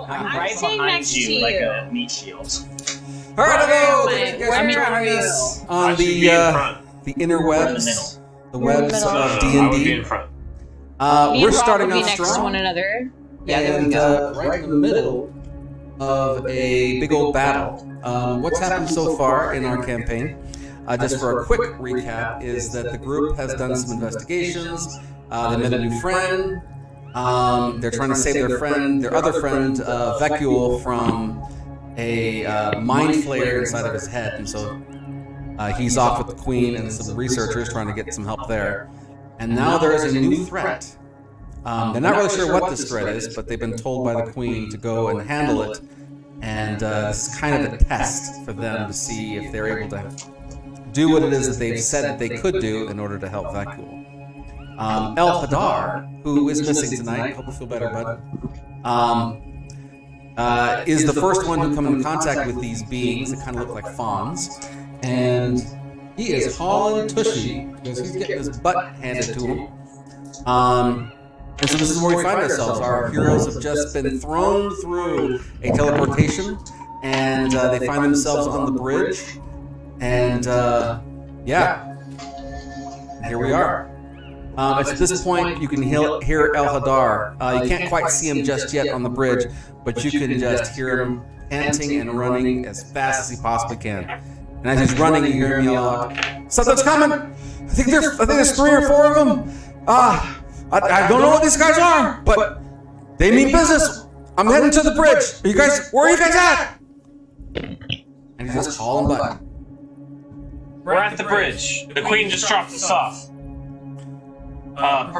I'm I'm right staying behind next to you like you. a meat shield. Hello, Where are you? on the interwebs, the webs of I would be D&D. in front. Me We're and Rob starting would be off next to strong, one another. and right in the middle of a big old battle. What's happened so far in our campaign, just for a quick recap, is that the group has done some investigations. They met a new friend. They're trying to save their other friend, Vecule, from a mind flayer inside of his head, and so he's off with the Queen and some researchers trying to get some help there. And now there is a new threat. They're not really sure what this threat is, but they've been told by the Queen to go and handle it. And this is kind of a test for them to see if they're able to do what it is that they've said that they could do in order to help Vecule. El Hadar, who is missing tonight, hope you feel better, bud, is the first one to come into contact with these beings that kind of look like fawns. And he is hauling Tushy because he's getting his butt handed to him. And so this is where we find ourselves. Our heroes have just been thrown through a teleportation, and they find themselves on the bridge. And yeah, here we are. At this point, you can hear El Hadar. You can't quite see him just yet on the bridge, but you can just hear him panting and running as fast as he possibly can. And as he's running, you hear him yell out, "Something's coming! I think there's 3 or 4 of them. I don't know what these guys are, but they mean business. I'm heading to the bridge. Where are you guys at?" And he's just hauling butt. We're at the bridge. The Queen just dropped us off. Everyone,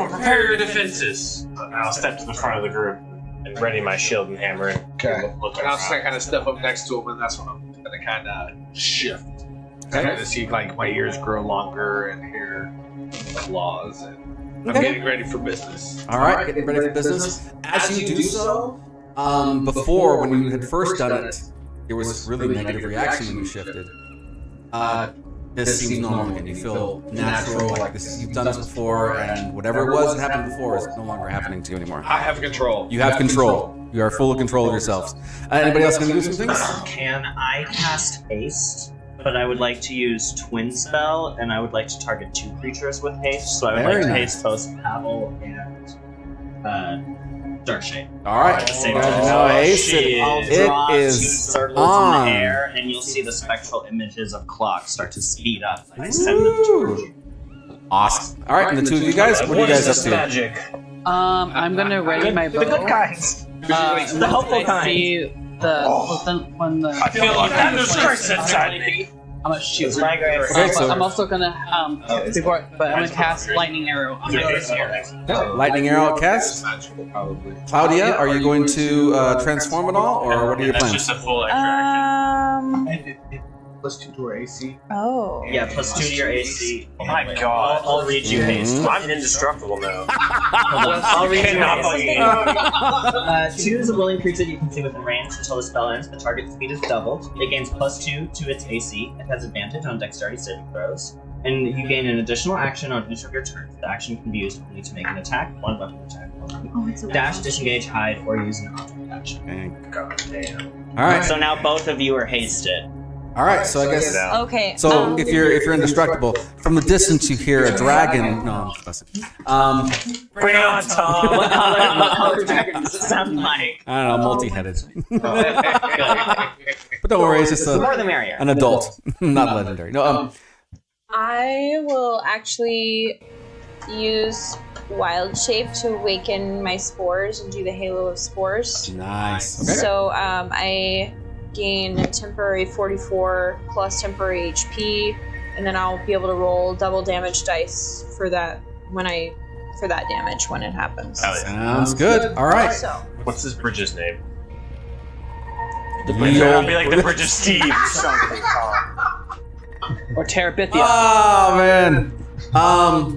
prepare your defenses. I'll step to the front of the group and ready my shield and hammer. Okay. Look And I'll just around. kind of step up next to him, and that's when I'm gonna kind of shift. Kind of see like my ears grow longer and hear claws, and I'm getting ready for business. All right, getting ready for business. As you do so, before when you had first done it, there was this really negative reaction when you shifted. This seems normal again. You feel natural, like this. You've done this before, and whatever it was that happened before is no longer happening to you anymore. I have control. You have control. You are full of control of yourselves. Anybody else gonna do some things? Can I cast haste? But I would like to use Twin Spell, and I would like to target 2 creatures with haste. So I would Very like to nice. haste both Pavel and Darkshade. All right. Same You time. guys know Ace. I'll draw It 2 is circles on. in the air, and you'll see the spectral images of clocks start to speed up. I send them towards you. Awesome. All right, and the 2 of you guys, what are you guys up to? Magic. I'm gonna ready my bow. The good kinds. The helpful I see when the I feel like there's grace inside me. I'm gonna shoot. Migrate. Okay, so- I'm also gonna but I'm gonna cast lightning arrow. Lightning arrow cast. Magical, probably. Claudia, are you going to transform at all, or what are your That's plans? just a full extra action. And plus 2 to our AC. Oh. Yeah, plus 2 to your AC. Oh my god. I'll read you haste. I'm indestructible now. I'll read you Cannot haste. believe 2 is a willing creature you can see within range until the spell ends. The target's speed is doubled. It gains plus 2 to its AC. It has advantage on dexterity saving throws. And you gain an additional action on each of your turns. The action can be used only to make an attack, 1 weapon attack. Oh, it's a Dash, disengage, hide, or use an object action. Dang. God damn. All right. So now both of you are hasted. All right. So I guess. Okay. So if you're indestructible, from the distance you hear a dragon. No, I'm just messing. Bring it on, Tom. What color dragon does it sound like? I don't know, multi-headed. But don't worry, it's just The more the merrier. an adult, not legendary. No, I will actually use Wild Shape to awaken my spores and do the Halo of Spores. nice. Okay. So I gain a temporary 44 plus temporary HP, and then I'll be able to roll double damage dice for that damage when it happens. Hell yeah. Sounds good. All right. So What's this bridge's name? The I'll be like the Bridge of Steve. Or Terabithia. Oh man. I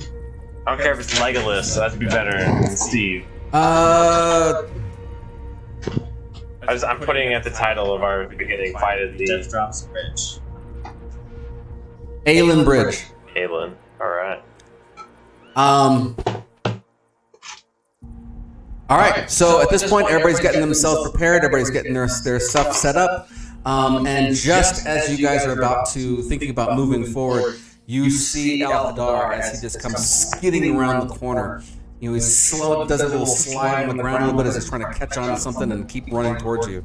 don't care if it's Legolas, that'd be better than Steve. I'm putting at the title of our beginning fight at Death the drops bridge. Aelin Bridge. Kalen. Alright. All right. So at this point, everybody's getting themselves prepared. Everybody's getting their stuff set up. And just as you guys are thinking about moving forward, you see Elderhold as he just comes skidding around the corner. He's slow, does a little slide on the ground a little bit as he's trying to catch on to something and keep running towards you.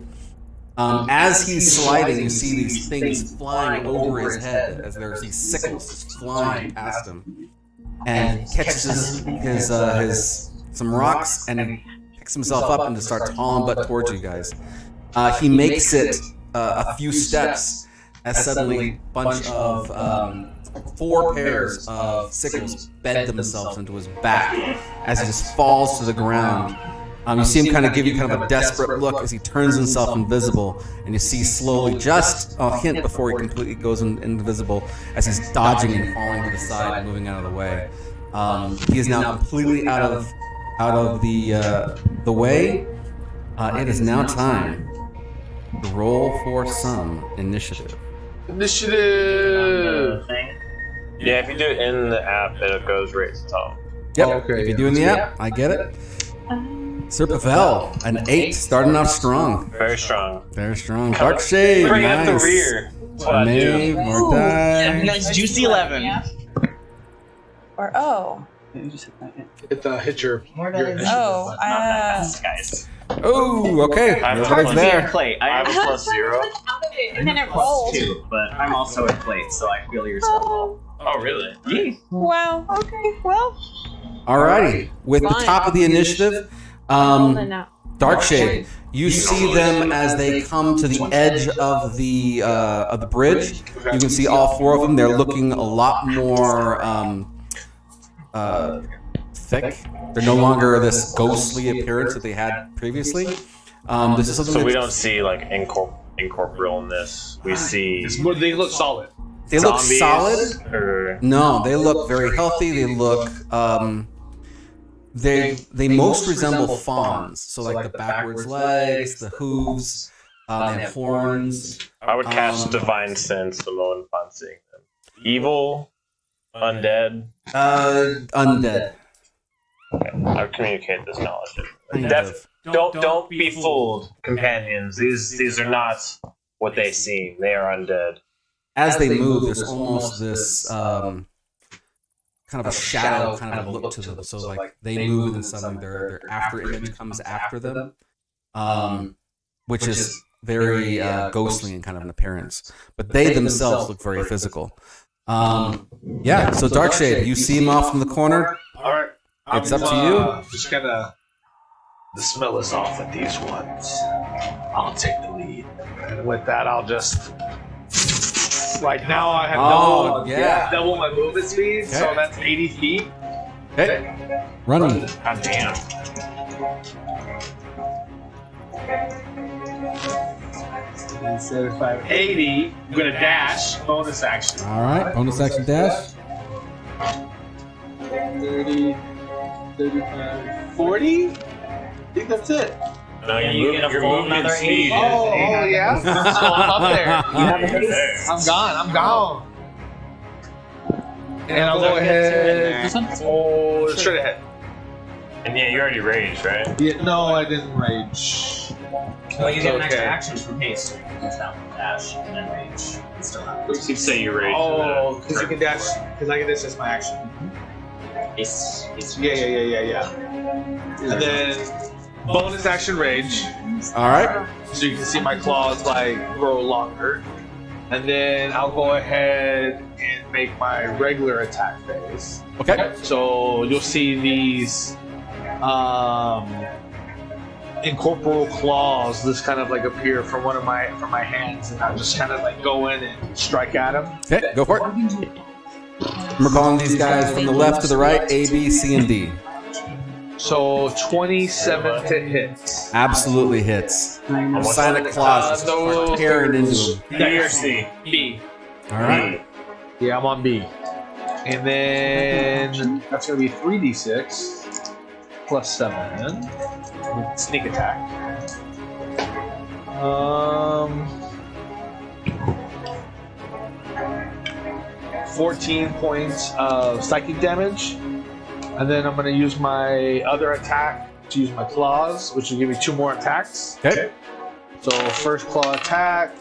As he's sliding, you see these things flying over his head as there's these sickles just flying past him, and catches his some rocks and picks himself up and just starts hauling butt towards you guys. He makes it a few steps as suddenly a bunch of 4 pairs of sickles bed themselves into his back as he just falls to the ground. You see him kind of give you kind of a desperate look as he turns himself invisible, and you see slowly, just a hint before he completely goes invisible, as he's dodging and falling to the side and moving out of the way. He is now completely out of the way. It is now time to roll for some initiative. Initiative. Yeah, if you do it in the app, it goes right to the top. Yep. Oh, okay. If you do in the app, I get it. Sir Pavel, an 8, starting off strong. Very strong. Very strong. Dark Shade, Bring nice. up the rear. That's what I do. Maeve, more die. Nice juicy 11. Or oh. Hit your. More dice. Oh, Not that fast, guys. Oh, okay. I'm Everybody's hard there. Plate. I have a +0. and then it plus rolled. 2, but I'm also a plate, so I feel your skill. Oh, really? Wow. Okay. Well. Alrighty. With the top of the initiative, Dark Shade, you see them as they come to the edge of the bridge. You can see all 4 of them. They're looking a lot more thick. They're no longer this ghostly appearance that they had previously. This is something So we don't see like incorporealness. We see They look solid. they look zombies, solid. or No, they look very healthy. They look they most resemble fawns. So like the backwards legs, the hooves, they have horns. I would cast Divine Sense the moment upon seeing them. Evil, undead. Undead. Okay. I would communicate this knowledge. Kind of. Don't be fooled, companions. These are not what they seem. They are undead. As they move, there's almost this kind of a shadow kind of look to them. So like they move and then suddenly their after image comes after them, which is very ghostly in kind of an appearance. But they themselves look very physical. Yeah. So Darkshade, you see him off in the corner. All right. It's up to you. Just gonna. The smell is off with these ones. I'll take the lead. And with that, I'll just. Right now, I have double my movement speed, so that's 80 feet. Okay. Running. God damn. Instead of 580, I'm gonna dash. Bonus action. All right. Bonus action dash. 30, 35, 40? I think that's it. No, you get a your full movement another speed. 80. Oh, yeah? So I'm up there. You have a haste. I'm gone. And I'll go ahead. Oh, straight ahead. And yeah, you already raged, right? Yeah, no, I didn't rage. Well, you get an Okay. extra action from haste. You can use that one dash and then rage. You still have You could say you raged. Oh, because you can dash. Because I can dash as my action. haste. Yeah. And then bonus action rage. All right. So you can see my claws like grow longer. And then I'll go ahead and make my regular attack phase. Okay. So you'll see these incorporeal claws just kind of like appear from from my hands, and I'll just kind of like go in and strike at them. Okay. Go for it. We're calling these guys from the left to the right: A, B, C, and D. So 27 hits. Absolutely hits. Silent claws No. tearing into them. B or C? B. All right. Yeah, I'm on B. And then that's gonna be 3d6 plus 7. Sneak attack. 14 points of psychic damage. And then I'm gonna use my other attack to use my claws, which will give me 2 more attacks. Okay. So first claw attack.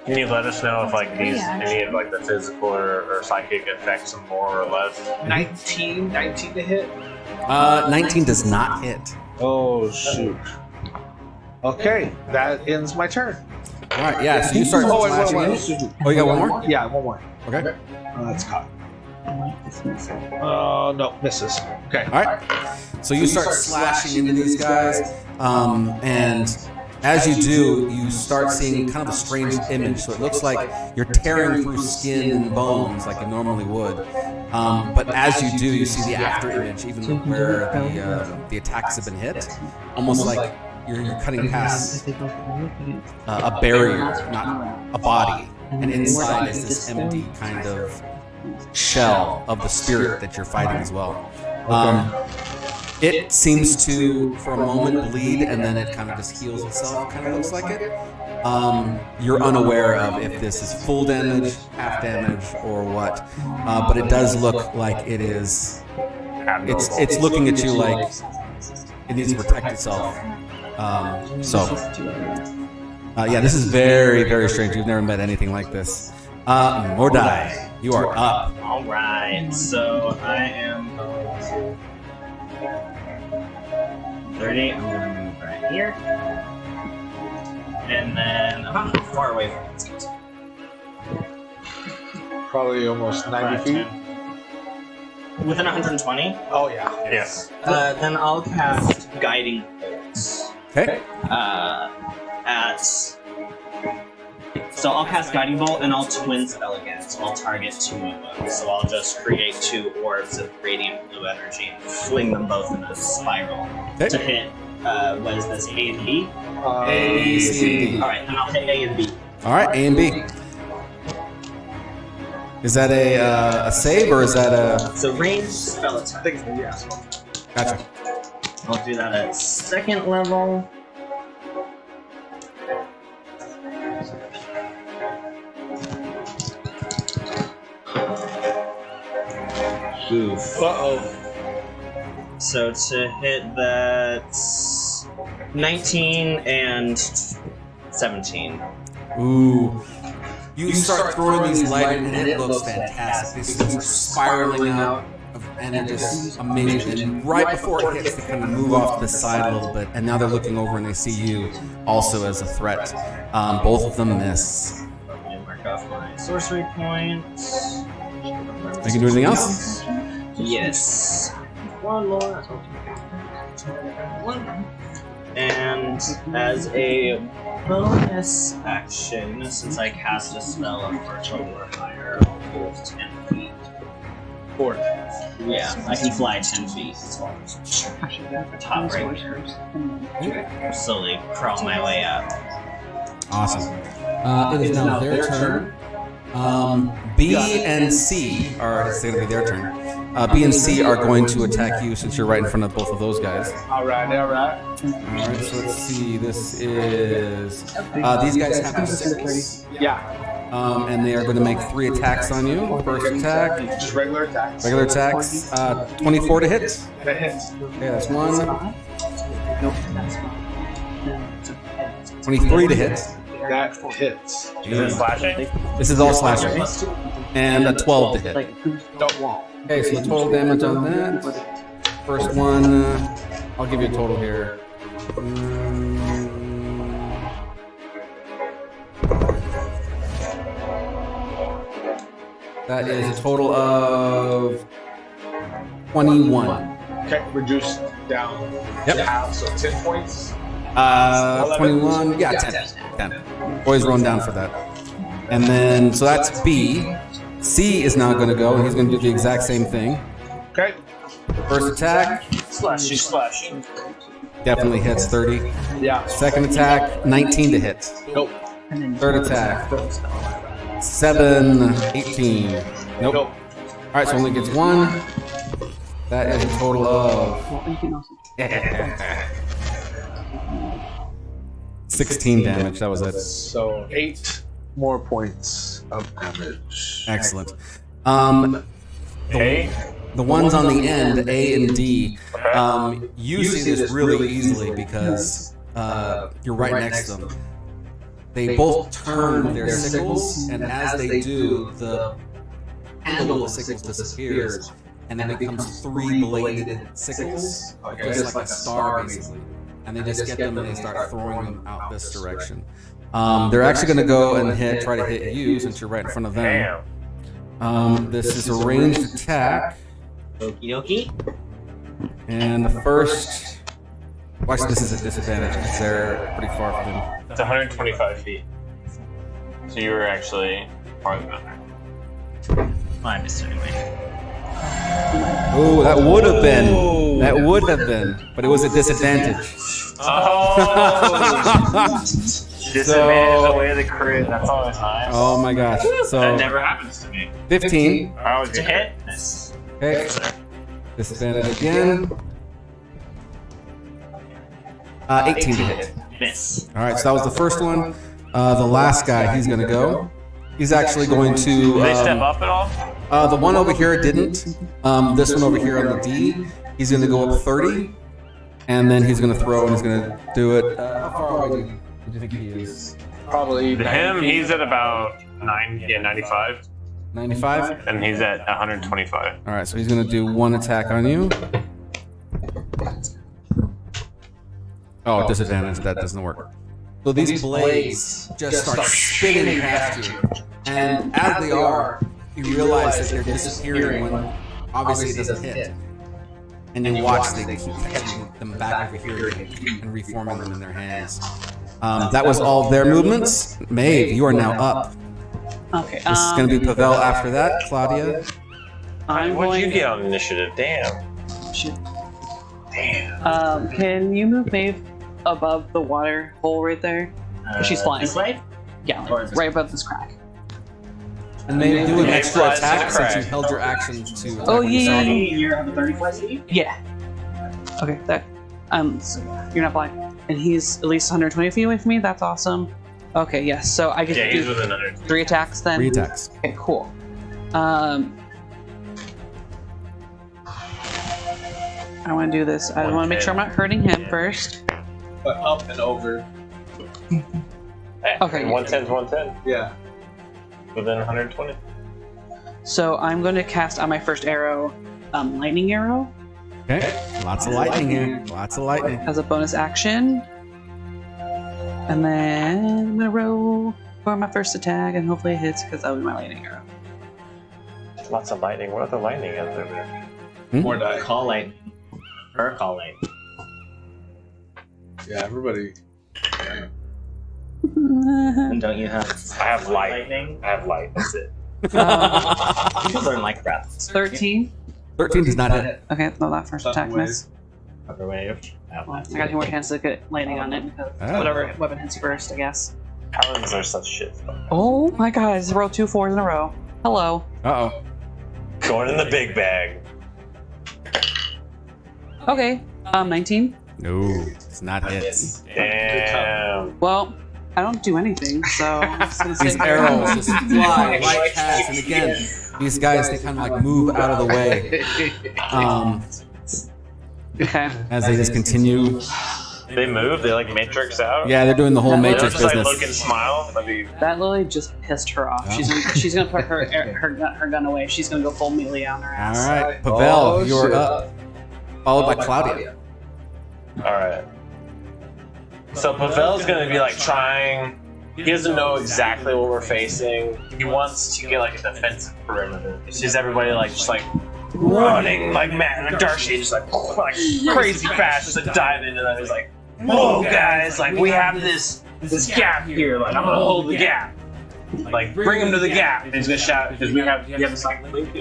Can you let us know if like these any of like the physical or psychic affects them more or less? 19 to hit. 19 does not hit. Oh shoot. Okay, that ends my turn. All right, yeah. So you start slashing in. Oh, you got one more? Yeah, one more. Okay. That's caught. No, misses. Okay. All right. So you start slashing into these guys, and as you do, you start seeing kind of a strange image. So it looks like you're tearing through skin and bones like you normally would. But as you do, you see the after image, even where the attacks have been hit, almost like you're cutting past a barrier, not a body. And inside is this empty kind of shell of the spirit that you're fighting as well. It seems to, for a moment, bleed, and then it kind of just heals itself, kind of looks like it. You're unaware of if this is full damage, half damage, or what. But it does look like it is... It's looking at you like it needs to protect itself. Yeah, this is very, very strange. You've never met anything like this. Mordai, you are up. Alright, so I am 30. I'm going to move right here. And then, how far away from it? Probably almost 90 feet. Within 120? Oh, yeah. Yes. Then I'll cast Guiding Bolts. Okay. So I'll cast Guiding Bolt and I'll twin spell again. So I'll target 2 of them. So I'll just create 2 orbs of radiant blue energy and fling them both in a spiral to hit. What is this? A and B? A, B, C, D. All right, then I'll hit A and B. All right, A and B. Is that a save or is that a? So range spell attack. Yeah. Gotcha. I'll do that at 2nd level. Oof. Uh-oh. So to hit that's 19 and 17. Ooh. You start throwing these light and it looks fantastic. These things are spiraling out and it just amazing. And right before it hits, they kind of move off to the side a little bit. And now they're looking over and they see you also as a threat. Both of them miss. I'll mark off my sorcery points. You can do anything else? Yes. One more. One. And as a bonus action, since I cast a spell of first level or higher, I'll move 10 feet. Forward. Yeah, I can fly 10 feet. Top right here. Slowly crawl my way up. Awesome. It is now their turn. B and C are, it's going to be their turn. B and C are going to attack you since you're right in front of both of those guys. Alright. Alright, so let's see. This is. These guys have a 6. Yeah. And they are going to make 3 attacks on you. First attack. Just regular attacks. Regular attacks. 24 to hit. That hits. Okay, that's 1. 23 to hit. That hits. Is it slashing? This is all slashing. And a 12 to hit. Don't wall. Okay, so the total damage on that. First one, I'll give you a total here. That is a total of 21. Okay, reduced down Yep. to half, so 10 points. 21, yeah, 10. Always run down for that. And then, so that's B. C is now going to go, and he's going to do the exact same thing. Okay. First attack, Slash. definitely hits 30. Yeah. Second attack, 19 to hit. Nope. Third attack, 7, 18. Nope. Nope. Alright, so only gets 1. That is a total of 16 damage. That was it. So 8 more points of damage. Excellent. A? The ones on the end, A and D, You see this really easily because you're right next to them. They both turn their sickles, and as they do, the handle of the sickles disappears, and it becomes 3-bladed sickles, just like a star, basically. And they just get them and they start throwing them out this direction. They're actually going to go and try to hit you since you're right in front of them. This is a ranged attack. Okie dokie. And the first... Watch, this is a disadvantage because they're pretty far from him. It's 125 feet. So you were actually farther than that. Well, I missed it anyway. Oh, that would have been. That would have been. But it was a disadvantage. Oh! Disadvantage away the crit. That's always nice. Oh my gosh. So That never happens to me. 15. I always To get hit? Miss. Okay. Disadvantage again. 18 to hit. Miss. All right, so that was the first one. The last guy, he's going to go. He's actually going to... Do they step up at all? The one over here didn't. This one over here on the D, he's going to go up 30. And then he's going to throw and he's going to do it. How far away do you think he is? Probably. Him, he's at about 95. 95? And he's at 125. All right, so he's going to do one attack on you. Oh, disadvantage. That doesn't work. So these blades just start spinning past you. And as they are, you realize that they're disappearing when obviously it doesn't hit. And you watch they keep catching them back over here and reforming them in their hands. That was all their movements. Maeve, you are now up. Okay. This is going to be Pavel after that. Claudia. What'd you get on initiative? Damn. Shit. Damn. Can you move Maeve above the water hole right there? She's flying. This way? Yeah, Or is this- right above this crack. And maybe do an Maeve extra flies to attack the since crack. you held your actions to attack Oh, when you yeah. saw them. You have a 34 speed? Yeah. Okay, that. So you're not blind. And he's at least 120 feet away from me? That's awesome. Okay, yes. So I get Yeah, to he's do with another. 3 attacks then? 3 attacks. Okay, cool. I want to do this. I want to make sure I'm not hurting him first. But up and over. Okay. 110's 110. Yeah. Within 120. So I'm going to cast on my first arrow, lightning arrow, Okay. Lots of lightning here. Lots of lightning. as a bonus action. And then I'm going to roll for my first attack, and hopefully it hits because that'll be my lightning arrow. Lots of lightning. What other lightning is there? More die. Call lightning. Her call lightning. Yeah, everybody. Yeah. And don't you have I have light. lightning? I have light. That's it. You should learn like breath. 13. 13 does not hit. Okay, no, that first attack Wave. miss. Other wave. Well, I got 2 more chances to get lightning on it because Ah. whatever weapon hits first, I guess. Talons are such shit. Oh my god, I just rolled 2 4s in a row. Hello. Uh-oh. Going in the big bag. Okay, 19. No, it's not hits. Damn. Well, I don't do anything, so I'm just gonna These say arrows just fly right past, and again, these guys, they kind of like move out of the way Okay. as they just continue. They move. They like matrix out. Yeah, they're doing the whole That They don't Matrix just like look and business. smile. That'd be. That literally just pissed her off. She's gonna put her gun away. She's gonna go full melee on her All ass. right, Pavel, Oh, you're shit. up. Followed by Claudia. All right. So Pavel's gonna be like trying. He doesn't know exactly what we're facing. He wants to get like a defensive perimeter. It's just everybody like just like running like mad. Like Darcy just like crazy fast, just like dive into them. He's like, "Whoa, guys! Like we have this gap here. Like I'm gonna hold the gap. Like bring him to the gap." And he's gonna shout because we have. You have a cycle link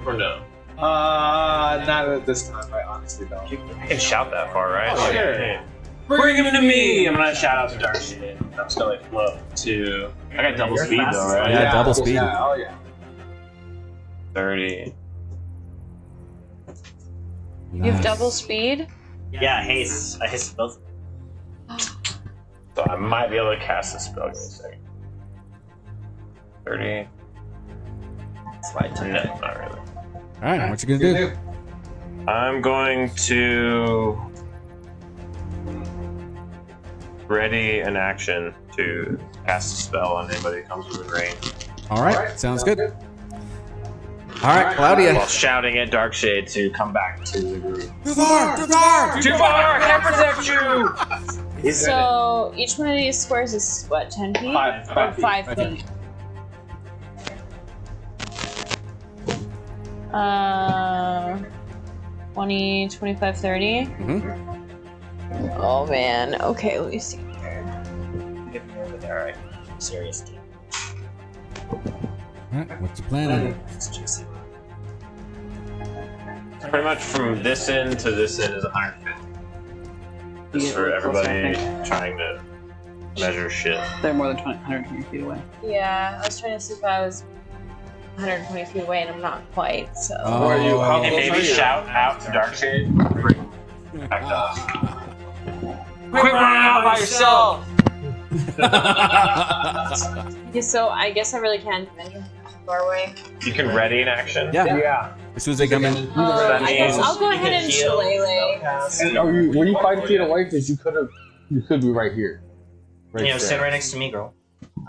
or no? Not at this time. I honestly don't. You can shout that far, right? Oh, sure. Okay. Bring him to me! I'm gonna shout out to Darcy. I'm just gonna like float to. I got double You're speed fast though, as right? Yeah, double speed. Yeah, oh yeah. 30. You have double speed? Yeah, haste. I haste both. So I might be able to cast this spell. Give me a second. 30. That's why I took No, it. not really. All right, what you gonna do? I'm going to ready an action to cast a spell on anybody who comes within range. All right, sounds good. All right, Claudia. While shouting at Darkshade to come back to the group. Too far! Too far! Too far! Can't protect you! So each one of these squares is what, 10 feet? 5 feet. 20, 25, 30. Mm-hmm. Oh man. Okay, let me see here. Get me over there, alright? Serious team. All right, what's your plan? It's juicy. Pretty much from this end to this end is 150. Just for everybody trying to measure shit. They're more than 120 feet away. Yeah, I was trying to see if I was 120 feet away, and I'm not quite. So. Oh. Where are you? How And close are maybe you? shout out to Darkshade. Back to us. Quit running out by yourself! Okay, so I guess I really can't enter the doorway. You can ready an action. Yeah. As soon as they come in. I guess I'll go You ahead can and heal, shillelagh. spellcast. And were you 5 feet away? Because you could be right here. Right You know, stand there. right next to me, girl.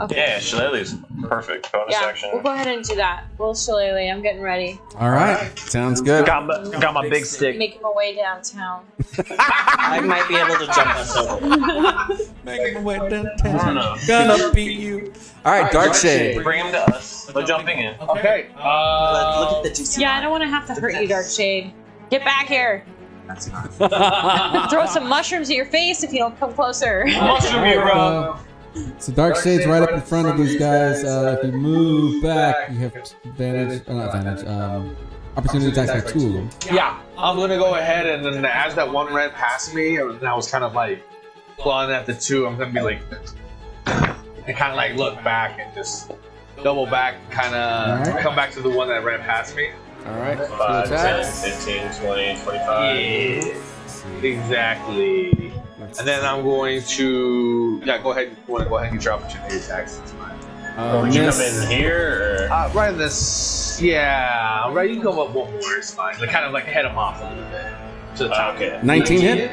Okay. Yeah, Shillelagh's perfect. Bonus Yeah, action. we'll go ahead and do that. We'll shillelagh. I'm getting ready. All right, sounds good. Got my big stick. Making my way downtown. I might be able to jump us over. Making my way I don't downtown. know. Gonna beat you. All right, Darkshade. Bring him to us. We're jumping in. Okay. Look at the juicy. Yeah, I don't want to have to hurt you, Darkshade. Get back here. Throw some mushrooms at your face if you don't come closer. Mushroom you, bro. So Darkshade's right up in front of these guys. If you move back, you have advantage. Not advantage. Opportunity attacks by 2 of them. Yeah, I'm gonna go ahead and then as that one ran past me, and I was kind of like clawing at the 2. I'm gonna be like, and kind of like look back and just double back, kind of Alright. come back to the one that ran past me. All right, 2 5, 10, attacks. 15, 20, 25. Exactly. And then I'm going to go ahead. You want to go ahead and get your opportunity attacks? It's fine. Would you come Miss. in here? Or? Right in this. Yeah, right. You can come up one more. It's fine. Like kind of like head him off a little bit to the top. Okay. 19 hit?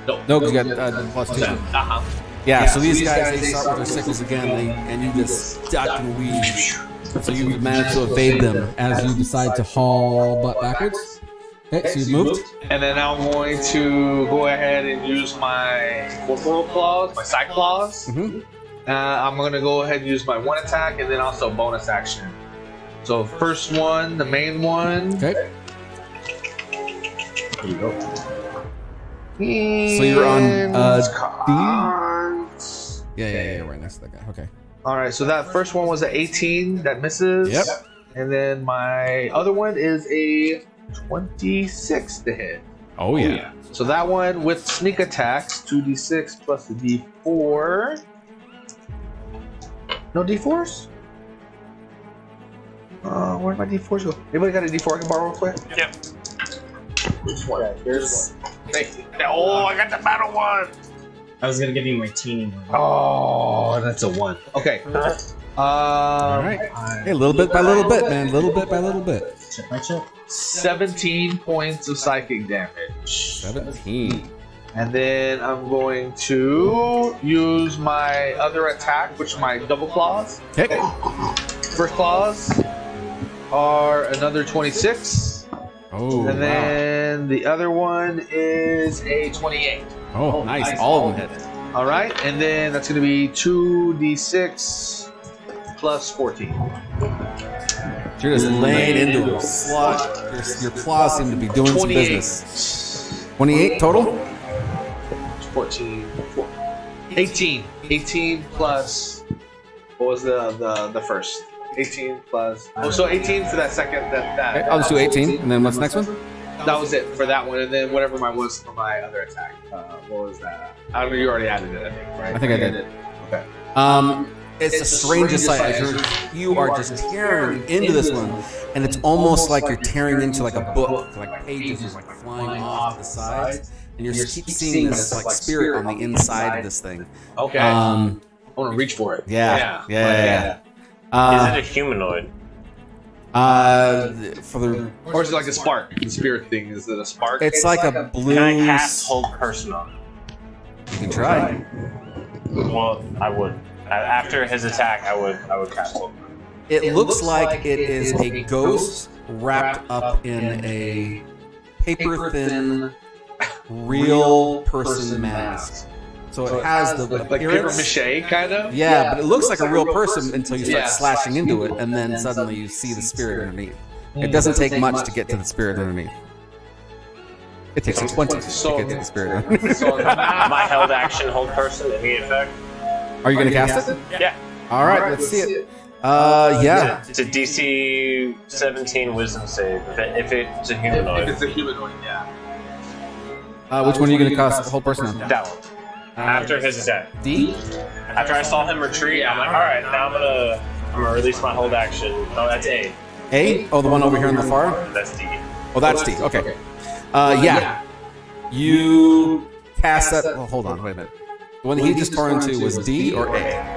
No, No, because you got +2. Uh-huh. Yeah, so these guys, they start with their sickles again, and you just duck and weave. So you manage to evade them as you decide to haul butt backwards. Okay, so you moved. And then I'm going to go ahead and use my corporal claws, my side claws. Mm-hmm. I'm going to go ahead and use my 1 attack and then also bonus action. So first one, the main one. Okay. There you go. So you're on Cards. Yeah, right next to that guy. Okay. All right, so that first one was an 18 that misses. Yep. And then my other one is a 26 to hit. Oh yeah. So that one with sneak attacks, 2d6 plus the d4. No d4s? Where'd my d4s go? Anybody got a d4 I can borrow real quick? Yep. Which one? Here's one. Thank you. Oh, I got the battle one! I was gonna give you my teeny one. Oh, that's a 1. Okay. All right. Hey, little bit by little bit, man. Little bit by little bit. Chip by chip. 17 points of psychic damage. 17. And then I'm going to use my other attack, which is my double claws. Okay. First claws are another 26. Oh, And then the other one is a 28. wow. Oh, nice. All of them hit. All right, and then that's going to be 2d6 plus 14. You're just laying into them. Your claws seem to be doing some 28. business. 28 total? 14. 18. 18 plus. What was the first? 18 plus. Oh, so 18 for that second. Okay, I'll just do 18. And then what's the next one? That was it for that one, and then whatever mine was for my other attack. What was that? I don't know. You already added it, I think, right? I think I did. Okay. It's the strangest sight. As you are just tearing into this one, and it's almost like you're tearing into like a book, like pages are like flying off to the sides, and you just keep seeing this like spirit on the inside of this thing. Okay. I want to reach for it. Yeah. Is it a humanoid? For the Or is it like a spark? The spirit thing, is it a spark? it's like a blue. Can I cast hold person on him? You can try. Well, I would. After his attack, I would cast hold. It looks like it is a ghost wrapped up in a paper thin, real person mask. So it has the like paper appearance. mache, kind of? Yeah, but it looks like a real person until you start slashing into it, and then suddenly you see the spirit underneath. It doesn't take much to get to the spirit underneath. It takes 20 to get to the spirit underneath. My held action hold person immediate effect. Are you going to cast it? Yeah. All right, let's see it. Yeah. It's a DC 17 Wisdom save if it's a humanoid. It's a humanoid, yeah. Which one are you going to cast hold person on? That one. After his attack. D? After I saw him retreat, I'm like, all right, now I'm gonna release my hold action. Oh, that's A. A? Oh, the one over here on the far? That's D. Oh, that's D. Okay. Yeah. You cast that. Oh, hold on. Wait a minute. The one that he just tore into was D or A?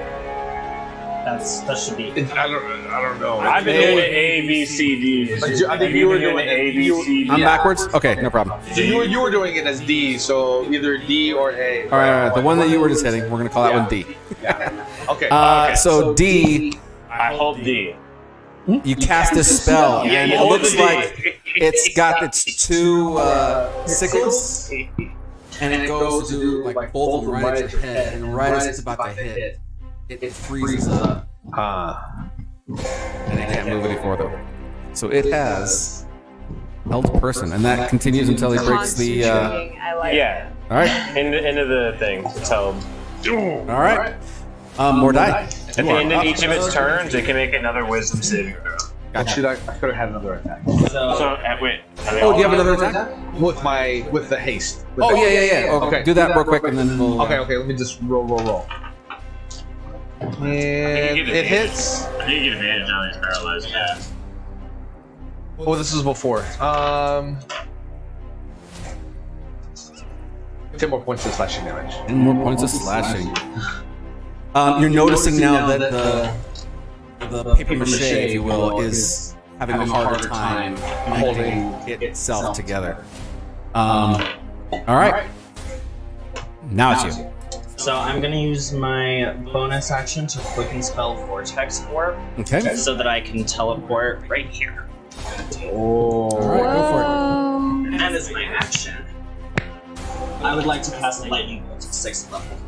That should be. I don't know. I've been doing A, B, C, D. I think you were doing A, B, C, D. I'm backwards? Okay, no problem. So you were doing it as D, so either D or A. All right. The one that you were just hitting, we're going to call that one D. Okay. So D, I hold D. you cast this spell, Yeah, and you it hold looks the D. like it's got its two sickles, and it goes to do like both of them right at your head, and right as it's about to hit, it freezes up, and it can't move any further. So it has held person, and that continues until he breaks the. I like Yeah. it. All right, Into the thing. So all right. More die. at the end of each of its turns, it can make another Wisdom saving throw. Gotcha. I could have had another attack. So wait. Oh, do you have another attack? With the haste. With Oh the- yeah. Okay, do that real quick, and then we'll. Okay, let me just roll. And it hits. I think you get advantage on these paralyzed. Yeah. Oh, this is before. 10 more points of slashing damage. 10 more points of slashing. You're noticing now that the paper mache, if you will, is having a harder time holding itself together. All right. Now it's you. So I'm gonna use my bonus action to quicken spell Vortex Orb, Okay. so that I can teleport right here. All right, go And as my action, I would like to cast Lightning Bolt to 6th level. for it.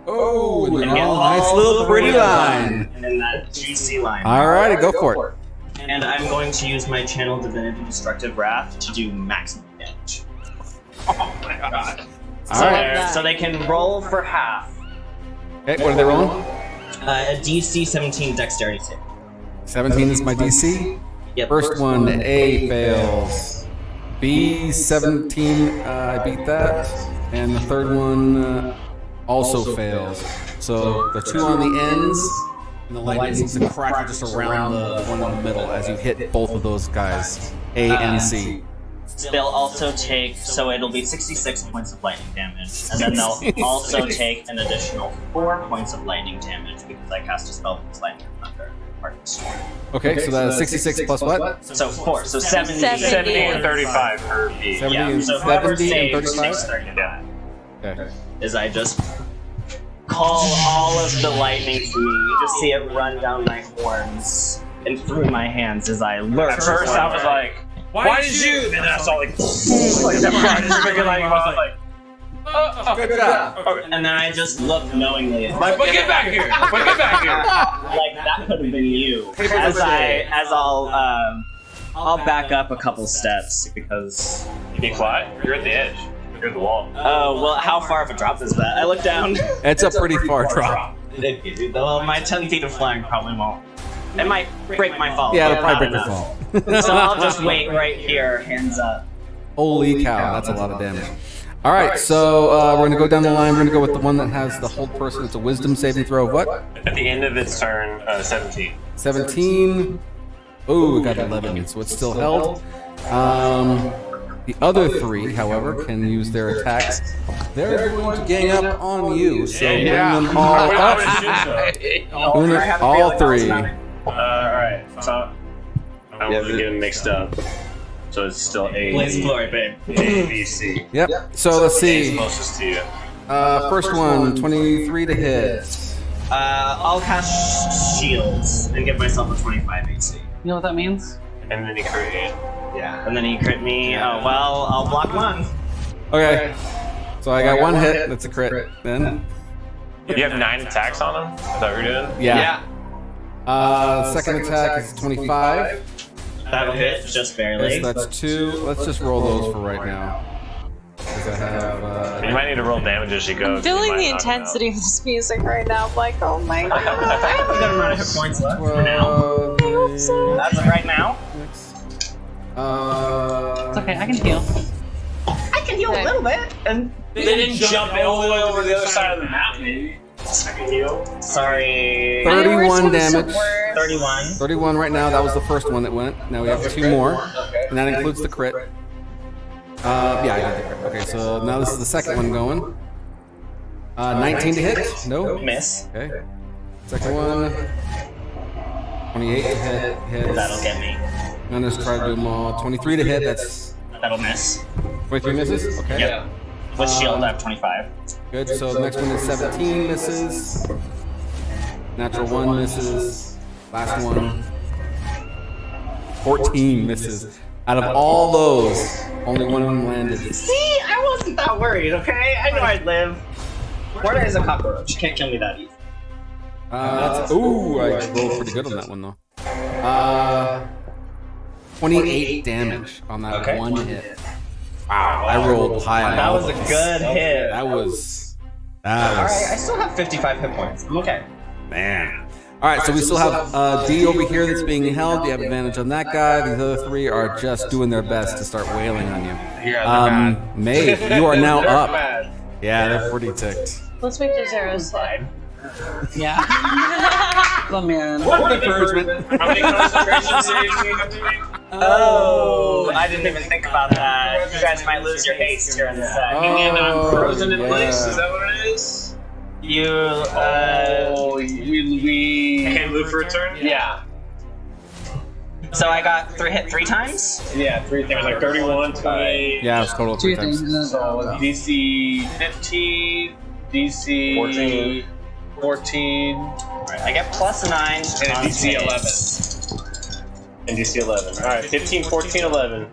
Oh, And get nice all little the pretty way line. And then that juicy line. All righty, go for it. And I'm going to use my Channel Divinity Destructive Wrath to do maximum damage. Oh my god. All right. So they can roll for half. Okay, what are they rolling? A DC 17 Dexterity save. 17 is my DC. Yep. First one, A fails. B, 17, I beat that. And the third one also fails. So the two on the ends, and the lightning seems to crackle just around the one in the middle as you hit both of those guys, A and C. They'll also take, so it'll be 66 points of lightning damage, and then they'll also take an additional 4 points of lightning damage because I cast a spell with lightning thunder. Okay, so that's 66 plus what? So 4, so 70. 70 and 35 per B. 70 Yeah, and so whoever 70 and saves 35? takes 35. Okay. Is I just call all of the lightning to me, just see it run down my horns and through my hands as I lurch. At first, I was like, "Why did you?" And then I saw like that part is freaking like, I was like, Good job. And then I just look knowingly. "But get back here! But get back here!" Like that could have been you. I'll back up a couple steps because. Be quiet. You're at the edge. You're at the wall. Oh well, how far of a drop is that? I look down. It's a pretty far drop. Well, my 10 feet of flying probably won't. It might break my fall. Yeah, but it'll probably break not your fall. enough. So I'll just wait right here, hands up. Holy cow, that's a lot of damage. All right, so we're going to go down the line. We're going to go with the one that has the hold person. It's a wisdom saving throw of what? At the end of its turn, 17. 17. Oh, we got 11, so it's still held. The other three, however, can use their attacks. They're going to gang up on you, so bring them all up. All three. Alright, so I wasn't getting mixed up. So it's still A, Blaze of glory, babe. A, B, C. Yep. So let's A's see. closest to you. First one, 23 to hit. I'll cast shields and give myself a 25 AC. You know what that means? And then he created. Yeah. And then he crit me. Oh well, I'll block one. Okay. So I got one hit. That's a crit. Then. You have 9 attacks on him? Is that what you're doing? Yeah. Second attack is 25. That'll hit just barely. So that's 2. Let's just roll those for right now. Because I have. You might need to roll damage as you go. I'm feeling the intensity of this music right now. I'm like, oh my god. I have a good amount of hit points left for now. I hope so. As of right now. It's okay, I can heal. I can heal a little bit. And They didn't jump all the way over the other side of the map, maybe. Second heal. Sorry. 31 damage. 31. 31 right now. That was the first one that went. Now we have 2 more. And that includes the crit. Yeah, I got the crit. Okay, so now this is the second one going. 19 to hit? No. Miss. Okay. Second one. 28 to hit. Hits. That'll get me. And let's try to do them all. 23 to hit. That'll miss. 23 misses? Okay. Yep. With shield, I have 25. Good. So the next one is 17 misses. Natural 1 misses. Last one. 14 misses. Out of all those, only one of them landed. See, I wasn't that worried, okay? I knew I'd live. Where is a cockroach? Can't kill me that easy. Ooh, I rolled pretty good on that one though. 28 damage on that one hit. Wow, I rolled high on That all was a those. good hit. That was. Alright, I still have 55 hit points. I'm okay. Man. Alright, so we still have D over here that's being held. You have advantage on that guy. These other 3 are just doing their best to start wailing on you. Maeve, you are now up. Yeah, they're pretty ticked. Let's make those arrows slide. Yeah. Let me in. What encouragement. How many concentration saves do you have to make? Oh, I didn't even think about that. You guys might lose your haste here in a sec. And I'm frozen in place, yeah. is that what it is? You, we can't move for a turn? Yeah. So I got hit 3 times? Yeah, 3 things, like 31, 28. Yeah, it's total 3 2 things. times. So DC 15, DC 14, I get +9 and on DC 11. haste. And DC 11. Alright, 15, 14, 11.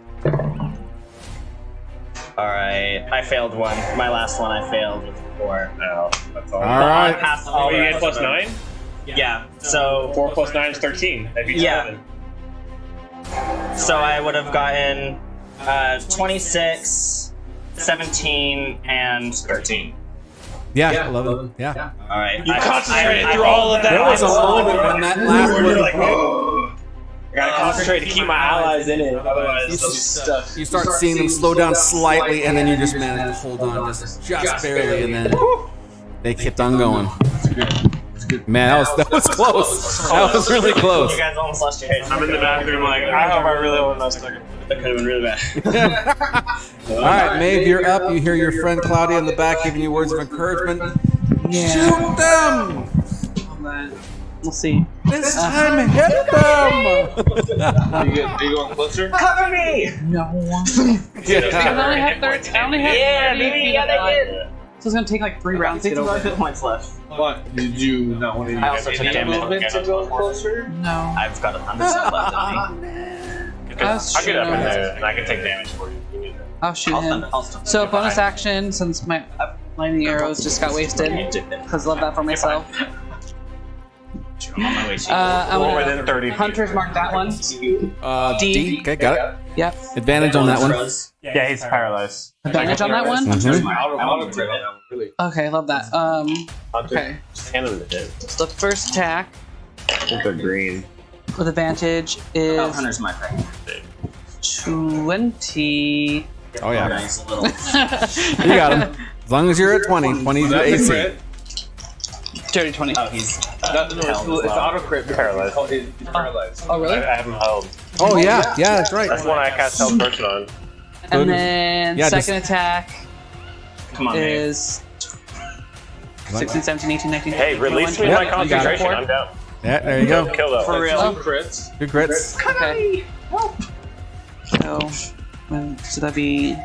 Alright, I failed one. My last one I failed with 4. No, that's all. Alright. I passed Oh, all you the get rest of them. +9? Yeah, so 4 + 9 is 13. That'd be Yeah. 11. so I would have gotten 26, 17, and 13. Yeah, 11. Yeah. Alright. You concentrated through all of that. There was a moment when that last one. You're like, oh. I gotta concentrate to keep my allies in it. Otherwise, they'll be stuck. You start seeing them slow down slightly, and then you just manage to hold on just barely, and then they kept on going. Man, that was close. That was really close. You guys almost lost your haste. I'm in the bathroom, like, I hope I really won that second. That could have been really bad. All right, Maeve, you're up. You hear your friend Claudia in the back giving you words of encouragement. Shoot them! We'll see. This time, hit them! Are you going closer? Cover me! No. I only have 13. I only have Yeah, 30 baby, feet yeah, of they line. did. So it's gonna take like 3 rounds to get 65 over. hit points left. What? Did you not want to use I also took damage. to go closer? No. I've got 100% left in me. I'll get up in there and I can take damage for you. You need that. I'll shoot him. I'll stun So bonus action, since my lightning arrows just got wasted, because I love that for myself. I'm on my way to I'm Or gonna within 30 feet. Hunters mark that one. D. Okay, got it. Yep. Advantage on that one. Yeah, he's paralyzed. Advantage on that one. Really? Okay, love that. Okay. Just hand him the hit. So the first attack I think they're green. with advantage Oh, is Hunter's my friend. 20. Oh, yeah. Nice little. You got him. As long as you're at 20. 20 is your AC. Dirty 20. Oh, he's It's auto crit. Paralyzed. It's paralyzed. Oh, really? I have him held. Oh, yeah. Yeah, that's right. That's one I cast Held Person on. And then Yeah, second attack Come on, man. is 16, 17, 18, 19. Hey, release me 21, my 22, concentration. 24. I'm down. Yeah, there you go. Kill that For one. real. Crits. Good crits. Okay. So that'd be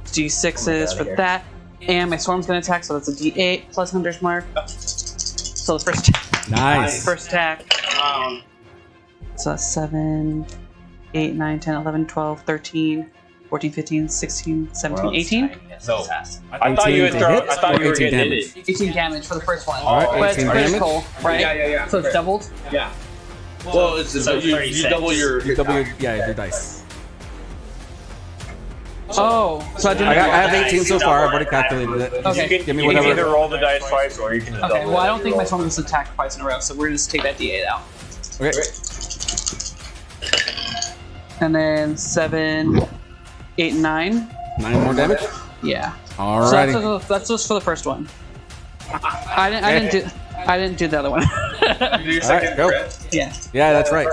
D6s for that. And my storm's gonna attack, so that's a D8 plus Hunter's Mark. So the Nice. first attack. So that's 7, 8, 9, 10, 11, 12, 13, 14, 15, 16, 17, 18. So I thought you would throw. I thought you were 18 getting damage. it. 18 damage for the first one. All right, But it's 18 damage. critical, right? Yeah. So it's doubled? Yeah. Well, it's So you 36. double your You double your, your dice. Oh, so I didn't. I have 18 so far. I've already calculated it. Okay. You can, Give me you can whatever. either roll the dice twice or you can just Okay, double well, I it. don't think my storm gets attacked twice in a row, so we're gonna just take that D8 out. Okay. And then 7, 8, 9. 9 more damage. Yeah. Alrighty. So that's just for the first one. I didn't do the other one. your Alright, go. Yeah. Yeah, that's right.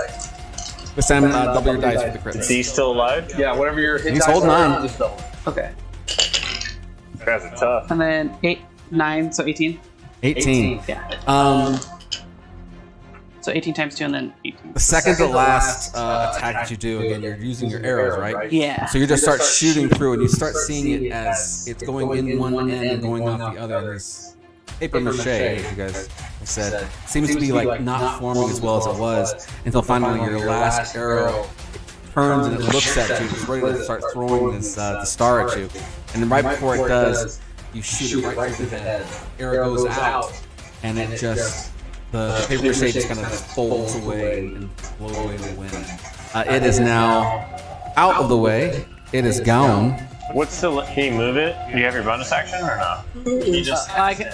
This time, double your dice with the Is crits. he still alive? Yeah, whatever your hit He's dice holding are, on. just double. Okay. Guys are tough. And then 8, 9, so 18. 18. Yeah. So 18 times 2 and then 18. The second to last attack that you do, again, you're using your arrows, right? Yeah. So you just start shooting through, and you start seeing it as it's going in one end and going off the other. And this paper mache, as you guys have said, seems to be like not forming as well as it was until finally your last arrow turns and it looks at you. It's ready to start throwing this the star at you. And then right before it does, you shoot it right through the head. Arrow goes out, and it just the paper mache just kind of folds away and blows away in the wind. It is now out of the way. It is gone. What's the? Can you move it? Do you have your bonus action or no? You just I can,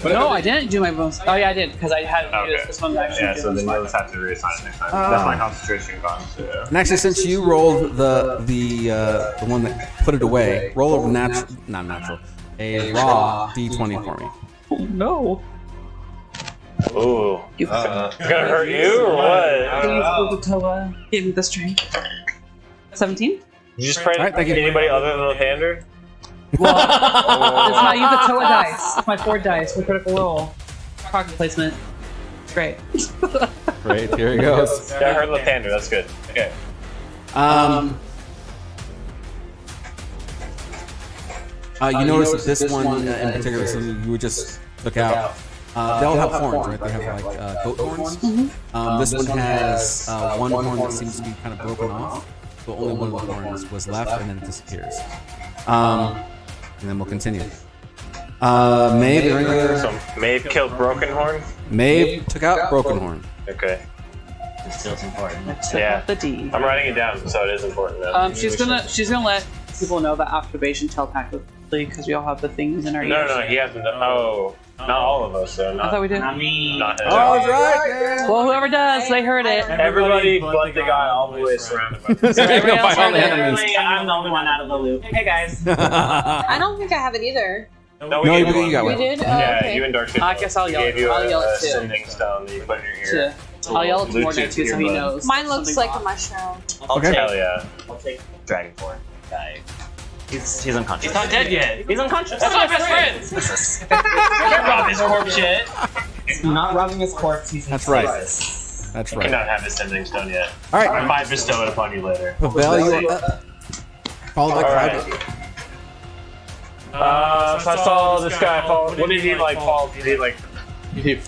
no, I didn't do my bonus. Oh yeah, I did because I had to Okay. do this one action. Yeah, so then you'll just have to reassign it next time. That's my concentration gone too. And actually, since you rolled the one that put it away, roll a a raw d20 for me. Oh, no. Ooh. You Gonna hurt you or what? Please, give me the strength. 17? You just pray All right, thank you. anybody other than the Pander? Well, it's not use the Toa dice. It's my 4 dice for critical roll. Pocket placement. Great. Great, here he goes. Yeah, I heard Lathander, that's good. Okay. You notice that this one in particular, so you just took out. They all have horns, right? They have like goat horns. This one has one horn that seems to be kind of broken off, so only one of the horns was left, and then it disappears. And then we'll continue. Maeve, is there any other? So Maeve killed Broken Horn? Maeve took out Broken Horn. Okay. it still's important. Yeah. The D. I'm writing it down, so it is important though. She's gonna let people know that activation telepathically because we all have the things in our ears. No, he hasn't done. Oh, not all of us, though. I thought we did. Not me. Not him. Oh, that's right. Well, whoever does, they heard it. Everybody but the guy all the way surrounded by them. Everybody else heard it. Literally, I'm the only one out of the loop. Hey guys. I don't think I have it either. No, No, gave you got We one. did? Oh, Yeah, okay. you and Dark I guess I'll yell gave it. you I'll yell a it too. sending stone that you put in your ear. I'll yell it to Morgan Bluetooth too so he earbud. knows. Mine looks something's like off. a mushroom. Okay. Hell yeah. I'll take Dragonborn guy. He's unconscious. He's not dead yet. He's unconscious. That's my best friend. Can't rob his corpse shit. I'm not robbing his corpse. He's That's right. unconscious. That's I right. cannot have his sending stone yet. All I right. might bestow it upon you later. Pavel, you are up. Followed by All right. Crybaby. So I saw this guy fall. What did he like fall? Did he like? He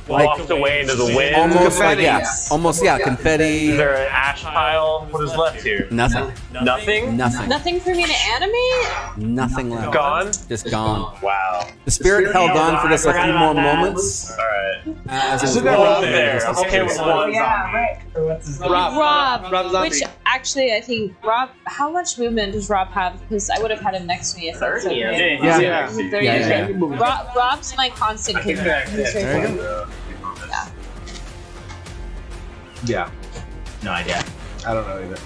walked away into the wind. Almost like, Confetti. yeah. Almost, yeah. Confetti. Is there an ash pile? What is left here? Nothing. Nothing. Nothing. Nothing for me to animate? Nothing left. Gone. Just gone. Wow. The spirit held on for just a few more moments. All right. As it was Isn't that Hold rolling there. I'm okay with one. Rick. Or what's his name? Rob. Rob Zombie. Which actually, I think Rob. How much movement does Rob have? Because I would have had him next to me if that's 30, okay. Yeah. Yeah. He's 30, Yeah, okay. yeah. Rob's my constant kid. He's right There you there. Yeah. No idea. I don't know either.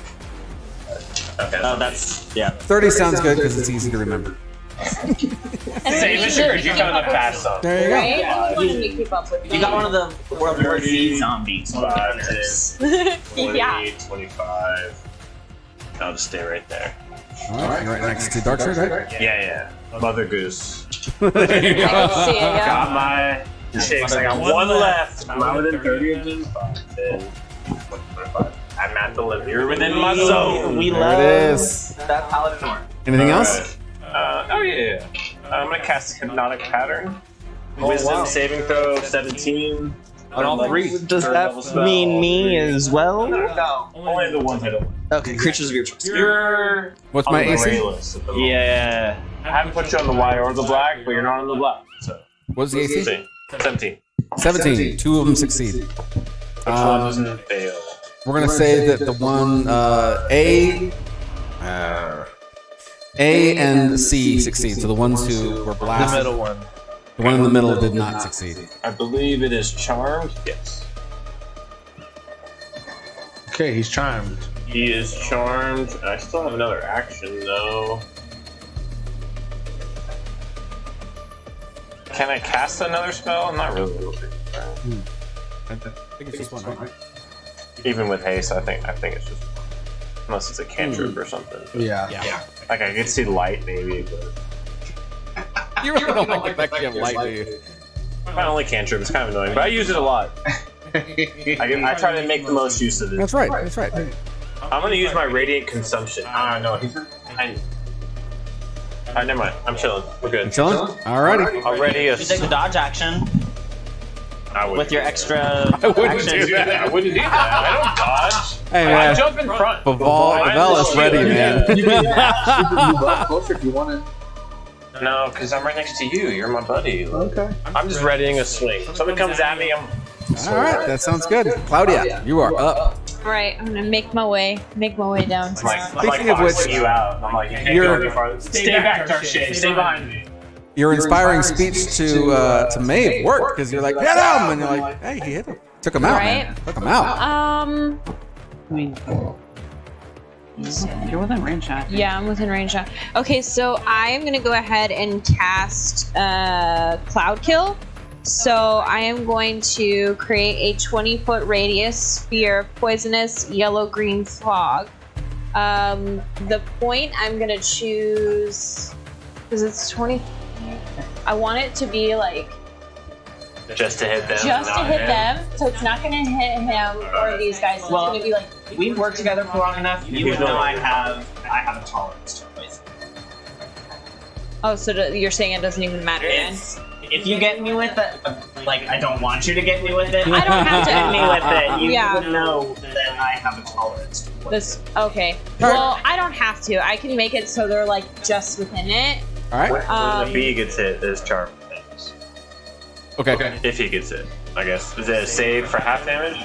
Okay. Oh, that's yeah. 30 sounds good because it's easy to remember. And Same as yours. You found a fast song. There you go. Right? I want him to keep up with me. You got one of the World War Z zombies. 5, 10, Yeah. 20, 25. I'll just stay right there. All right. You're right next to Darkshire, right? Yeah. Mother Goose. There you I go. can see it, yeah. Got my Chicks, I got one left. I'm within 30 of them. 10, 25. I'm at the limit. You're within my zone. We There love it is. that paladin orc. Anything else? Oh yeah. I'm gonna cast Hypnotic Pattern. Wisdom saving throw 17. On all three. Does that mean me as well? No. Only the ones I don't. Okay, creatures of your choice. You're What's on my the AC? gray list at the moment. Yeah. I haven't put you on the white or the black, but you're not on the black. So What's the AC? 17. 17. 2 of them succeed. Which one doesn't fail? We're gonna say that the one A and C succeed. So the ones who were The blasted, middle one. the one in the middle did not succeed. I believe it is charmed. Yes. Okay, he's charmed. He is charmed. I still have another action though. Can I cast another spell? Not really. I think it's just one, right? Even with haste, I think it's just one. Unless it's a cantrip or something. Yeah. Like I could see light maybe, but You really don't like the fact that you have light, do you? my only cantrip is kind of annoying, but I use it a lot. I try to make the most use of it. That's right. That's right. I'm gonna use my radiant consumption. No, he's behind me. Alright, never mind. I'm chilling. We're good. Chilling? Alrighty. Already a You take the dodge action I wouldn't with your do extra I wouldn't action. do that. I wouldn't do that. I don't dodge. Hey, I man. jump in front. Val is ready, man. You can move up closer if you want to. No, because I'm right next to you. You're my buddy. Okay. I'm just readying a swing. If somebody comes at me, I'm. Alright, that sounds good. Claudia, you are up. Right, I'm gonna make my way down. I'm like Speaking of which, boxing you out. I'm like, you can't you're- go any farther. Stay back, Darkshay. Stay behind me. Your inspiring speech to Maeve worked because you're like, hit him! And you're like, hey, he hit him. Took him out, man. Took him out. I mean, you're within range now. Yeah, I'm within range now. Okay, so I am gonna go ahead and cast Cloud Kill. So I am going to create a 20-foot radius sphere of poisonous yellow-green fog. The point I'm gonna choose, because it's 20. I want it to be like Just to hit them. just to not hit him. them, so it's not gonna hit him or these guys. It's Well, gonna be like We've worked together for long enough. You would know I have a tolerance to poison. oh, so you're saying it doesn't even matter then? If you get me with it, like I don't want you to get me with it. I don't have to. get me with it. You Yeah. would know that I have a tolerance to poison. This okay. Well, I don't have to. I can make it so they're like just within it. Alright. When the bee gets hit, there's charm things. Okay. If he gets hit, I guess. Is it a save for half damage?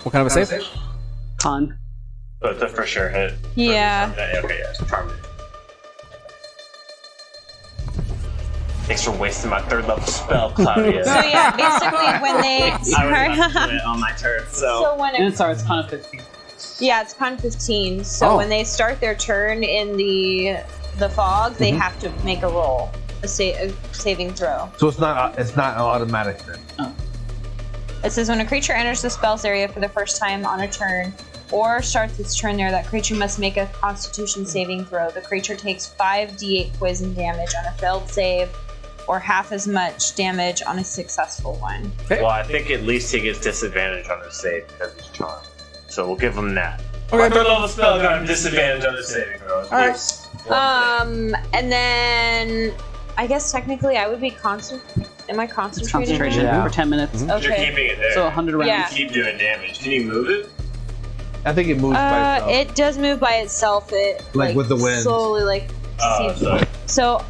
What kind of a save? Con. But it's a for sure hit. Yeah. Okay, yeah, so charm damage. Thanks for wasting my 3rd level spell, Claudia. So yeah, basically when they I was about to do it on my turn, so when And it, sorry, it's con of 15. yeah, it's con 15. So Oh. when they start their turn in the fog, they have to make a roll, a saving throw. So it's not automatic then. It says when a creature enters the spell's area for the first time on a turn or starts its turn there, that creature must make a Constitution saving throw. The creature takes 5d8 poison damage on a failed save, or half as much damage on a successful one. Okay. Well, I think at least he gets disadvantage on his save because he's charmed. So we'll give him that. Okay. My 3rd level spell got him disadvantage on his saving throw. Alright. And then I guess technically I would be Am I It's concentrating? concentration Yeah. for 10 minutes. Mhm. You're Okay. keeping it there. So 100 rounds. Yeah. Keep doing damage. Can you move it? I think it moves by itself. It does move by itself. It Like with the wind. slowly Oh, seeps- sorry. So,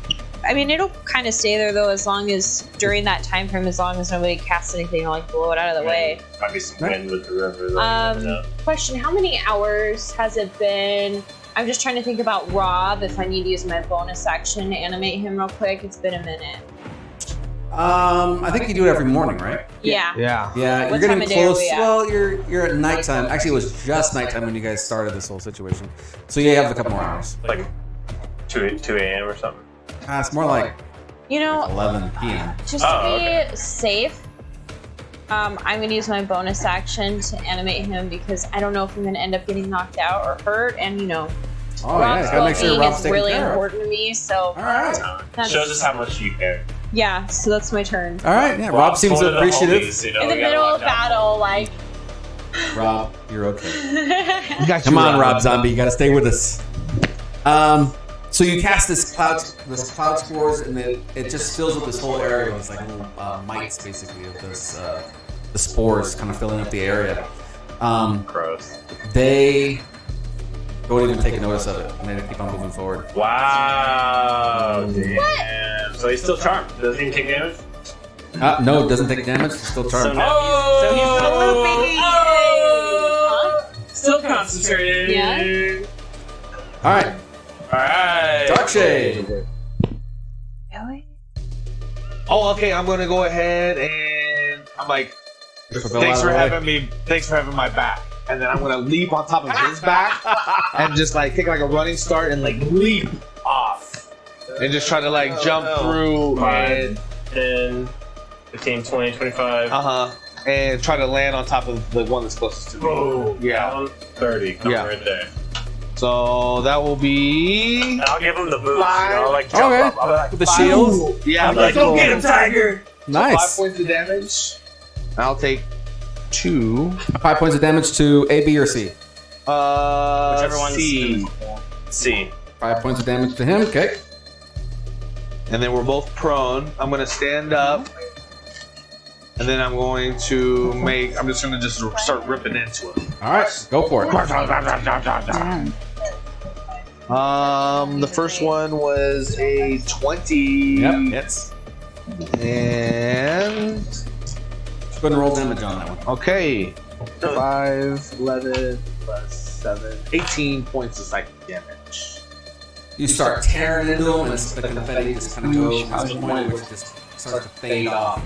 I mean, it'll kind of stay there though, as long as during that time frame, as long as nobody casts anything to like blow it out of the way. Might be some wind with the river. Though, Question: how many hours has it been? I'm just trying to think about Rob. If I need to use my bonus action to animate him real quick, it's been a minute. I think you do it every morning, right? Yeah. Yeah. Yeah, What you're time getting of day are close. we at? Well, you're at nighttime. Actually, it was just nighttime when you guys started this whole situation. So you have a couple more hours. Like 2 a.m. or something. It's more like You know, 11 p.m. just to Oh, be okay. safe, I'm going to use my bonus action to animate him because I don't know if I'm going to end up getting knocked out or hurt. And, you know, Oh yeah, Rob's gotta make sure well-being Rob's is taken really care of. important to me. So, All right. that's- Shows us how much you care. Yeah, so that's my turn. All right, yeah. Rob seems one of the appreciative. homies, you know, In the we gotta middle watch of out. battle, like. Rob, you're okay. Got Come you, on, Rob Zombie, you gotta stay with us. So you cast this cloud spores, and then it just fills up this whole area with like little mites, basically, of this the spores kind of filling up the area. Gross. They don't even take notice of it, and they keep on moving forward. Wow. Damn. So he's still charmed. Doesn't even take damage? No, it doesn't take damage. It's still So charmed. now so he's the loopy. Still concentrating. Yeah. All right, Alright. Dark Shade. Really? Oh, okay. I'm gonna go ahead and I'm like, thanks for having my back. And then I'm gonna leap on top of his back and just like take like a running start and like leap off and just try to like jump through and 10, 15, 20, 25. and try to land on top of the one that's closest to me. Boom. Yeah. Down 30. Come Yeah. right there. So that will be And I'll give him the boost. You know, like jump Okay. up. I'll be like, With the shield. yeah. I'm like, go get him, Tiger. 5 Nice. points of damage. I'll take 2. 5 points of damage to A, B, or C. Whichever one's C. C. 5 points of damage to him. Okay. And then we're both prone. I'm gonna stand up. And then I'm going to I'm just gonna start ripping into him. All right, go for it. Damn. The first one was a 20. Yep, hits. And Go ahead and roll damage on that one. okay. 5, 11, plus 7, 18 points of psychic damage. You start tearing into him, and the confetti just kind of goes to the point which just starts to fade off.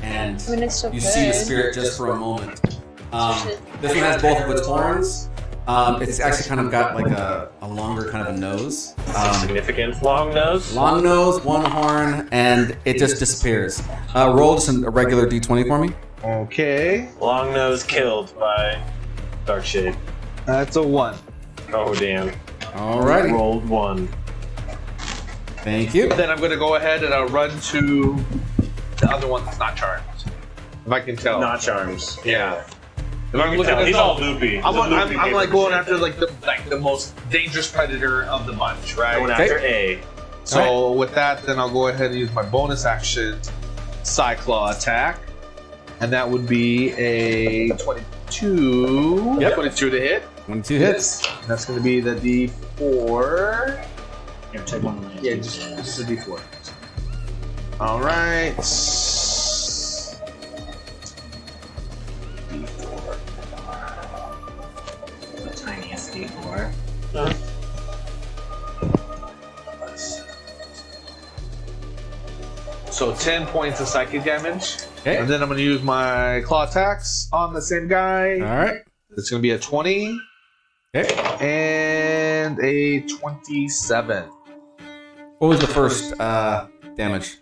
And I mean, it's still you see the good. spirit just for a moment. This one has both of its horns. It's actually kind of got like a longer kind of a nose. Significant long nose. Long nose, one horn, and it just disappears. Roll just a regular d20 for me. Okay. Long nose killed by Dark Shade. That's a 1. Oh, damn. Alrighty. Rolled 1. Thank you. Then I'm gonna go ahead and I'll run to the other one that's not charmed. If I can tell. Not charms. Yeah. If I'm looking Tell, at he's the- all loopy. I'm He's a loopy like paper going shit. after like the most dangerous predator of the bunch, right? Going after A. So with that, then I'll go ahead and use my bonus action, Psyclaw attack, and that would be a 22. Yep. 22 to hit. 22 hits. And that's going to be the D4. Here, take one of mine. Yeah, just a D4. All right. The tiniest D4. So 10 points of psychic damage. Okay. And then I'm going to use my claw attacks on the same guy. All right. It's going to be a 20 Okay. and a 27. What was the first damage?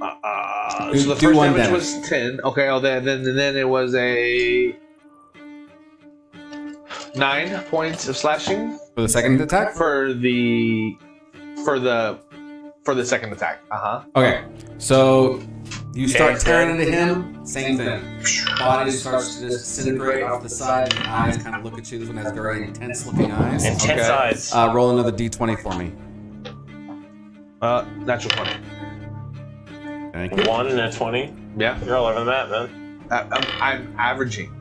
So Do the first one damage damage. was 10. Okay, oh, then it was a 9 points of slashing For the second attack? for the second attack. Okay. So you start tearing into him. Same thing. Body starts to disintegrate off the side. And eyes kind of look at you. This one has very intense looking eyes. Intense Okay. eyes. Roll another d20 for me. Natural 20. Thank you. 1 and a 20. Yeah, You're all over the map, man. I'm averaging.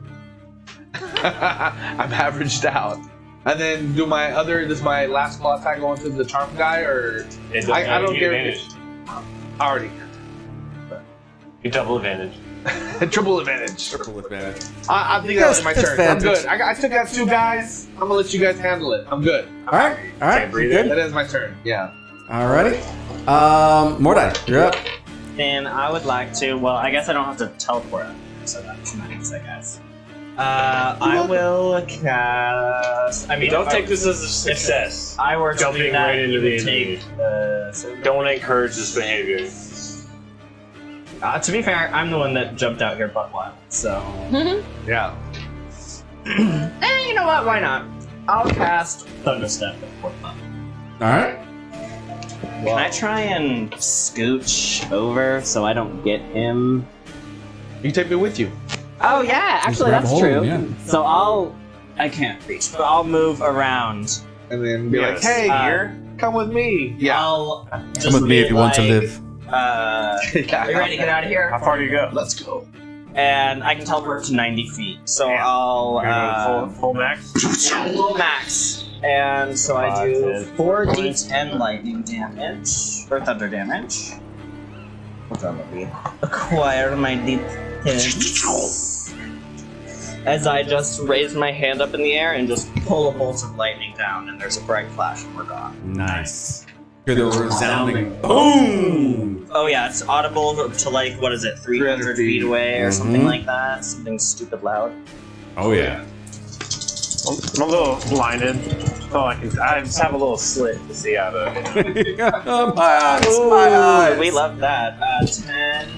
I'm averaged out. And then does my last claw attack go into the charm guy or It I don't care. advantage. already? You double advantage. Triple advantage. Triple advantage. I think that was my That's turn. I'm advantage. good. I took out 2 guys. I'm gonna let you guys handle it. I'm good. All right. All right. breathe Good. That is my turn. Yeah. Alrighty. Mordai, you're up. And I would like to. Well, I guess I don't have to teleport out there, so that's nice, I guess. I will cast. I mean, Don't if take I, this as a success. If I were to Jumping do that, right into you the would enemy. take. Don't encourage this behavior. To be fair, I'm the one that jumped out here butt wild, so. Yeah. And you know what? Why not? I'll cast Thunderstep at 4 level. Alright. Can I try and scooch over so I don't get him? You take me with you. Oh yeah, actually grab that's hold of true. him, So I can't reach, but I'll move around. And then be like, Yes. hey, Here? come with me. Yeah. I'll just Come with me be if you want to like, live. Are you ready to get out of here? How far do you go? Let's go. And I can teleport to 90 feet. So I'll You're going full max? full max. And so I do 5, 4d10 lightning damage or thunder damage. What's that movie? Acquire my d10s. As I just raise my hand up in the air and just pull a bolt of lightning down, and there's a bright flash, and we're gone. Nice. Hear the resounding boom. Oh yeah, it's audible to like, what is it, 300 feet away or something like that? Something stupid loud. Oh yeah. I'm a little blinded. Oh, I just have a little slit to see out of. My eyes. We love that. 10,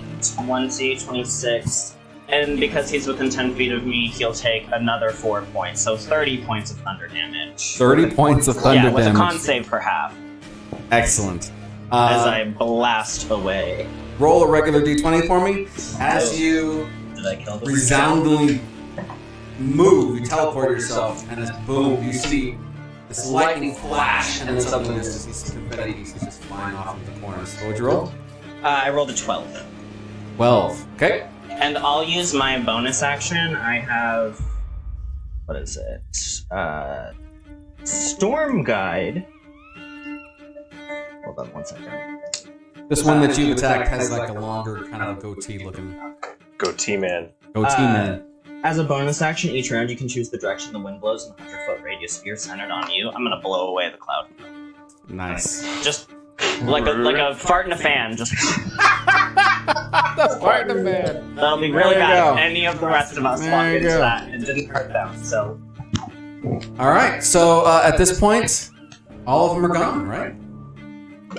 20, 26. And because he's within 10 feet of me, he'll take another 4 points. So 30 points of thunder damage. 30 points of thunder yeah, with damage. a con save per half. Excellent. As I blast away. Roll a regular d20 for me. As you Did I kill the resoundingly move, you teleport yourself, and as boom, you see this lightning flash, and then suddenly there's these confetti pieces just flying off into the corners. What would you roll? I rolled a 12. 12. Okay. And I'll use my bonus action. I have... What is it? Storm Guide. Hold on 1 second. This one that you've attacked has like a longer kind of goatee looking. Goatee man. Goatee man. As a bonus action, each round you can choose the direction the wind blows in a 100-foot radius sphere centered on you. I'm gonna blow away the cloud. Nice. Just like a fart in a fan. Just That's part of man. that'll be really There you bad go. if any of the rest of us There walk you into go. that. It didn't hurt them, so. All right. So at this point, all of them are gone, right?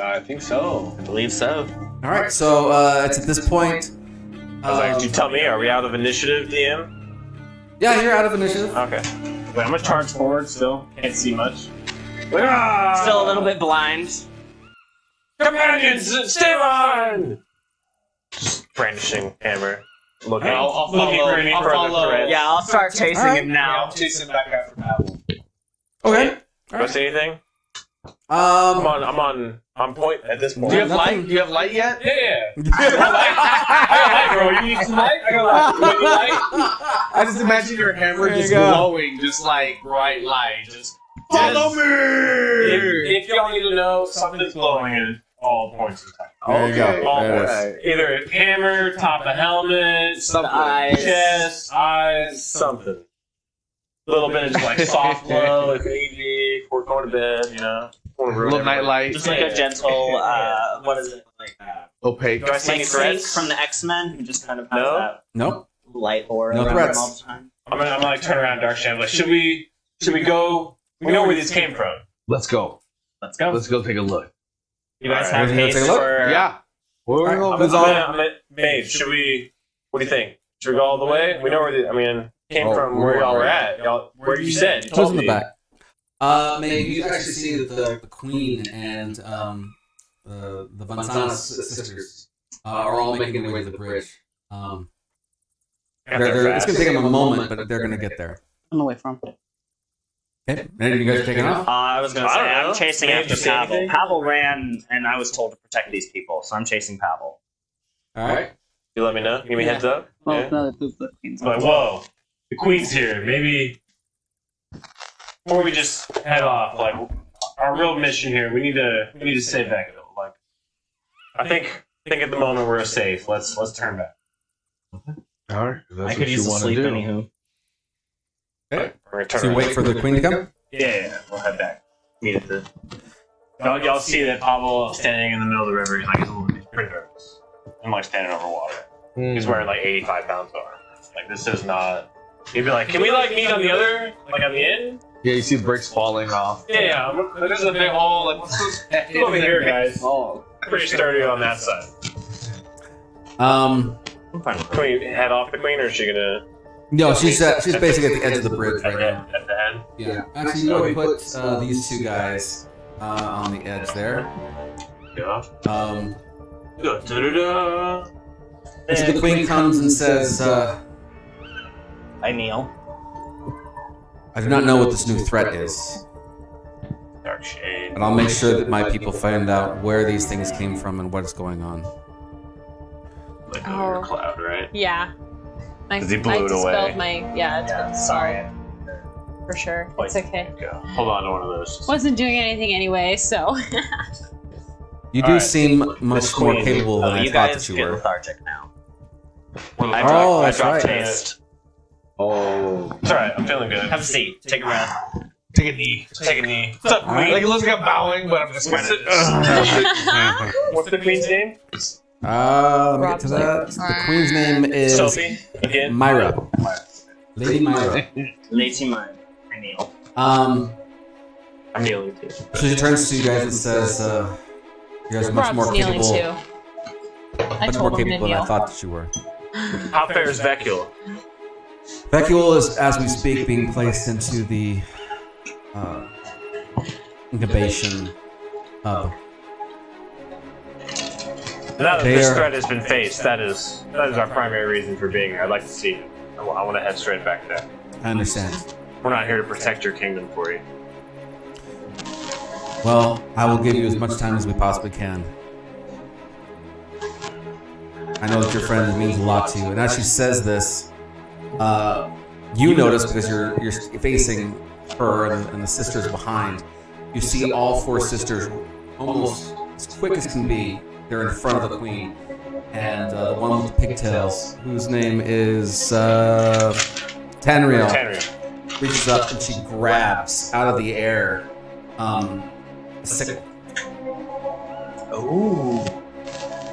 I think so. I believe so. All right. So it's at this point. I was like, did you tell me? Are we out of initiative, DM? Yeah, you're out of initiative. Okay. Wait, I'm gonna charge forward still. Can't see much. Still a little bit blind. Companions, stay on! Just brandishing hammer. Looking, I'll looking follow- for any I'll further follow. threats. Yeah, I'll start chasing Alright. him now. I'm chasing back after Pavel. Okay. Do I see anything? I'm on point at this point. Do you have Nothing. light? Do you have light yet? Yeah. I got light, bro. You need some light? I got light. You need light? I just imagine your hammer There you just go. glowing, just like bright light. Just follow me. If y'all need to know, something's glowing at all points in time. There you go. All There it points. is. Either a hammer, top of helmet, Something. Eyes. chest, eyes, something. A little bit of just like soft glow if need be. If we're going to bed, you know. A little night light. Just like a gentle, what is it? Like, Opaque. Do I see like any Snake threats? from the X-Men, who just kind of has No? that Nope. light aura No around threats. him all the time. I'm gonna like turn around Dark Shadow. Like, should we go? We know where these came from. Let's go. Let's go. Let's go take a look. You guys Alright. have We're gonna haste take a look? for... Yeah. We're Alright. gonna I'm go. at Mage. Should we? What do you think? Should we go all the way? We know where the. I mean, came from where y'all were at. Y'all, where you said. You Who's told in the me. back? Maybe you actually see that the queen and the Vanzana sisters are all making their way to the bridge. It's going to take them a moment, but they're going to get there. I'm away from. Okay, and you guys are taking off? I was gonna I say, don't know. I'm chasing Maybe after you see Pavel. anything? Pavel ran, and I was told to protect these people, so I'm chasing Pavel. All right. You let me know. Give me a heads up. Well, Yeah. no, the queen's I'm like, whoa, the queen's here. Maybe before we just head off, like our real mission here, we need to stay back. Like, I think at the moment we're safe. Let's turn back. All right. That's I what could you use the want to sleep, do. anywho. Okay. We're gonna turn So you around. wait for the queen to come? Yeah, we'll head back. Meet at the. Y'all see that Pavel standing in the middle of the river. He's like, he's pretty nervous. I'm like standing over water. He's wearing like 85 pounds of armor. Like, this is not. He'd be like, can we like meet on the other, like on the end? Yeah, you see bricks falling off. Yeah, there's a big hole. Like, come over here, guys. Oh. Pretty sturdy on that side. I'm fine with Can we head off the queen, or is she gonna? No, she's basically at the edge of the bridge right now. At the end. Yeah. Actually, you go and put these two guys on the edge there. Yeah. And so the queen comes and says, I kneel. I do not know what this new threat is, Dark shade. but I'll make sure that my people find out where these things came from and what is going on. Like your cloud, right? Yeah. I 'Cause he blew it away. dispelled my Sorry. for sure. It's okay. Go. Hold on to one of those. Wasn't doing anything anyway, so. You do Alright. seem much more capable than I you thought guys that you get were. lethargic now. I Oh, I that's dropped right. taste. Oh. It's alright, I'm feeling good. Have a seat. Take a breath. Take a knee. Take a knee. What's up, Like queen? it looks like I'm bowing, but I'm just kind of. What's the queen's name? Let me get to that. The queen's name is Sophie. Again. Myra. Lady Myra. Lady mine. I kneel. I'm kneeling too. So she turns to you guys and says, you guys are much Rob's more kneeling capable, too. I much more told him to capable than I kneel. thought that you were. How fair is Vecula? Vecula is, as we speak, being placed into the incubation hub. Now that They this are- threat has been faced, that is our primary reason for being here. I'd like to see him. I want to head straight back there. I understand. We're not here to protect your kingdom for you. Well, I will give you as much time as we possibly can. I know that your friend means a lot to you, and as she says this, you notice because you're facing her and the sisters behind. You see all four sisters almost as quick as can be. They're in front of the queen, and the one with the pigtails, whose name is Tanriel, reaches up and she grabs out of the air a sickle. Ooh.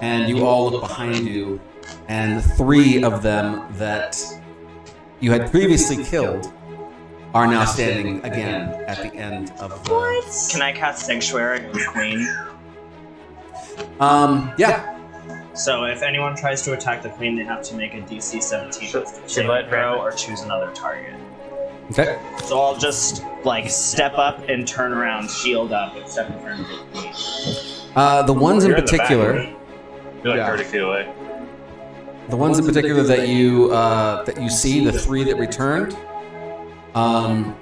And you all look behind you, and three of them that you had previously killed are now standing again at the end of the... Can I cast Sanctuary on the queen? Yeah. So if anyone tries to attack the queen, they have to make a DC 17 Should saving let throw her- or choose another target. Okay. So I'll just like step up and turn around, shield up, and step in front of the queen. The ones in You're in the back, particular, right? You're like 30 feet away. the ones in particular that you see, the three that returned, I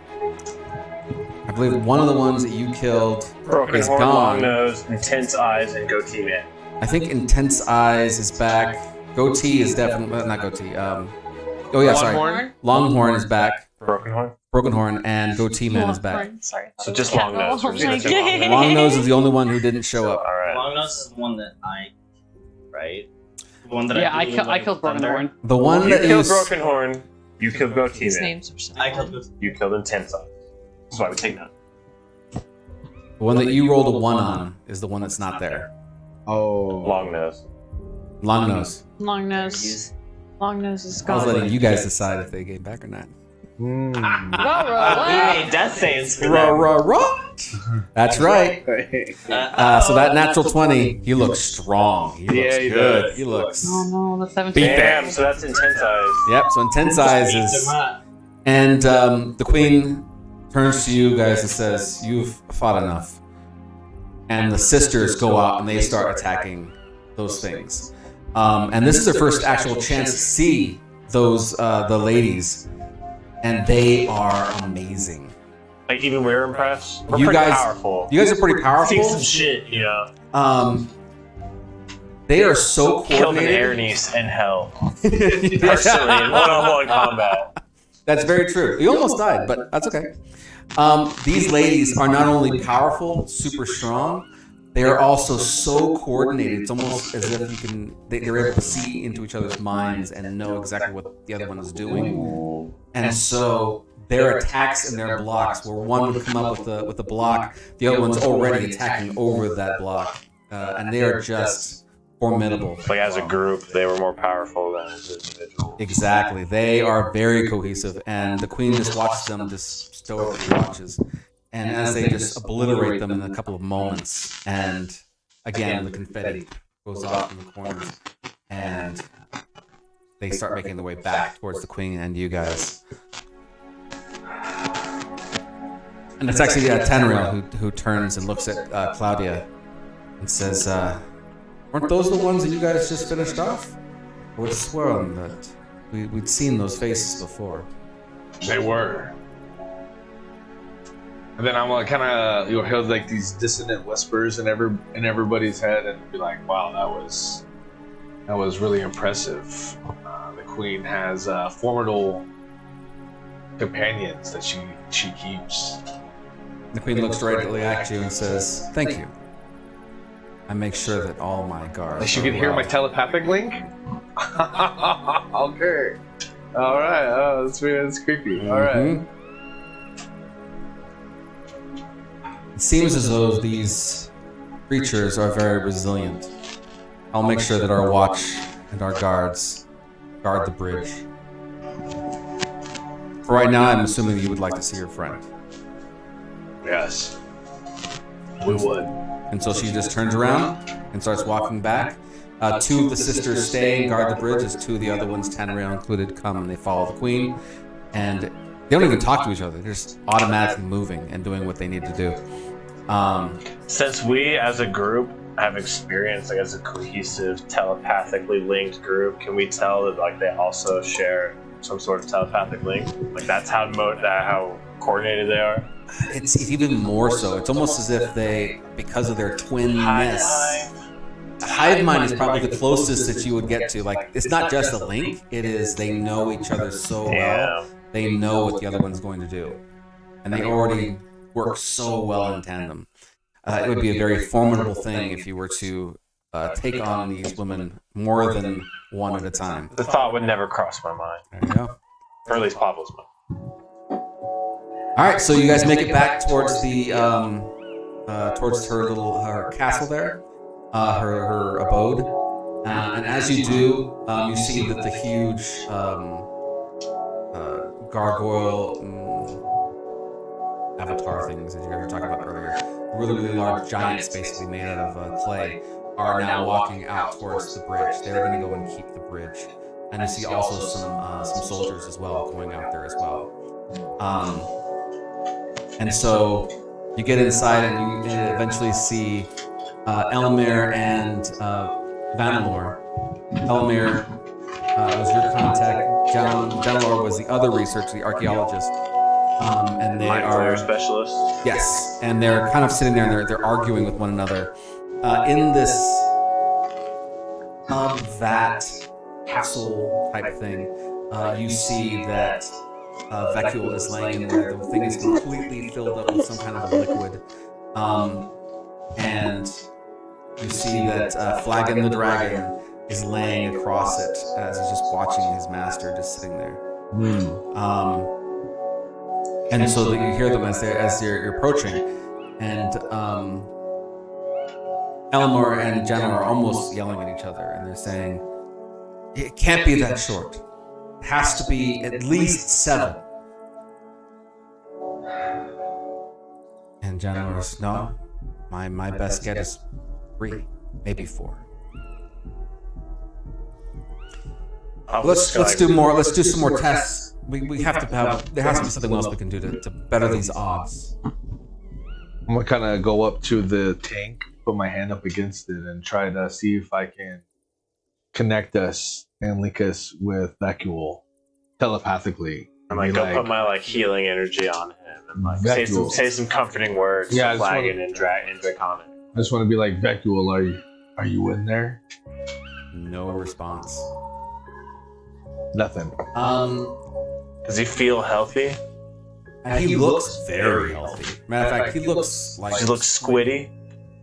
believe one of the ones that you killed Broken is horn, long gone. nose, intense eyes, and goatee man. I think Intense Eyes is back. Goatee is definitely not goatee. Oh yeah, sorry. Longhorn? Longhorn is back. Broken horn. Broken Horn and Goatee Man is back. Sorry. So just long nose. We're just gonna take long nose. Long Nose is the only one who didn't show up. All right. Longnose is the one that right? The one that Yeah, I blew killed like Broken thunder. Horn. The one You that killed is Broken Horn. You killed Goatee His Man. names are so. I killed the You killed Intense Eyes. That's why we take none. the one that you rolled a 1 on is the one that's not there. Oh. Long nose. Long Nose. Long nose. Long nose is I was gone. letting you guys decide if they came back or not. We made death saves for Rah, them. rah, rah. That's right. So that natural 20, he looks strong. He looks Yeah, he good. does. He looks. Oh no, the 17. Damn, so that's Intense Eyes. Yep. So Intense Eyes is. And the queen turns to you guys and says, "You've fought enough." And the sisters go out and they start attacking those things. And this is their first actual chance to see those the ladies, and they are amazing. Like, even we're impressed. We're You pretty guys- powerful. You guys are pretty See powerful. some shit, you know. They are so Killed an coordinated. Airnice in hell. Personally, in one-on-one combat. That's very true. You almost died, but that's okay. These ladies are not only powerful, super strong, they are also so coordinated. It's almost as if they're able to see into each other's minds and know exactly what the other one is doing. And so their attacks and their blocks, where one would come up with a block, the other one's already attacking over that block, and they are just formidable. Like, as a group, they were more powerful than as individuals. Exactly. They are very cohesive, and the queen just watches them, just stoically watches. And as they just obliterate them in a couple of moments, and again, the confetti goes off in the corners, and they start making their way back towards the queen and you guys. And it's actually Tenriel who turns and looks at Claudia and says, weren't those the ones that you guys just finished off? I would have sworn that we'd seen those faces before. They were. And then I'm like, kind of, hear like these dissonant whispers in everybody's head, and be like, "Wow, that was really impressive. The queen has formidable companions that she keeps." The queen looks directly at you and says, "Thank you. I make sure that all my guards." Like she can hear my telepathic link. Okay. All right. Oh, that's creepy. All right. It seems as though these creatures are very resilient. I'll make sure that our watch and our guards guard the bridge. For right now, I'm assuming that you would like to see your friend. Yes. We would. And so she just turns around and starts walking back. Two of the sisters stay and guard the bridge as two of the other ones, Tanaril included, come and they follow the queen. And they don't even talk to each other. They're just automatically moving and doing what they need to do. Since we, as a group, have experience as a cohesive, telepathically linked group, can we tell that like they also share some sort of telepathic link? Like that's how coordinated they are? It's even more so. It's almost as if they, because of their twinness, hive mind is probably the closest that you would get to. Like, it's not just a link, it is they know each other so well. They know what the other one's going to do. And they already work so well in tandem. It would be a very formidable thing if you were to take on these women more than one at a time. The thought would never cross my mind. There you go. Or at least Pablo's mind. All right, so you guys make it back towards the towards her castle there, her abode, and as you do, you see that the huge gargoyle avatar things that you guys were talking about earlier, really large giants basically made out of clay, are now walking out towards the bridge. They're going to go and keep the bridge, and you see also some soldiers as well going out there as well. And so you get inside and you eventually see Elmir and Vanelor. Elmir was your contact. Vanelor was the other researcher, the archaeologist. And they are specialists. Yes, and they're kind of sitting there and they're arguing with one another. In this vat castle type thing, you see that Vecul is laying in there. The thing is completely filled up with some kind of a liquid. And you see that Flagon the dragon is laying across it as he's just watching his master just sitting there. And so you hear them as you're approaching, and Elmore and Jenna are almost yelling at each other, and they're saying, "It can't be that short. It has to be at least 7. And Jenna goes, "No, my best guess is 3, maybe 4." Let's do more. Let's do some more tests. We have to have. There has to be something else we can do to better these odds. I'm gonna kind of go up to the tank, put my hand up against it, and try to see if I can connect us and link us with Vecul telepathically. I'm like, go put my healing energy on him and say some comforting words to Flagon and Draconic. I just want to be like, Vecul, are you in there? No response. Nothing. Does he feel healthy? He looks very healthy. Matter of fact, he looks like... Does he look squiddy?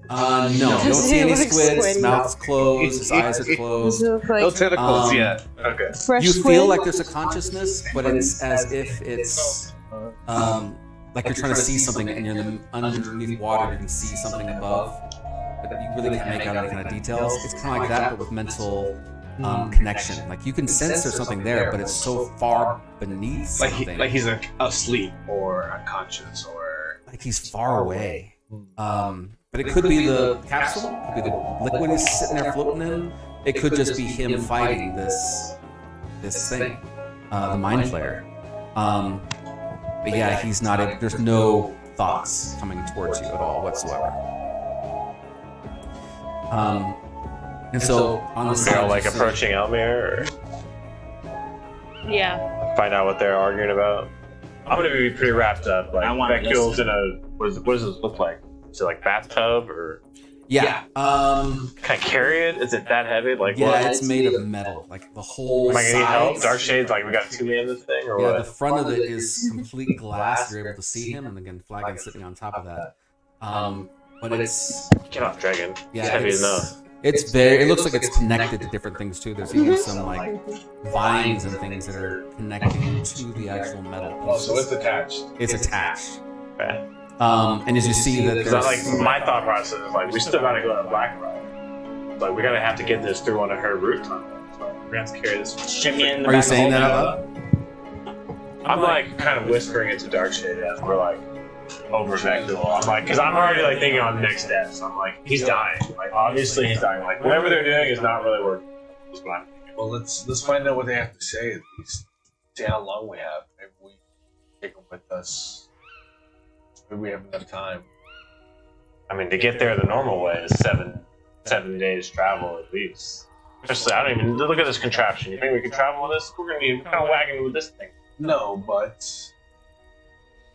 No, you don't see any squids. His mouth's closed, his eyes are closed. No tentacles yet. Okay. You feel like there's a consciousness, but it's as if it's... like you're trying to see something and you're underneath water, you can see something above. But you really can't make out any kind of details. It's kind of like that, but with mental... connection. Like you can sense there's something there, but it's so far beneath something. Like he's asleep or unconscious or like he's far away. But it could be the capsule, it could be the liquid he's sitting there floating in. It could just be him fighting this thing, the mind flayer. But yeah, he's not. There's no thoughts coming towards you at all whatsoever. And so on the They're side, all like you see- approaching Elmir, or Yeah. find out what they're arguing about. I'm gonna be pretty wrapped up. Like I want to Beckfuel's listen. in a what does this look like? Is it like bathtub or Yeah. can I carry it? Is it that heavy? Like Yeah, what? it's made of metal. Like the whole Am I gonna need help? sides. Dark Shades, like we got two in this thing, or Yeah, what? the front of it is complete glass. You're able to see him, and again, Flagon's sitting on top of that. But it's Get off, Dragon. yeah, It's heavy it's, enough. It's very. It looks like it's connected to different things too. There's even some like vines and things that are connecting to the actual metal Oh, pieces. so it's attached. It's attached. Okay. And as you see that Because there's like my thought process is like we still gotta go to Blackburn. Like we're gonna have to get this through one of her route tunnels. So we're gonna have to carry this. Shimmy in the Are you back saying of that the out boat. loud? I'm like kind of whispering it to Darkshade as we're like over Beckfuel. I'm like, because I'm already like thinking on next steps. I'm like, he's dying. Like obviously he's dying. Like whatever they're doing is not really working. Is what I'm thinking. Well, let's find out what they have to say at least. See how long we have. Maybe we take them with us. Maybe we have enough time. I mean, to get there the normal way is seven days travel at least. Especially, I don't even look at this contraption. You think we can travel with this? We're gonna be kind of wagging with this thing. No, but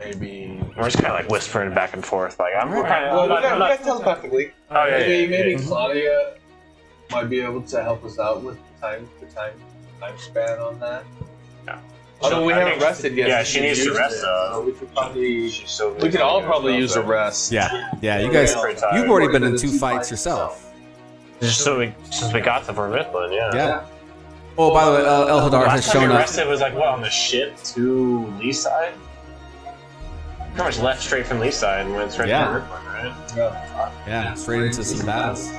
maybe. We're just kind of like whispering back and forth. Like I'm kind of. Well, we got telepathically. Oh yeah, Maybe Mhm. Claudia might be able to help us out with the time span on that. Yeah. Although we I haven't think- rested yet. Yeah, she needs to used rest it. though. So we could probably. She's so We could all probably use a rest. Yeah, you guys. You've already been in 2 fights yourself. Since we got to Vermithlin, yeah. Yeah. Oh, by the way, Elhadar has Last time shown we up. rested was like what on the ship to Leaside. Pretty much left straight from Leaside and went straight Yeah. to Vermithlin, right? Yeah, straight into some battles.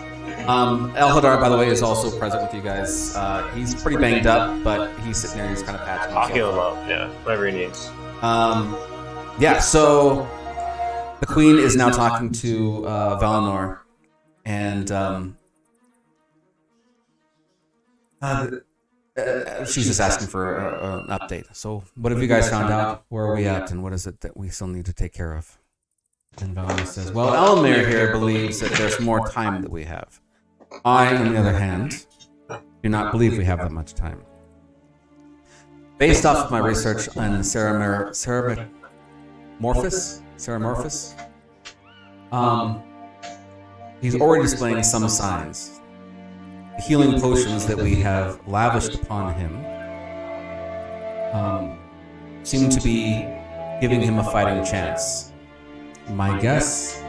Elhadar, by the way, is also present with you guys. He's pretty banged up, but he's sitting there. He's kind of patching I'll heal himself. him up. Yeah, whatever he needs. Yeah, so the queen is now talking to Valinor, and she's just asking for an update. So, what have you guys found out? Where are we at, and what is it that we still need to take care of? And Valinor says, "Well, Elmir here believes that there's more time that we have. I, on the other hand, do not believe we have that much time. Based off of my research on Ceramorphus, he's already displaying some signs. The healing potions that we have lavished upon him seem to be giving him a fighting chance. My guess,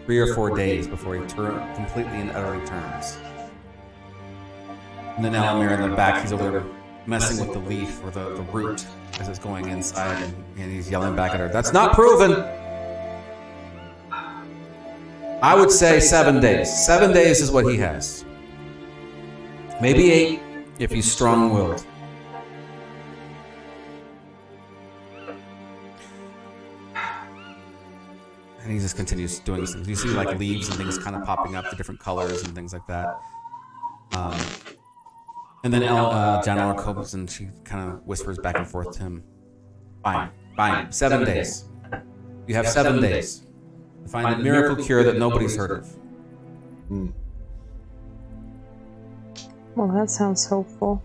3 or 4 days before he completely and utterly turns. And then Elmir in the back, he's over there messing with the leaf or the root as it's going inside, and he's yelling back at her, "That's not proven!" I would say 7 days. 7 days is what he has. Maybe 8 if he's strong-willed. And he just continues doing these things. You see like leaves and things kind of popping up, the different colors and things like that. And then Janor comes and she kind of whispers back and forth to him. Fine. 7 days. You have 7 days to find a miracle cure that nobody's heard of. Well, that sounds hopeful.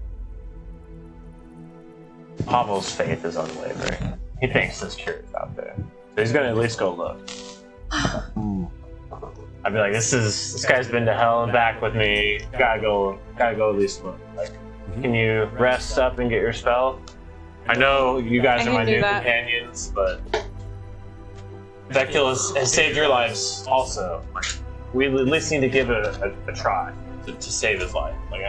Pavel's faith is unwavering. He thinks this cure is out there, so he's gonna at least go look. I'd be like, this guy's been to hell and back with me. Gotta go at least look. Like, can you rest up and get your spell? I know you guys I are my can do new that. companions, but Beckfuel has saved your lives also. We at least need to give it a try to save his life. Like,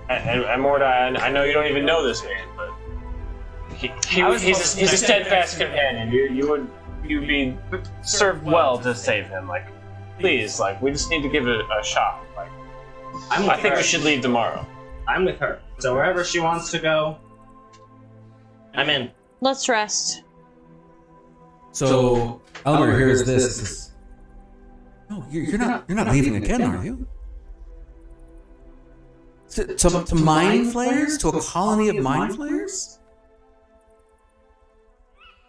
and Mordai, I know you don't even know this man, but he's a steadfast companion. You'd be served well to save him. Like, please, like, we just need to give it a shot. Like, I think we should leave tomorrow. I'm with her. So wherever she wants to go, I'm in. Let's rest. So Elmer hears this. No, you're not leaving again, are you? To mind flayers? To a colony of mind flayers?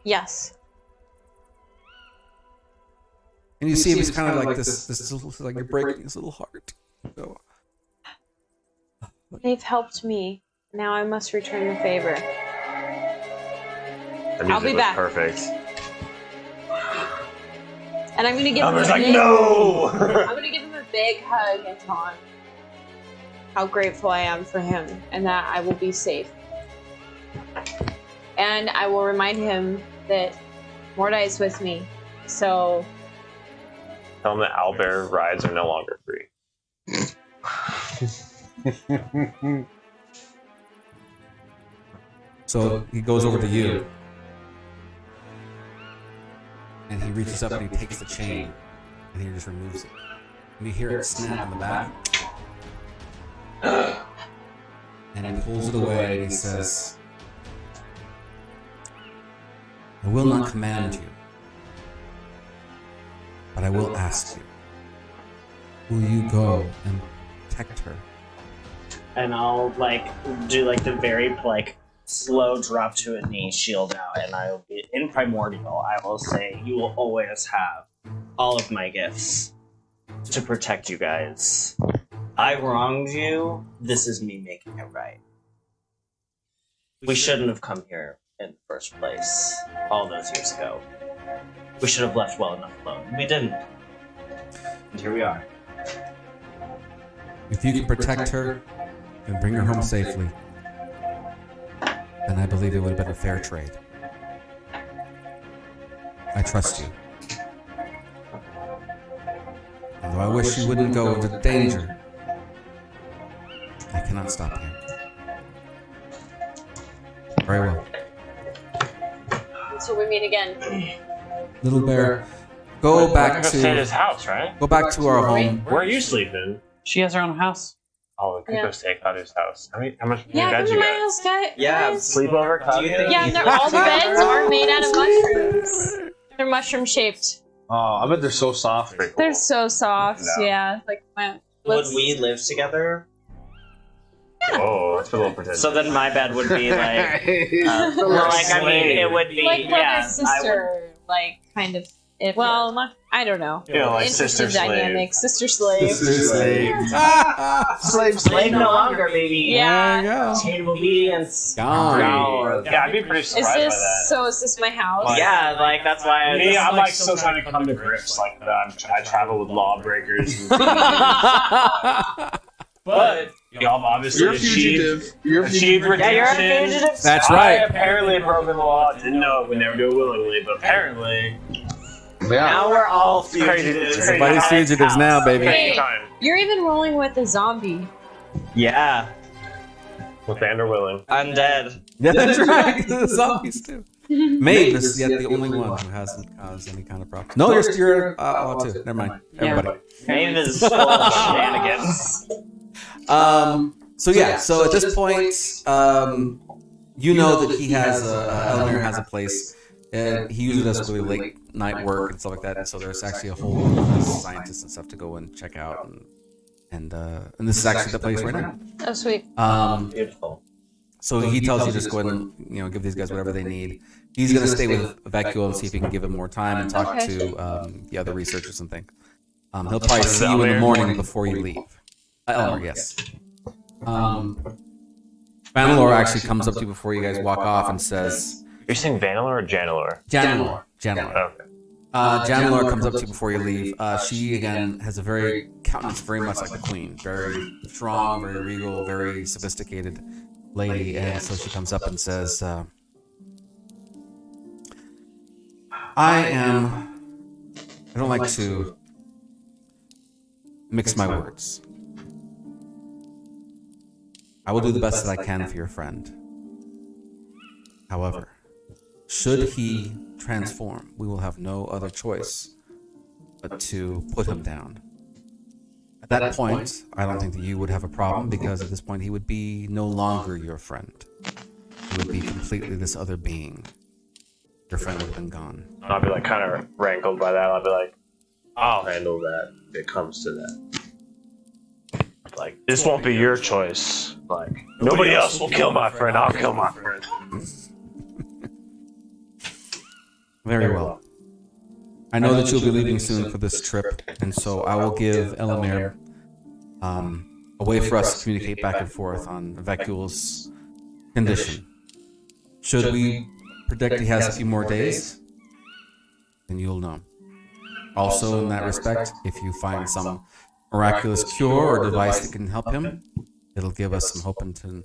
Yes. And you see him, he's kind of like this like you're breaking his little heart. So, They've helped me. Now I must return the favor. The I'll music be was back. perfect. And I'm gonna give him I was a like, big, no! I'm gonna give him a big hug and tell him how grateful I am for him and that I will be safe. And I will remind him that Mordai is with me. So Tell him that owlbear rides are no longer free. so he goes over to you. And he reaches up and he takes the chain. And he just removes it. And you hear it snap in the back. And he pulls it away and he says, I will not command you, but I will ask you, will you go and protect her? And I'll like do like the very like slow drop to a knee, shield out, and I will be in primordial. I will say, you will always have all of my gifts to protect you guys. I wronged you. This is me making it right. We shouldn't have come here in the first place all those years ago. We should have left well enough alone. We didn't. And here we are. If you can protect her and bring her home safely, then I believe it would have been a fair trade. I trust you. Although I wish you wouldn't go into danger, I cannot stop you. Very well. until we meet again. Little bear, go back Stay at to his house, right? go back to our home. Where are you sleeping? She has her own house. Oh, we could Yeah. go stay at Claudia's house. How much Yeah, bed come to you my got? house, guys. Yeah, Sleepover, Do you Claudia? think- Yeah, and all the beds are made out of mushrooms. They're mushroom shaped. Oh, I bet they're so soft. They're so soft. No. Yeah, like my. Would we live together? Oh, that's a little pretentious. So then my bed would be like, well, like I mean, it would be Like brother yeah. sister, like kind of. If Well, I don't know. You know, like Interesting sister slave. dynamic, sister slave. Slave no longer, baby. Yeah. There you go. Chain of obedience. Gone. Yeah, I'd be pretty Is surprised by this that. so? Is this my house? Yeah, like that's why I. Me, I'm like so still trying to come to grips. Like I travel with lawbreakers, but y'all obviously You're a fugitive. You're a achieved fugitive. Yeah, you're a redemption. fugitive. That's I right. apparently broken the law. Didn't know it. Would never do it willingly, but apparently. Yeah. Now we're all Crazy. fugitives. Everybody's fugitives now, baby. Hey. Time. You're even rolling with a zombie. Yeah, With and or willing. undead. Yeah, that's right. The zombies too. Maeve is yet the only one who hasn't caused any kind of problem. No, you're too. Never mind. Everybody. Maeve is full of shenanigans. So yeah. So at this point, you know that he has Eleanor has a place. And he usually does really late night work and stuff like that. And so there's actually a whole lot of scientists and stuff to go and check out. And this is actually the place right now. Oh, sweet. Beautiful. So he tells you just go ahead and give these guys whatever they need. He's going to stay with Vecchio and see if he can give him more time and talk Okay. to the other researchers and things. He'll probably see you in the morning before you leave. Elmer, yes. Bangalore actually comes up to you before you guys walk off and says, You're saying Vanillor or Janilor? Janilor. Okay. Janilor comes up to you before you leave. She, again, has a very countenance very much like the queen. Very strong, very regal, very sophisticated lady. And so she comes up and says, I don't like to mix my words. I will do the best that I can for your friend. However, should he transform, we will have no other choice but to put him down. At that point, I don't think that you would have a problem because at this point he would be no longer your friend. He would be completely this other being. Your friend would have been gone. I'll be like kind of rankled by that. I'll be like, I'll handle that if it comes to that. Like, this won't be your choice. Like, nobody else will kill my friend. I'll kill my friend. Very well. I know that you'll be leaving soon for this trip, and so I will give Elamir a way for us to communicate back and forth on Vekul's condition. Should we predict he has a few more days, then you'll know. Also, in that respect, if you find some miraculous cure or device that can help him, it'll give us some hope and to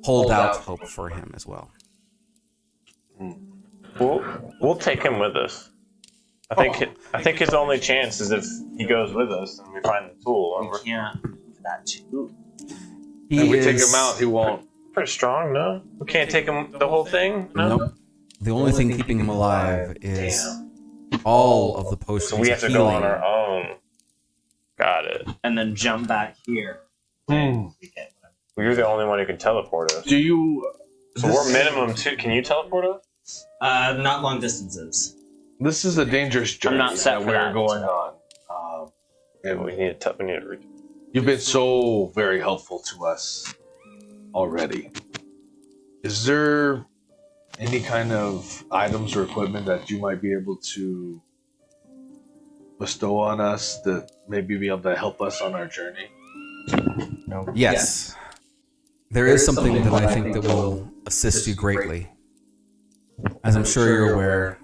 hold out hope for him as well. We'll take him with us. I think his only chance is if he goes with us and we find the tool. We can't do that too. If we take him out, he won't. Pretty strong, no? We can't take him the whole thing? No? Nope. The only thing keeping him alive is all of the potions. So we have to go on our own. Got it. And then jump back here. You're the only one who can teleport us. Do you? So we're minimum 2. Can you teleport us? Not long distances. This is a dangerous journey not set that for we're that. going on. And We need to you've been so very helpful to us already. Is there any kind of items or equipment that you might be able to bestow on us that maybe be able to help us on our journey? No. Yes. There is something that I think that will assist you greatly. As I'm sure you're aware,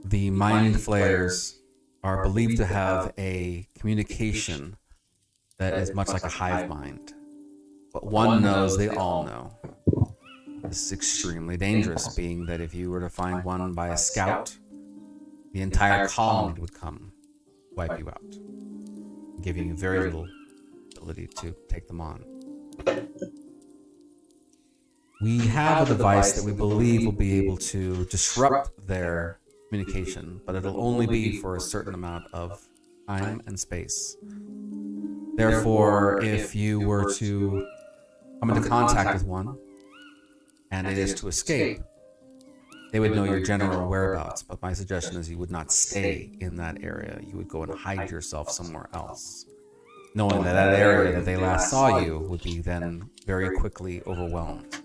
the Mind Flayers are believed to have a communication that is much like a hive mind. But one knows they all know. This is extremely dangerous, being that if you were to find one by a scout, the entire colony would come, wipe you out, giving you very little ability to take them on. We have a device that we believe will be able to disrupt their communication, but it'll only be for a certain amount of time and space. Therefore, if you were to come into contact with one, and it is to escape, they would know your general whereabouts, but my suggestion is you would not stay in that area. You would go and hide yourself somewhere else, knowing that that area that they last saw you would be then very quickly overwhelmed.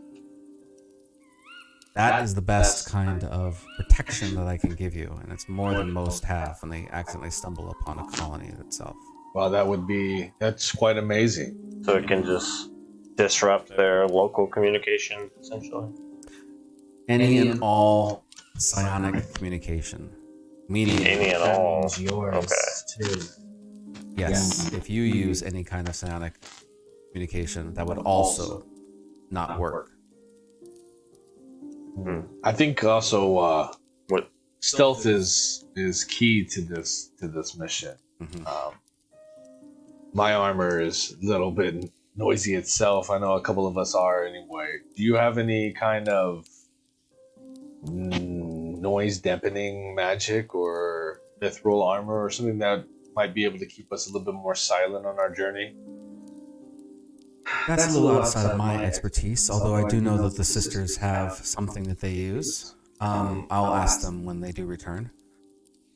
That is the best kind of protection that I can give you, and it's more than most have when they accidentally stumble upon a colony itself. Wow, that's quite amazing. So it can just disrupt their local communication, essentially. Any and all psionic communication. Meaning Any and all. Yours too. yes, if you use any kind of psionic communication, that would also not work. I think also What? stealth is key to this mission. My armor is a little bit noisy itself. I know a couple of us are anyway. Do you have any kind of noise dampening magic or mithril armor or something that might be able to keep us a little bit more silent on our journey? That's a little outside of my expertise, although I do know that the sisters have something that they use. I'll ask them when they do return.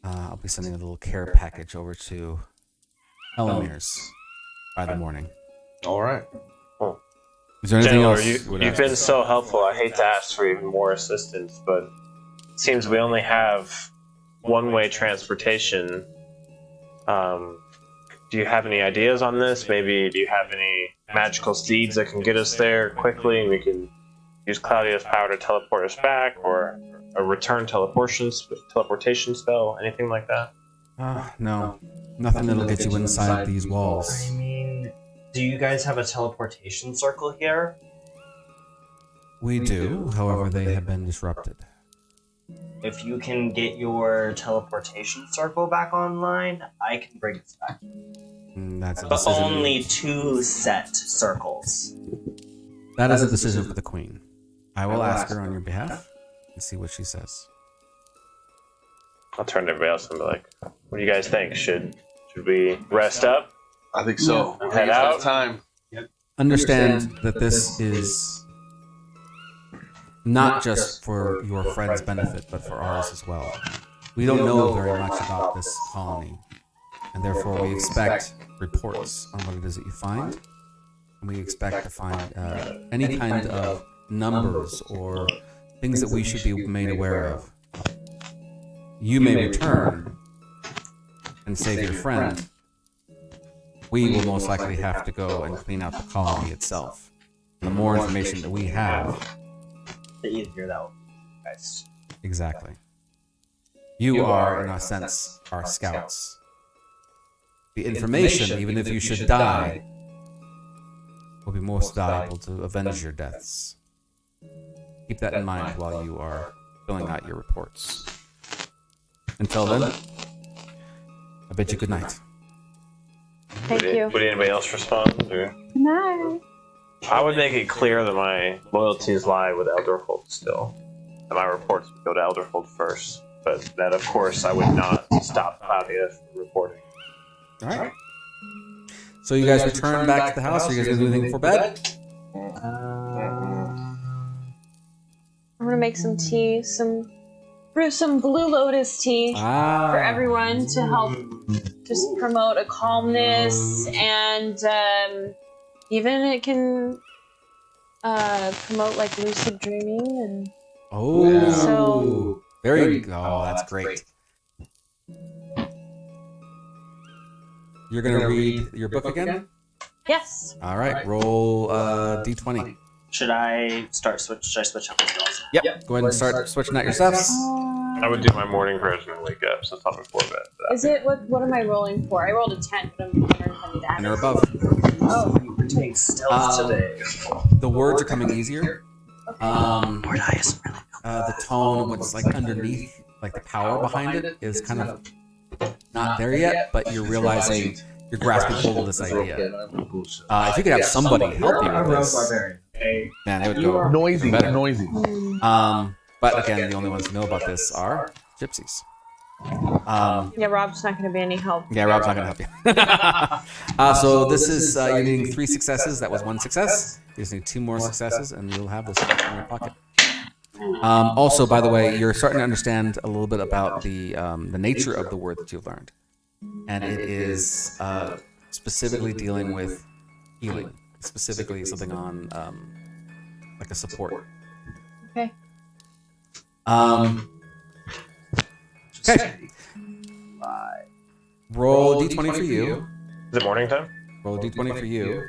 I'll be sending a little care package over to Elamir's by the morning. All right. Is there anything General, else? you've been so helpful. I hate to ask for even more assistance, but it seems we only have one-way transportation. Do you have any ideas on this? Maybe do you have any magical steeds that can get us there quickly and we can use Claudia's power to teleport us back, or a return teleportation spell, anything like that? No. Nothing that'll get you inside these walls. I mean, do you guys have a teleportation circle here? We do, however, they have been disrupted. If you can get your teleportation circle back online, I can bring it back. That's a But decision. only 2 set circles. That is a decision for the queen. I will ask her on your behalf and see what she says. I'll turn to everybody else and be like, what do you guys think? Should we rest up? I think so. Yeah. I think Head it's out. that time. Understand that this is not just for your friend's benefit, but for ours as well. We don't know very much about this colony, and therefore we expect reports on what it is that you find, and we expect to find any kind of numbers or things that we should be made aware of. You may return and save your friend, we will most likely have to go and clean out the colony itself. The more information that we have, The easier that will be, guys. exactly. You are, in a sense, our scouts. The information, even if you should die, will be most valuable to avenge your deaths. Keep that in mind while you are filling out your reports. Until then, I bid you good night. Thank you. Would anybody else respond? Or? No. I would make it clear that my loyalties lie with Elderhold still. And my reports would go to Elderhold first. But that, of course, I would not stop Claudia from reporting. All right. So you guys return back to the house. Are you guys going to do anything before bed? I'm gonna make some tea, brew some Blue Lotus tea for everyone to help just promote a calmness, and even it can promote like lucid dreaming and. Oh, So very. Oh, that's great. You're going to read your book again? yes. All right. Roll d20. Should I switch up my spells? Yep. Go ahead and start switching out your stuffs. I would do my morning version and wake up since I'm before bed. Is it what am I rolling for? I rolled a 10, but I'm wondering if I need to add And or it. above. Oh, We're doing stealth today. The words are coming easier. Lord, I isn't really The tone, what's like underneath, like the power behind it, is kind of not there yet, but you're realizing you're grasping hold of this idea. If you could have somebody help you with this, man, it would go Noisy, better. noisy. But again, the only ones who know about this are gypsies. yeah, Rob's not going to be any help. Yeah, Rob's not going to help you. So this is, you're needing 3 successes. That was 1 success. You just need 2 more successes, and you'll have this in your pocket. Also, by the way, you're starting to understand a little bit about the nature of the word that you've learned. And it is specifically dealing with healing. Specifically something on like a support. Okay. Okay. Roll a d20 for you. Is it morning time? Roll a d20 for you.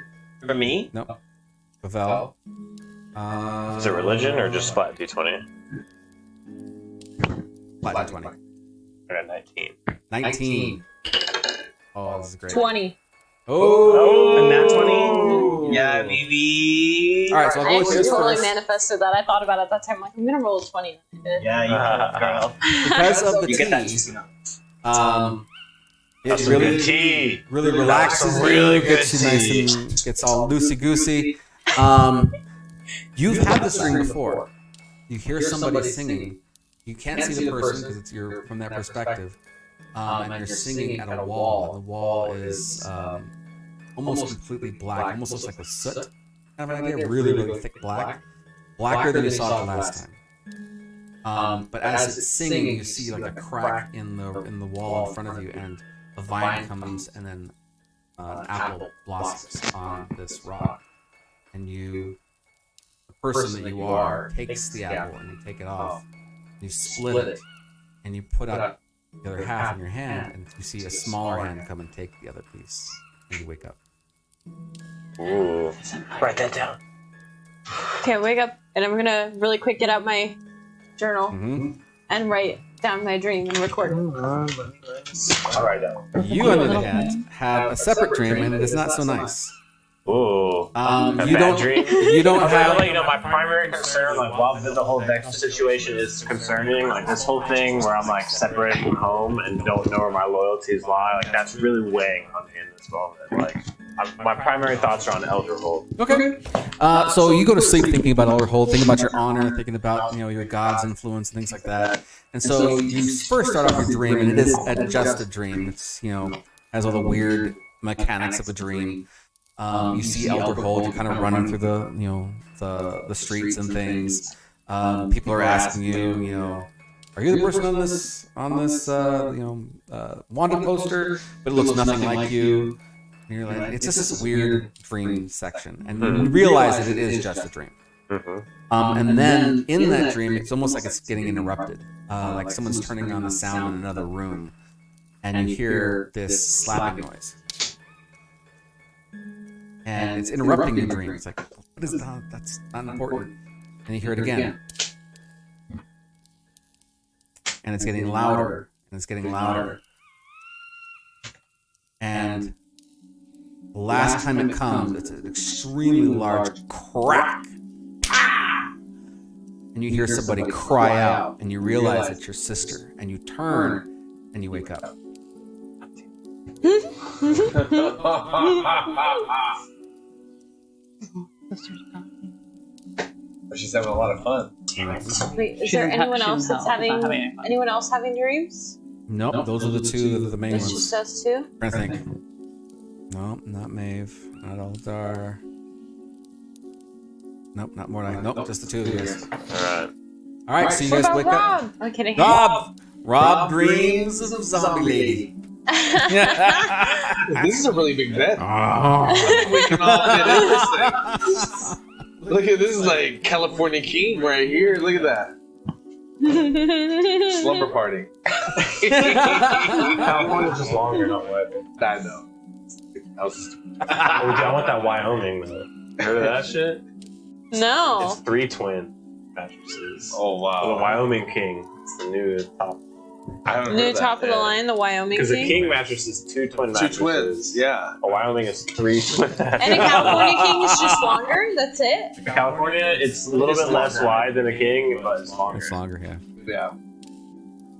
For me? No. Pavel. Is it religion or just flat d20? Flat d20. I got 19. 19. Oh, this is great. 20. Oh, And that 20? Yeah, baby. All right, so I'll I go with actually yours totally first. manifested that. I thought about it at that time. Like, I'm going to roll a 20. Yeah, you girl. Because of the You get that tea, juicy nut. it That's some really, good tea. really relaxes Some really you, gets good you nice tea. and gets all loosey-goosey. You've had this dream before. You hear somebody singing. You can't see the person because you're from that perspective. And you're singing at a wall. And the wall is almost completely black. Almost looks like a soot. Kind of an idea. Really, really thick black. Blacker than you saw it the last time. But as it's singing, you see like a crack in the wall in front of you, and a vine comes, and then an apple blossoms on this rock. And you, the person that you are, takes the apple and you take it off. You split it, and you put out the other half in your hand, and you see a smaller hand come and take the other piece, and you wake up. Ooh. Write that down. Okay, wake up, and I'm going to really quick get out my journal Mm-hmm. and write down my dream and record it. I'll write that one. You, on the other hand, have a separate dream, and it is not so nice. Ooh. A You bad don't. dream? You don't I'll have. let you know, my primary concern, like, while the whole Dexter situation is concerning, like, this whole thing where I'm, like, separated from home and don't know where my loyalties lie, like, that's really weighing on me in this moment. Like, my primary thoughts are on Elderhold. Okay. So you go to sleep thinking about Elderhold, thinking about your honor, thinking about your god's influence and things like that. And so you first start off your dream, and it is just a dream. It's has all the weird mechanics of a dream. You see Elderhold, you're kind of running through the streets and things. People are asking you, are you the person on this wanted poster? But it looks nothing like you. And you're like, it's just this weird dream section, and you realize that it is just a dream. And then in that dream, it's almost like it's getting interrupted, like someone's turning on the sound in another room. and you hear this slapping noise. And it's interrupting your dream. It's like, what is that? That's not important. And you hear it again. And it's getting louder, and it's getting louder. And the last time it comes, it's an extremely large crack. And you hear somebody cry out, and you realize it's your sister, and you turn, and you wake up. She's having a lot of fun. Wait, is there anyone else that's having anyone else having dreams? Nope, those are the two that are the main It's ones. just us two? I'm trying to think. Nope, not Maeve, not Eldar. Nope, not Mordai. Nope, just the two of you guys. Alright, so you What guys about wake up. Rob? I'm kidding. Rob dreams of zombie lady. This is a really big bed. We can all fit in this thing. Look at this is like California King right here. Look at that. Slumber party. California's just longer, not wider. I know. I want that Wyoming though. Heard of that shit? No. It's 3 twin mattresses. Oh wow. The Wyoming King. It's the new top. I haven't New heard top that. of the line, the Wyoming Because a King. king mattress is 2 twin Two mattresses. twins. Yeah. A Wyoming is 3 twin mattresses. And a California King is just longer? That's it? California, it's a little bit less wide than a king, but it's longer. It's longer, yeah. Yeah.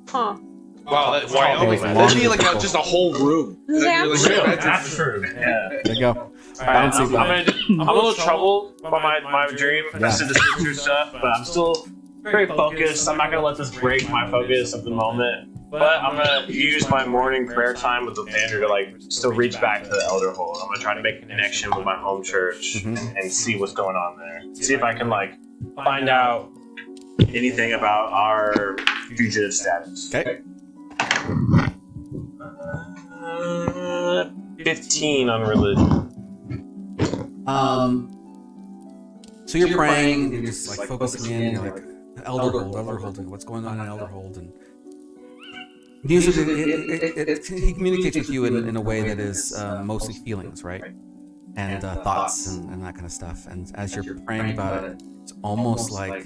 Huh. Wow, that Wyoming. It's That'd be longer. like just a whole room. Is that Like, true? That's true. Yeah. There you go. Alright, I'm a little troubled by my dream. I said the sister stuff, but I'm still very focused. I'm not gonna let this break my focus at the moment. But I'm gonna use my morning prayer time with the banner to like still reach back to the Elderhold. I'm gonna try to make a connection with my home church and see what's going on there. See if I can like find out anything about our fugitive status. Okay. 15 on religion. So you're praying, and you're just like focusing in, you're like, Elderhold, and what's going on in Elderhold, and he communicates with you in a way that is mostly feelings, right? And thoughts and that kind of stuff. And as you're praying about it, it's almost like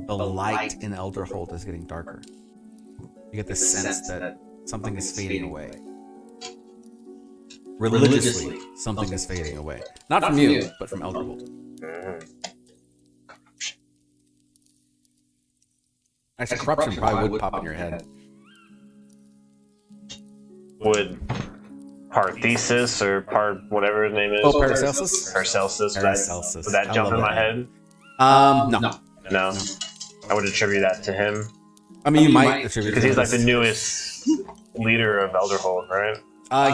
the light in Elderhold is getting darker. You get this sense that something is fading away. Religiously, something is fading away. Not from you, but from Elderhold. Actually, corruption probably would pop in your head. Would Parthesis or whatever his name is? Oh, Paracelsus? Paracelsus. Paracelsus. Would that I jump love in my that. head? No. No. I would attribute that to him. I mean, you might attribute Because it he's to like the this. newest leader of Elderhold, right?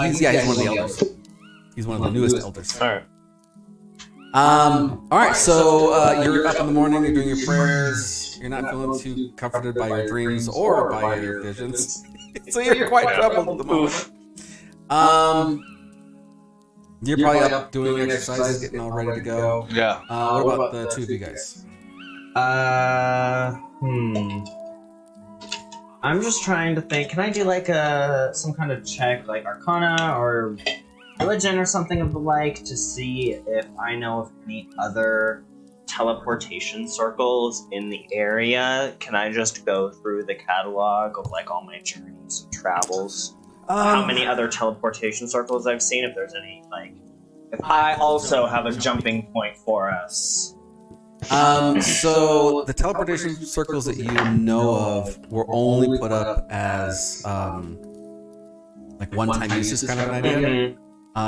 He's one of the elders. He's one of the newest elders. Alright. Alright, so you're up in the morning, you're doing your prayers, you're not feeling too comforted by your dreams or by your visions. So you're quite troubled at the moment. You're probably up doing exercises, getting all ready to go. Yeah. What about the two of you guys? I'm just trying to think. Can I do like some kind of check, like Arcana or Religion or something of the like, to see if I know of any other teleportation circles in the area? Can I just go through the catalog of like all my journeys and travels? How many other teleportation circles I've seen? If there's any, like, if I also have a jumping point for us. So the teleportation circles that you know of were only put up as like one-time uses, kind of an idea.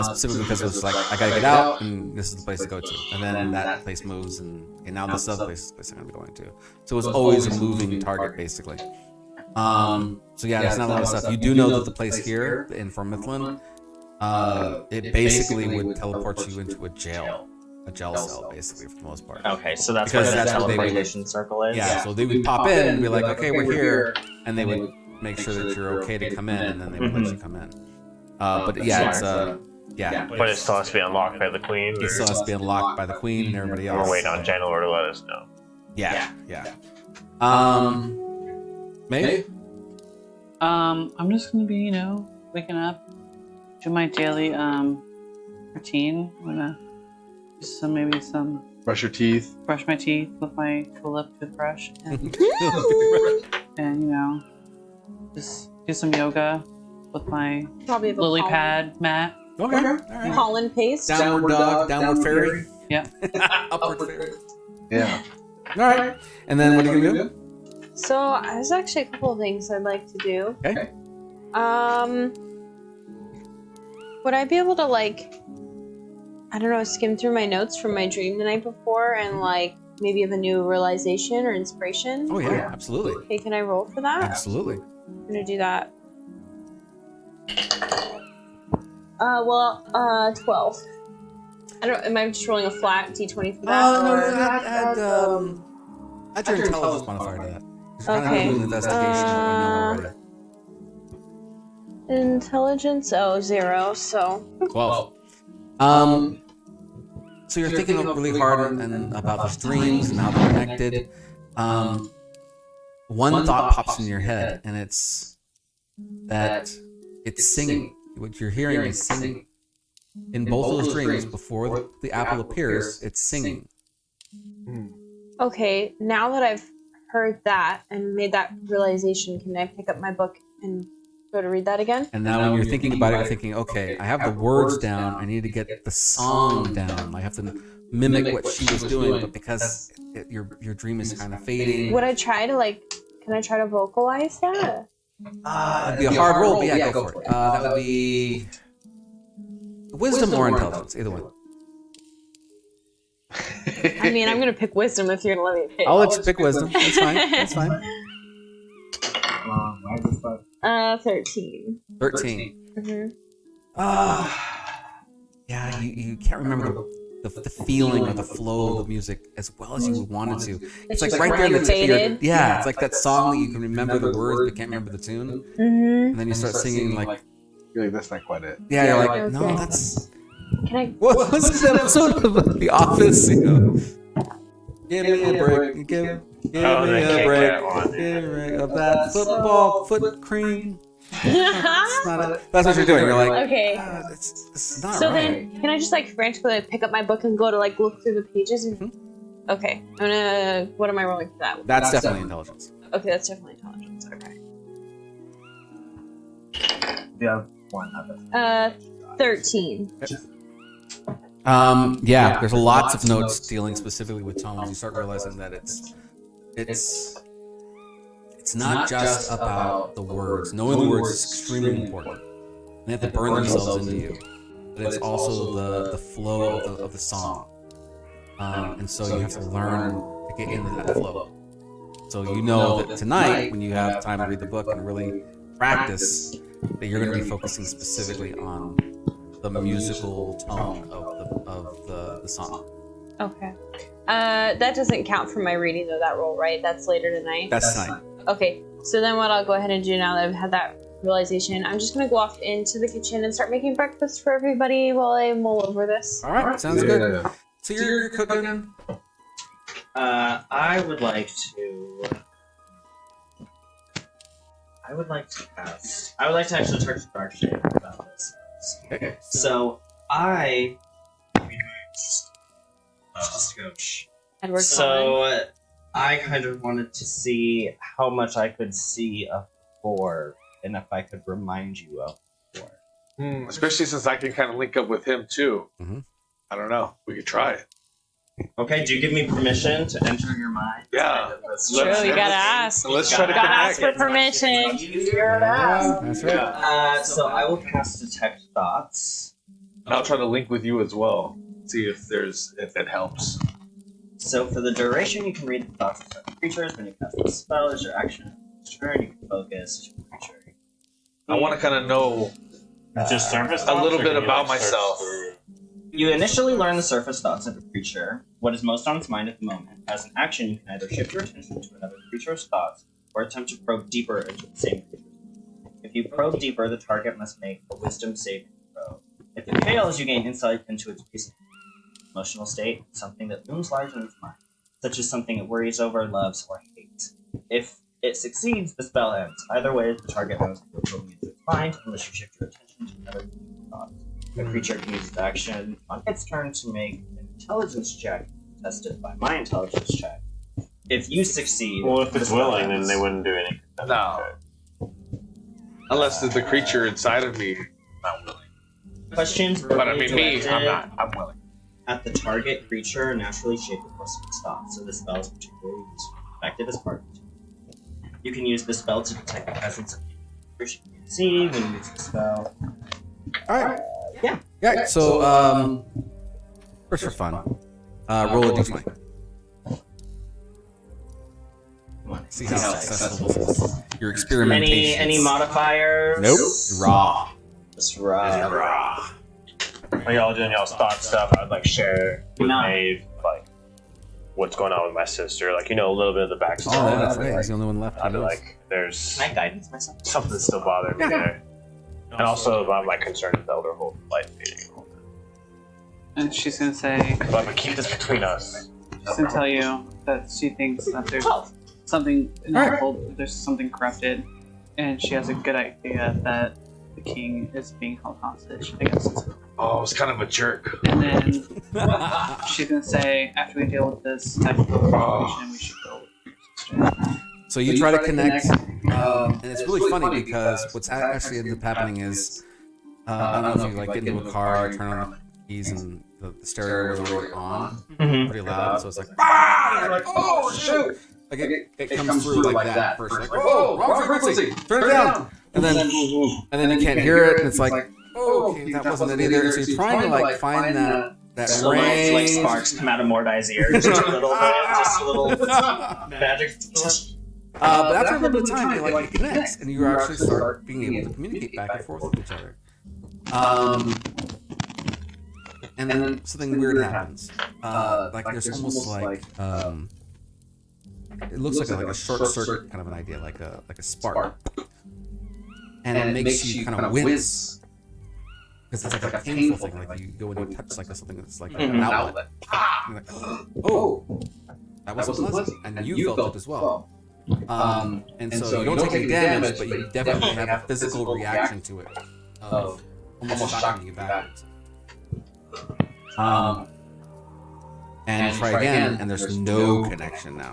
Specifically because it was like, I gotta get out, and this is the place to go to, and then that place moves, and okay, now this other place is the place I'm gonna be going to. So it was always a moving target, basically. So yeah, there's not a lot of stuff. You do know that the place here in Formithlin, it basically would teleport you into a jail cell, basically, for the most part. Okay, so that's Because where the that's what they would- teleportation circle is? Yeah, so they would pop in and be like, okay, we're here, and they would make sure that you're okay to come in, and then they would let you come in. But yeah, it's yeah. But it still has to be unlocked by the queen. It still has to be unlocked by the queen and everybody else. We're waiting on Janelor to let us know. Yeah. Maeve? I'm just gonna be, waking up, do my daily routine. I'm gonna do maybe some Brush your teeth. brush my teeth with my tulip toothbrush, and just do some yoga with my Probably have a lily pollen- pad mat. Okay. All right. pollen paste. Downward dog, downward fairy. Yeah. Upward fairy. Yeah. All right. And then what are you gonna do? So there's actually a couple of things I'd like to do. Okay. Would I be able to I don't know, skim through my notes from my dream the night before and maybe have a new realization or inspiration? Oh yeah, absolutely. Okay, can I roll for that? Absolutely. I'm gonna do that. 12. I don't. Am I just rolling a flat d20 for that? Oh no, or- add your intelligence modifier to that. It's kind Okay. of an investigation of what we know already. Intelligence, 0, so 12. So you're thinking really hard and about these dreams and how they're connected. One thought pops in your head, and it's that it's singing. What you're hearing is singing. In both of those dreams, before the apple appears, it's singing. okay. Now that I've heard that and made that realization, can I pick up my book and go to read that again? And now when you're thinking about it, you're thinking, okay, I have the words down. I need to get the song down. I have to mimic what she was doing, but because your dream is kind of fading. Would I try to Can I try to vocalize that? It'd be a hard roll, but yeah, go for it. That would be wisdom or intelligence, either one. I mean, I'm gonna pick wisdom if you're gonna let me pick. I'll let you pick wisdom. That's fine. That's fine. 13. 13. Mm-hmm. Yeah, you can't remember the feeling or the flow of the music as well as you wanted to. It's like right there in the tip of your, yeah, it's like that song that you can remember the words but can't remember the tune. Mm-hmm. And then you start singing like, You're like, that's not quite it. yeah, you're like, Okay. no, that's. Can I? What was this episode of The Office? You know, give me a break. Give me Oh, they a kicked break. that one. Give me of that football foot cream. It's not a, that's what you're doing. You're like, Okay. it's not So right. then, can I just frantically pick up my book and go to look through the pages? And... Okay, I'm gonna. What am I rolling for that? That's definitely intelligence. Okay, that's definitely intelligence. Okay. Yeah, 13. Yeah, there's lots of notes dealing specifically with tones. You start realizing that it's not just about the words. Knowing the words is extremely important. They have to burn themselves into you, but it's also the flow of the song. And so you have to learn to get into that flow. So you know that tonight, when you have time to read the book and really practice, that you're going to be focusing specifically on the musical tone of the song. Okay. That doesn't count for my reading though. That roll, right? That's later tonight. That's tonight. Okay. So then, what I'll go ahead and do now that I've had that realization, I'm just gonna go off into the kitchen and start making breakfast for everybody while I mull over this. All right, sounds good. So you're cooking. I would like to cast. I would like to actually talk to Darkshade about this. Okay. So I. Scotch. Edward Cullen. So I kind of wanted to see how much I could see of 4, and if I could remind you of 4. Especially since I can kind of link up with him too. Mhm. I don't know. We could try it. Okay, do you give me permission to enter your mind? Yeah. True, you gotta ask. Let's try to Gotta connect. ask for permission. That's right. So I will cast Detect Thoughts. I'll try to link with you as well. See if it helps. So for the duration, you can read the thoughts of certain creatures. When you cast the spell, as your action turn, you can focus your creature. I want to kind of know Just surface a thoughts, little or bit can you, about search myself. through- You initially learn the surface thoughts of a creature, what is most on its mind at the moment. As an action, you can either shift your attention to another creature's thoughts or attempt to probe deeper into the same creature's. If you probe deeper, the target must make a wisdom saving throw. If it fails, you gain insight into its reason. Emotional state, something that looms large in its mind, such as something it worries over, loves, or hates. If it succeeds, the spell ends. Either way, the target knows that you're probing into its find unless you shift your attention to another thought. The creature can use its action on its turn to make an intelligence check tested by my intelligence check. If you succeed, Well, if it's willing, then they wouldn't do anything. No. Unless the creature inside of me not willing. questions But I verbally mean, me, directed I'm not. I'm willing. at the target creature are naturally shaped of its thoughts, so this spell is particularly effective as part of it. You can use the spell to detect the presence of the creature you can see when you use the spell. Alright. Yeah. Yeah, so, first for fun, roll a d20. Come on. See how successful this is. Your experimentation. Any modifiers? Nope. Raw. Just raw. When y'all doing y'all's thought stuff, I'd like share with Maeve like what's going on with my sister, like a little bit of the backstory. Oh, that's right. He's the only one left. I'd be like, there's Can I guidance myself? something that's still bothering me there, and also I'm like concerned with Elderhold life fading. And she's gonna say, But I'm gonna keep this between us. she's gonna tell you that she thinks that there's something in the world, there's something corrupted, and she has a good idea that the king is being held hostage against. Oh, I was kind of a jerk. And then she's gonna say, after we deal with this type of situation, we should go with your sister. So you try to connect, and it's really funny because what's actually ended up happening is, I don't know if you like get into a car, you turn on the keys, and the stereo is already on, pretty loud, so it's like, ah! You're like, oh shoot! Like it comes through like that first, like, oh, wrong frequency, turn it down, and then you can't hear it, and it's like, oh, okay, that wasn't it either. So you're trying to like find that range. Like sparks come out of Mordai's ear, just a little magic. But after a little bit of time, it connects, and you actually start being able to communicate back and forth with each other. And then something weird happens. Like there's almost like it looks like a short circuit kind of an idea, like a spark, and it makes you kind of wince because it's like a painful thing. Like you go and you touch like something that's like an outlet. You're like, oh, that was pleasant, and you felt it as well. And so you don't take any damage, but you definitely have a physical reaction to it of almost shocking you backwards. And try again, and there's no connection now.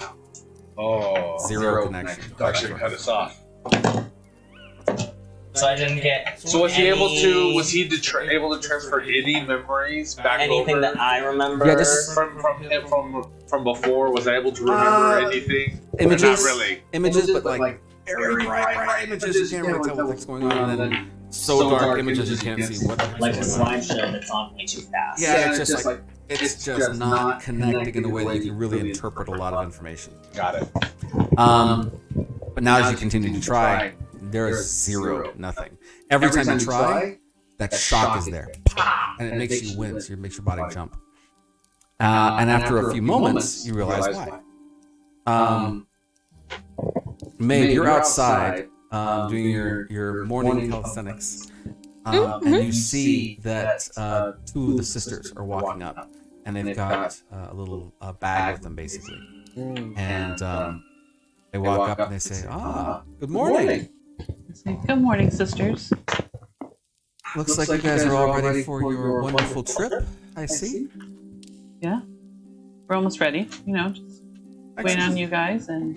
Oh. Zero connection. Actually cut us off. So I didn't get. So was he able to? Was he able to transfer any memories back anything over? that I remember? Yeah, just from before. Was I able to remember anything? Images, Not really. Images, but like very bright images. You can't really tell what's going on, and then so dark images you can't see what the heck's Like a going on. slideshow that's on way too fast. Yeah, it's just like it's just not connecting in a way that you can really interpret a lot of information. Got it. But now as you continue to try, there is zero, nothing. Every time you try, that shock is there, and it makes you wince. It makes your body jump. And after a few moments, you realize why. Maeve, you're outside doing your morning calisthenics, and you see that two of the sisters are walking up, and they've got a little bag with them, basically. And they walk up and they say, good morning. Good morning, sisters. Looks like you guys are all ready for your wonderful trip, I see. Yeah, we're almost ready. Just waiting on you guys. And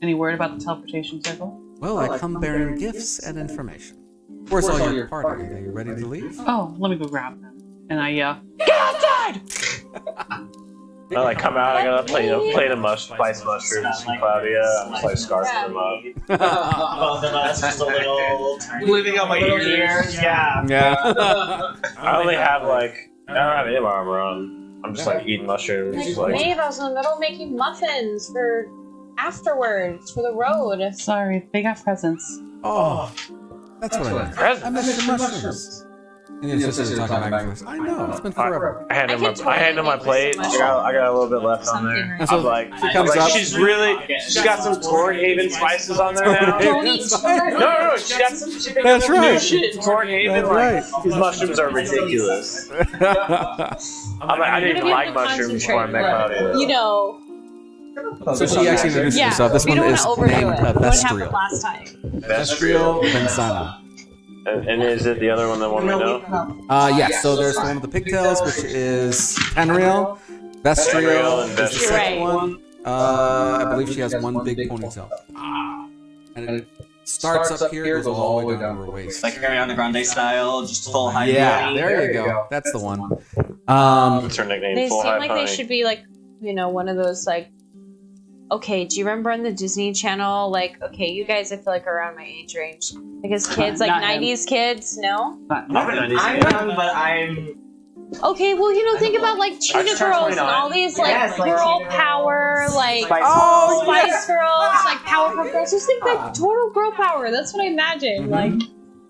any word about the teleportation circle? Well, I come bearing gifts and information. Where's all your party? Are you ready to leave? Oh, let me go grab them. And I yell, "Get outside!" I like come out. I got a plate of spice mushrooms from Claudia. I'm just like scarfing them up. Both of us just a little Bleeding out my ears. Yeah. Yeah. I only have I don't have any armor on. I'm just like eating mushrooms. Maeve, I was in the middle of making muffins for afterwards for the road. Sorry, they got presents. Oh, that's what I meant. I missed your mushrooms. And your sisters are talking back and forth. I know, it's been forever. I hand her my plate. I got a little bit left on there. And so I'm like, she comes up. she's got some Tornhaven spices on there now. Don't eat sugar. No, she got some. That's right. Shit, Tornhaven. That's right. These mushrooms are ridiculous. I'm like, I didn't even like mushrooms before I met Claudia. So she actually introduced herself. This we one don't is want to overdo named it. What happened Vestrial. last time? Vestrial Benzana. And is it the other one, the one we know? Yes, so there's the one with the pigtails, which is Tenriel. Vestriel is the second one. I believe she has one big ponytail. And it starts up here, goes all the way down to her waist. Like Ariana Grande style, just full high. Yeah, there you go. That's the one. What's her nickname? They Full seem High like Pony. they should be like, you know, one of those like. Okay, do you remember on the Disney Channel? Like, okay, you guys I feel like are around my age range. Like as kids, like Not him. 90s kids, no? Not, I'm young, but I'm. Okay, well, you know, think about like Cheetah just Girls turned and all 29. these like Yes, like girl Cheetah power, Girls, like Spice Spice Girls, like Powerpuff Girls. Just think like total girl power. That's what I imagine. Like,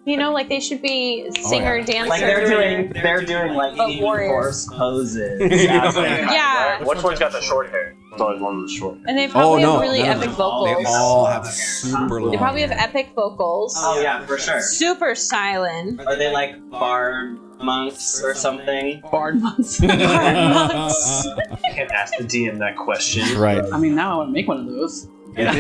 you know, like they should be singer, dancer. Like they're doing like But eating warriors. horse poses. Yeah. Which one's got the short hair? It's always one with the short hair. And they probably no, have really none of epic them. They vocals. all have super long They probably have hair. epic vocals. Oh yeah, for sure. Super silent. Are they like bard monks or something? Bard months. I can't ask the DM that question. Right. I mean, now I want to make one of those. That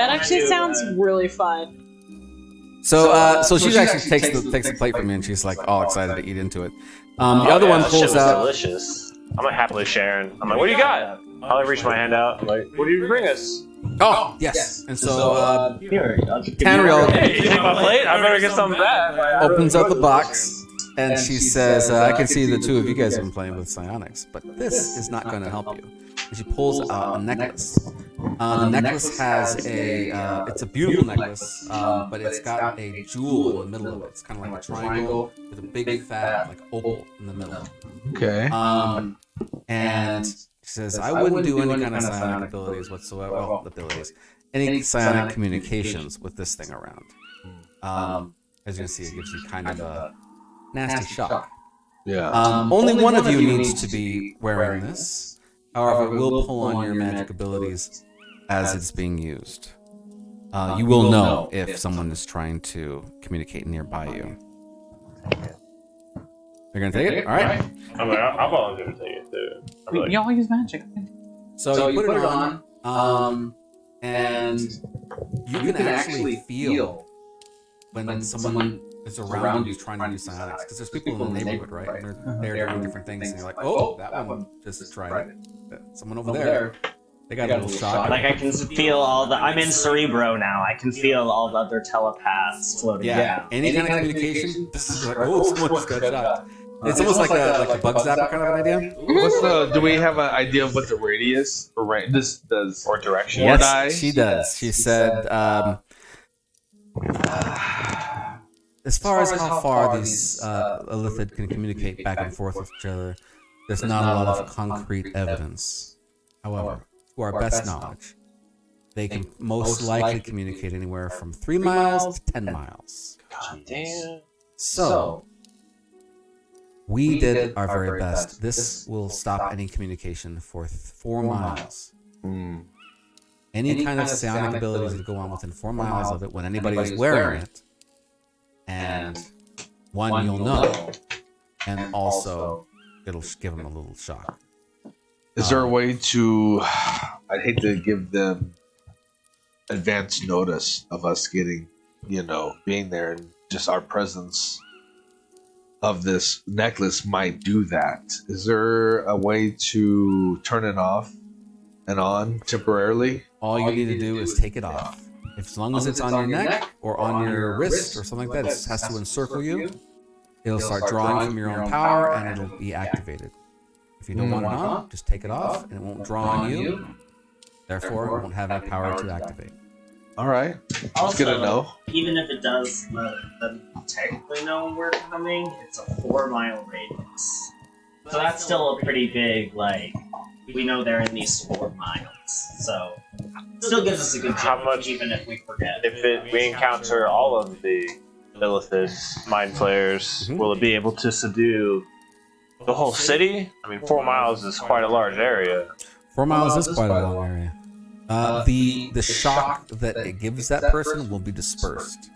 actually sounds really fun. So she actually takes the plate from me, and she's like all excited to eat into it. The other one that shit pulls was out. delicious. I'm like happily sharing. I'm like, what do you got? I reach my hand out. I'm like, what do you bring us? Oh, yes. And so Here, I'll give you Tanriel Hey, you take my plate? I better get something back. opens up the box, and she says, "I can see the two of you guys have been playing with psionics, but this is not going to help you." And she pulls out a necklace. The necklace has it's a beautiful necklace, but it's got a jewel in the middle of it. It's kind of like a triangle with a big fat like opal in the middle. Okay. And she says, "I wouldn't do any kind of psionic abilities whatsoever. Well, abilities, any psionic communications with this thing around. As you can see, it gives you kind of a nasty shock. Yeah. Only one of you needs to be wearing this. However, it will pull on your magic abilities as it's being used. You will know if someone is trying to communicate nearby you. You're gonna take it? All right. I'm like, I'll volunteer to take it too. I'm like, You all use magic. So you put it on, and you can actually feel when someone is around you trying to use psionics, because there's people in the neighborhood, right? And they're doing different things, and you're like, oh, that one just tried it. Someone over there, they got a little shock. Like I can feel all the. I'm in Cerebro now. I can feel all the other telepaths floating around. Any kind of communication, this is like, oh, someone just got shot. It's almost like a bug zapper kind of an idea. What's the? Do we have an idea of what the radius or this does or direction? Yes, she does. She said, as far as how far these Illithid can communicate back and forth with each other, there's not a lot of concrete evidence. However, to our best knowledge, they can most likely communicate anywhere from 3 miles to 10 miles. God damn. So, we did our very best. This will stop any communication for 4 miles. Any kind of psionic abilities that go on within 4 miles of it when anybody is wearing it. And one, you'll know. And also, it'll give them a little shock. Is there a way to? I'd hate to give them advance notice of us getting, being there, and just our presence of this necklace might do that. Is there a way to turn it off and on temporarily? All you need to do is take it off. As long as it's on your neck or on your wrist or something like that, it has to encircle you. It'll start drawing from your own power and it'll be activated. If you don't want it on, just take it off and it won't draw on you. Therefore, it won't have any power to activate. All right. That's Also, good to know. Even if it does let them technically know we're coming, it's a 4-mile radius. So that's still a pretty big, we know they're in these 4 miles. So, still gives us a good How chance, much- even if we forget. If we encounter all of the Illithid mind flayers, will it be able to subdue the whole city? I mean, 4 miles is quite a large area. 4 miles is quite a long area. The shock that it gives that person will be dispersed.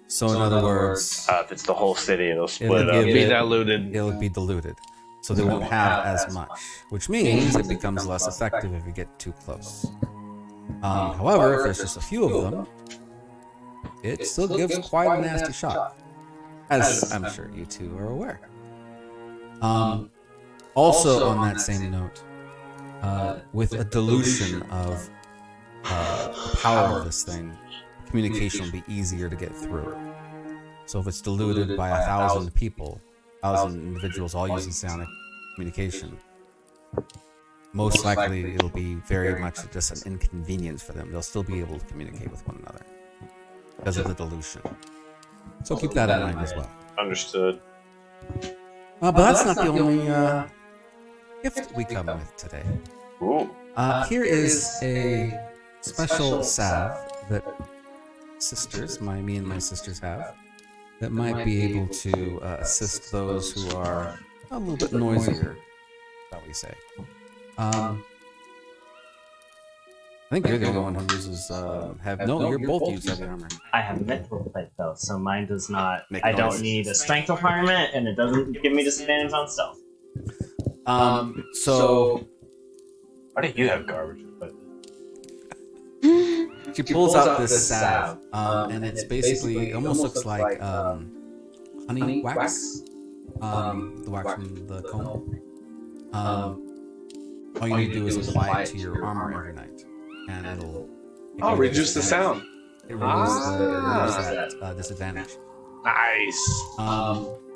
So in other words, If it's the whole city, it'll it'll split up. give Be it, diluted. it'll be diluted. So they won't have as much, which means it becomes less effective if you get too close. However, if there's just a few of them, it still gives quite a nasty shock, as I'm sure you two are aware. Also, on that same note, with a dilution of the power of this thing, communication will be easier to get through. So if it's diluted by 1,000 people, 1,000 individuals all using psionic communication, most likely it'll be very much just an inconvenience for them. They'll still be able to communicate with one another because of the dilution. So keep that in mind as well. Understood. But that's not the only gift we come with today. Ooh. Here is a special salve that me and my sisters have that might be able to assist those who are a little bit noisier, shall we say. I think you're the only one who uses you're both use heavy armor. I have mental plate though, so mine does not. I noise. don't need a strength requirement, and it doesn't give me disadvantage on stealth. So Why do you have garbage? she pulls out this salve, and it's basically, it almost looks like honey wax, the wax from the comb. All you need to do is apply it to your armor every night, and it'll reduce the sound. It removes that disadvantage. Nice.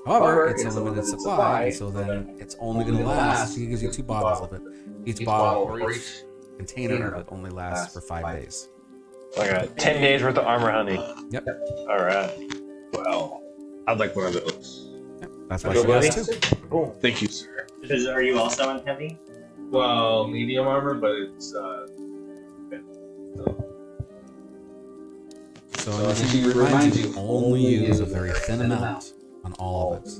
However, it's a limited supply, so then it's only going to last. She gives you 2 bottles of it. Each bottle or each container of it only lasts for 5 days. Like a 10 days worth of armor honey. Yep. All right. Well, I'd like one of those. Yep. That's why she has 2. Cool. Thank you, sir. Are you also in heavy? Well, medium armor, but it's So she reminds you only use a very thin amount on all of it.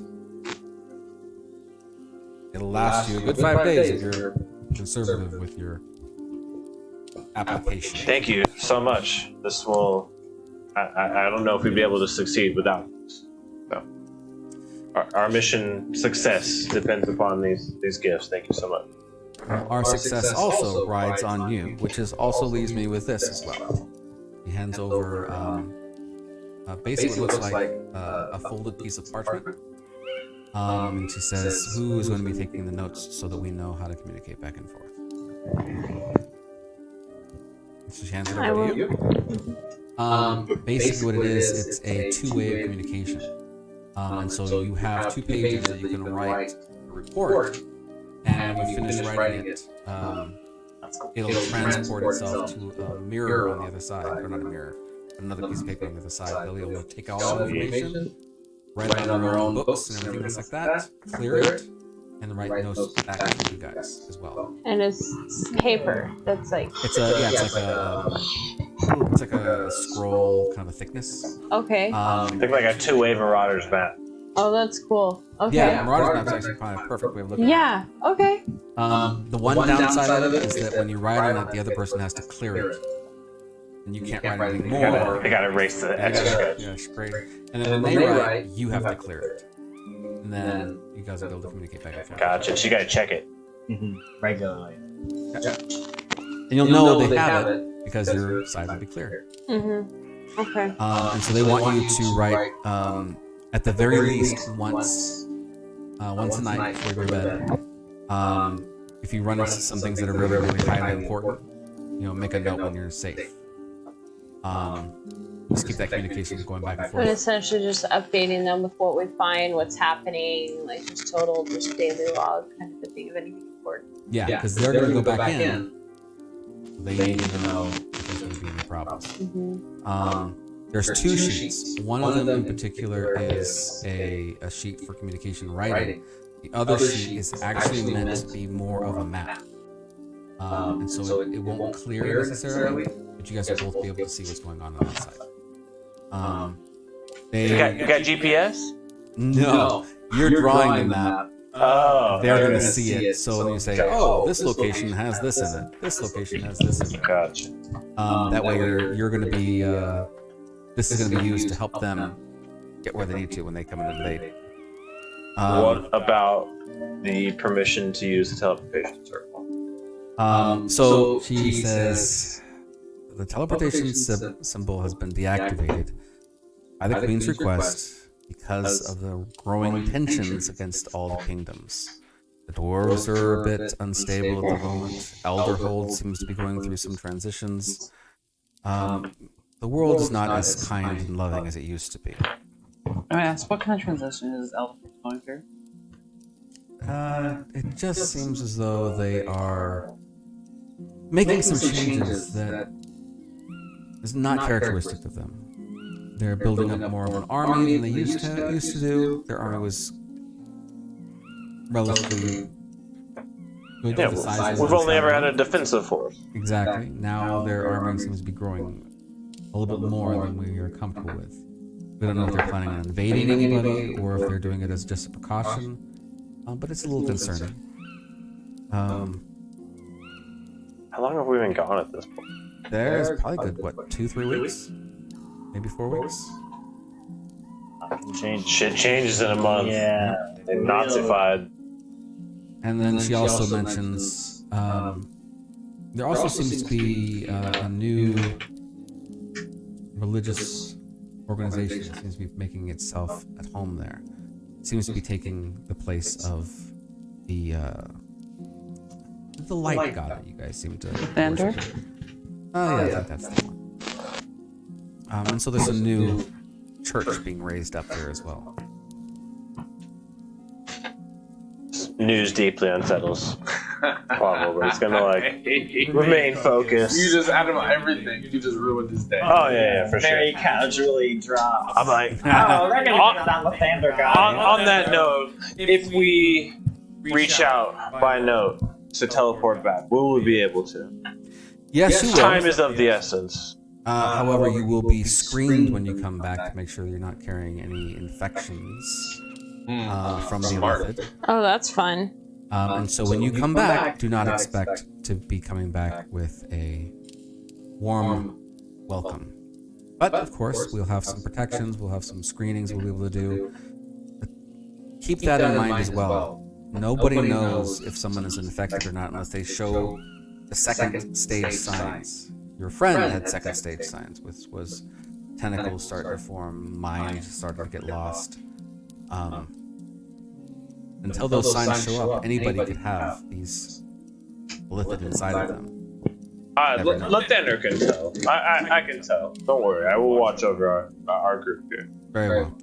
It'll last you a good 5 days if you're conservative with your application. Thank you so much. This will. I don't know if we'd be able to succeed without this. So, our mission success depends upon these gifts. Thank you so much. Our success also rides on you, which also leaves me with this as well. He hands over basically what looks like a folded piece of parchment. And she says, who is going to be taking the notes so that we know how to communicate back and forth? So she hands it over to you. Basically what it is, it's a 2-way of communication. And so you have 2 pages that you can write a report, and when you finish writing it, it'll transport itself to a mirror on the other side, or not a mirror, another piece of paper on the other side. They'll be able to take all the information, write it on their own books and everything else like that, clear it, and write notes back to you guys as well. And it's paper that's like. It's like a scroll kind of a thickness. Okay. Think like a 2-way Marauders map. Oh, that's cool. Okay. Yeah, Marauders map's actually probably a perfect way of looking Yeah. Okay. at it. The one downside of it is that when you write on it, the other person has to clear it. And you can't write anything more. I gotta erase the extra. Yeah, great. And then when they write, you have to clear it. And then you guys are able to communicate back and forth. Gotcha. So you gotta check it. Regularly. And you'll know they have it because your side will be clear. Okay. And so they want you to write, at the very least, once a night before you go to bed. If you run into some things that are really, really highly important, make a note when you're safe. Just keep that communication going back and But forth. essentially just updating them with what we find, what's happening, like just total, just daily log kind of a thing of anything important. Yeah, because they're going to go back in. They need to know if there's going to be any problems. There's 2 sheets. One of them in particular is a sheet for communication writing. The other sheet is actually meant to be more of a map. And so it won't clear necessarily, but you guys will both be able to see what's going on that side. You got GPS? No, you're drawing the map. Oh. They're going to see it. So when you say, oh, this location has this in it. This location has this in it. Gotcha. That way you're going to be, this is going to be used to help them get where they need to when they come in and invade. What about the permission to use the teleportation circle? So she says, the teleportation symbol has been deactivated. by the Queen's request, because of the growing tensions against all the kingdoms. The dwarves are a bit unstable at the moment. Elderhold seems to be going through some transitions. The world is not as kind and loving as it used to be. I ask, what kind of transition is Elderhold going through? It just seems as though they are making some changes that is not characteristic of them. They're building up more of an army than they used to do. Their army was relatively good. Yeah, for the size of we've the only ever had family. a defensive force. Exactly. Now their army seems to be growing a little bit more than we are comfortable with. We don't know if they're planning on invading anybody or if they're doing it as just a precaution, but it's a little concerning. How long have we been gone at this point? There's probably good, 2-3 weeks? Maybe 4 weeks? Shit changes in a month. Yeah. They're Nazified. And then she also mentions there also seems to be a new religious organization that seems to be making itself at home there. It seems to be taking the place of the light god that you guys seem to Thunder? worship. Oh yeah, I think that's the one. And so there's a new church being raised up there as well. News deeply unsettles. Probably. It's gonna remain focused. You just, out of everything, you just ruined his day. Oh yeah, for sure. Very casually dropped. I'm like, Oh, they're gonna get on the Thunder guy. on that note, if we reach out by note to teleport back, will we be able to? Yes, you will. Time is of the essence. However, you will be screened when you come back to make sure you're not carrying any infections from the method. Oh, that's fun. And so when you come back, do not expect to be coming back with a warm welcome. But of course, we'll have some protections, we'll have some screenings we'll be able to do. But keep that in mind as well. Nobody knows if someone is infected or not unless they show the second stage signs. Your friend had second stage signs, which was tentacles starting to form, mind starting to get lost. Until those signs show up, anybody could have these lithium inside of them. Let Thunder can tell. I can tell. Don't worry. I will watch over our group here. Very well.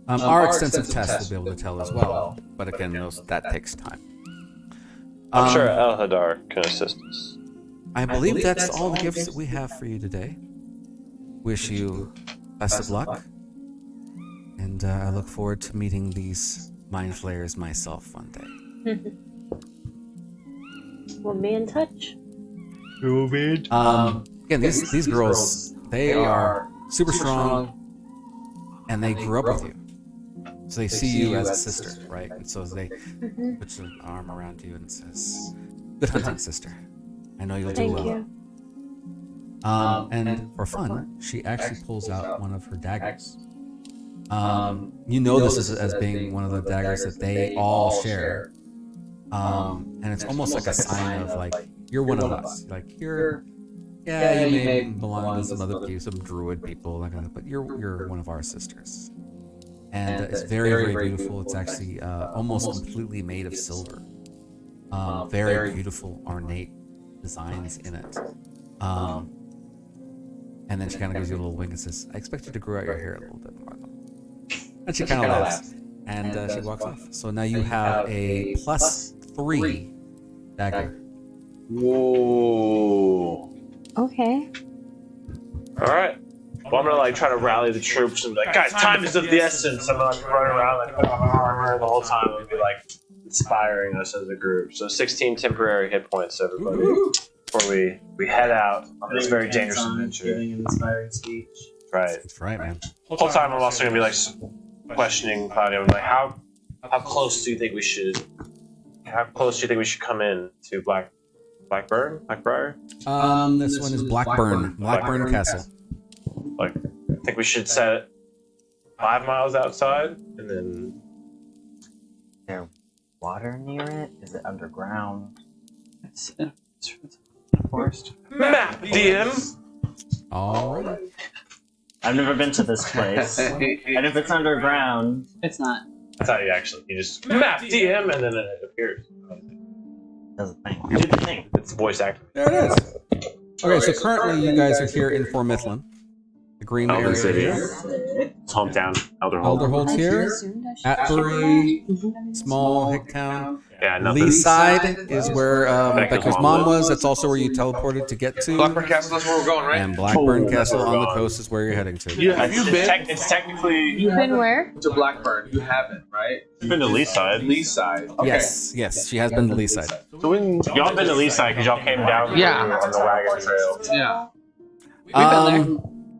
Our extensive tests will be able to tell as well, but again, that takes time. I'm sure El Hadar can assist us. I believe that's all the gifts that we have for you today. Wish you best of luck, and I look forward to meeting these mind flayers myself one day. We'll be in touch. Again, these girls, they are super strong, and they grew up with you. So they see you as a sister, right? And so they put an arm around you and says, "Good hunting, sister. I know you'll do well." Thank you. And for fun, she actually pulls out one of her daggers. You know this as being one of the daggers that they all share. And it's almost like a sign of like, you're one of us. Like you may belong to some other people, some druid people, like that, but you're one of our sisters. And it's very, very beautiful. It's actually almost completely made of silver. Very beautiful, ornate designs in it. And then she kind of gives you a little wink and says, "I expect you to grow out your hair a little bit more, though." And she kind of laughs, and she walks off. So now you have a +3 dagger. Whoa. Okay. All right. Well, I'm gonna try to rally the troops and be like, guys, time is of the essence. I'm gonna run around put on armor the whole time and be inspiring us as a group. So 16 temporary hit points, everybody, before we head out on this very dangerous adventure. Giving an inspiring speech. Right. That's right, man. Whole time I'm also gonna be questioning Claudia. I'm like, how close do you think we should? How close do you think we should come in to Blackburn? Blackbriar? This one is Blackburn Castle. I think we should set it 5 miles outside, and then. There water near it? Is it underground? It's a forest. Map, DM. All right. I've never been to this place. And if it's underground, It's not. I thought you just map DM and then it appears. does the thing. Do the thing. It's voice acting. There it is. Okay, so currently you guys are here in Fort Mifflin. The green Elder area City. here. It's hometown. Elderhold. Elderhold's here. Atbury, small hick town. Yeah, nothing. Leaside is where Becca's mom was. That's also where you teleported to get to. Blackburn Castle, that's where we're going, right? And Blackburn Castle on the coast is where you're heading to. Yeah, have you been It's technically. You've been where? to Blackburn? You haven't, right? You've been to Leaside. Leaside. Okay. Yes, she has been to Leaside. So when Y'all been to Leaside because y'all came down here on the wagon trail. yeah,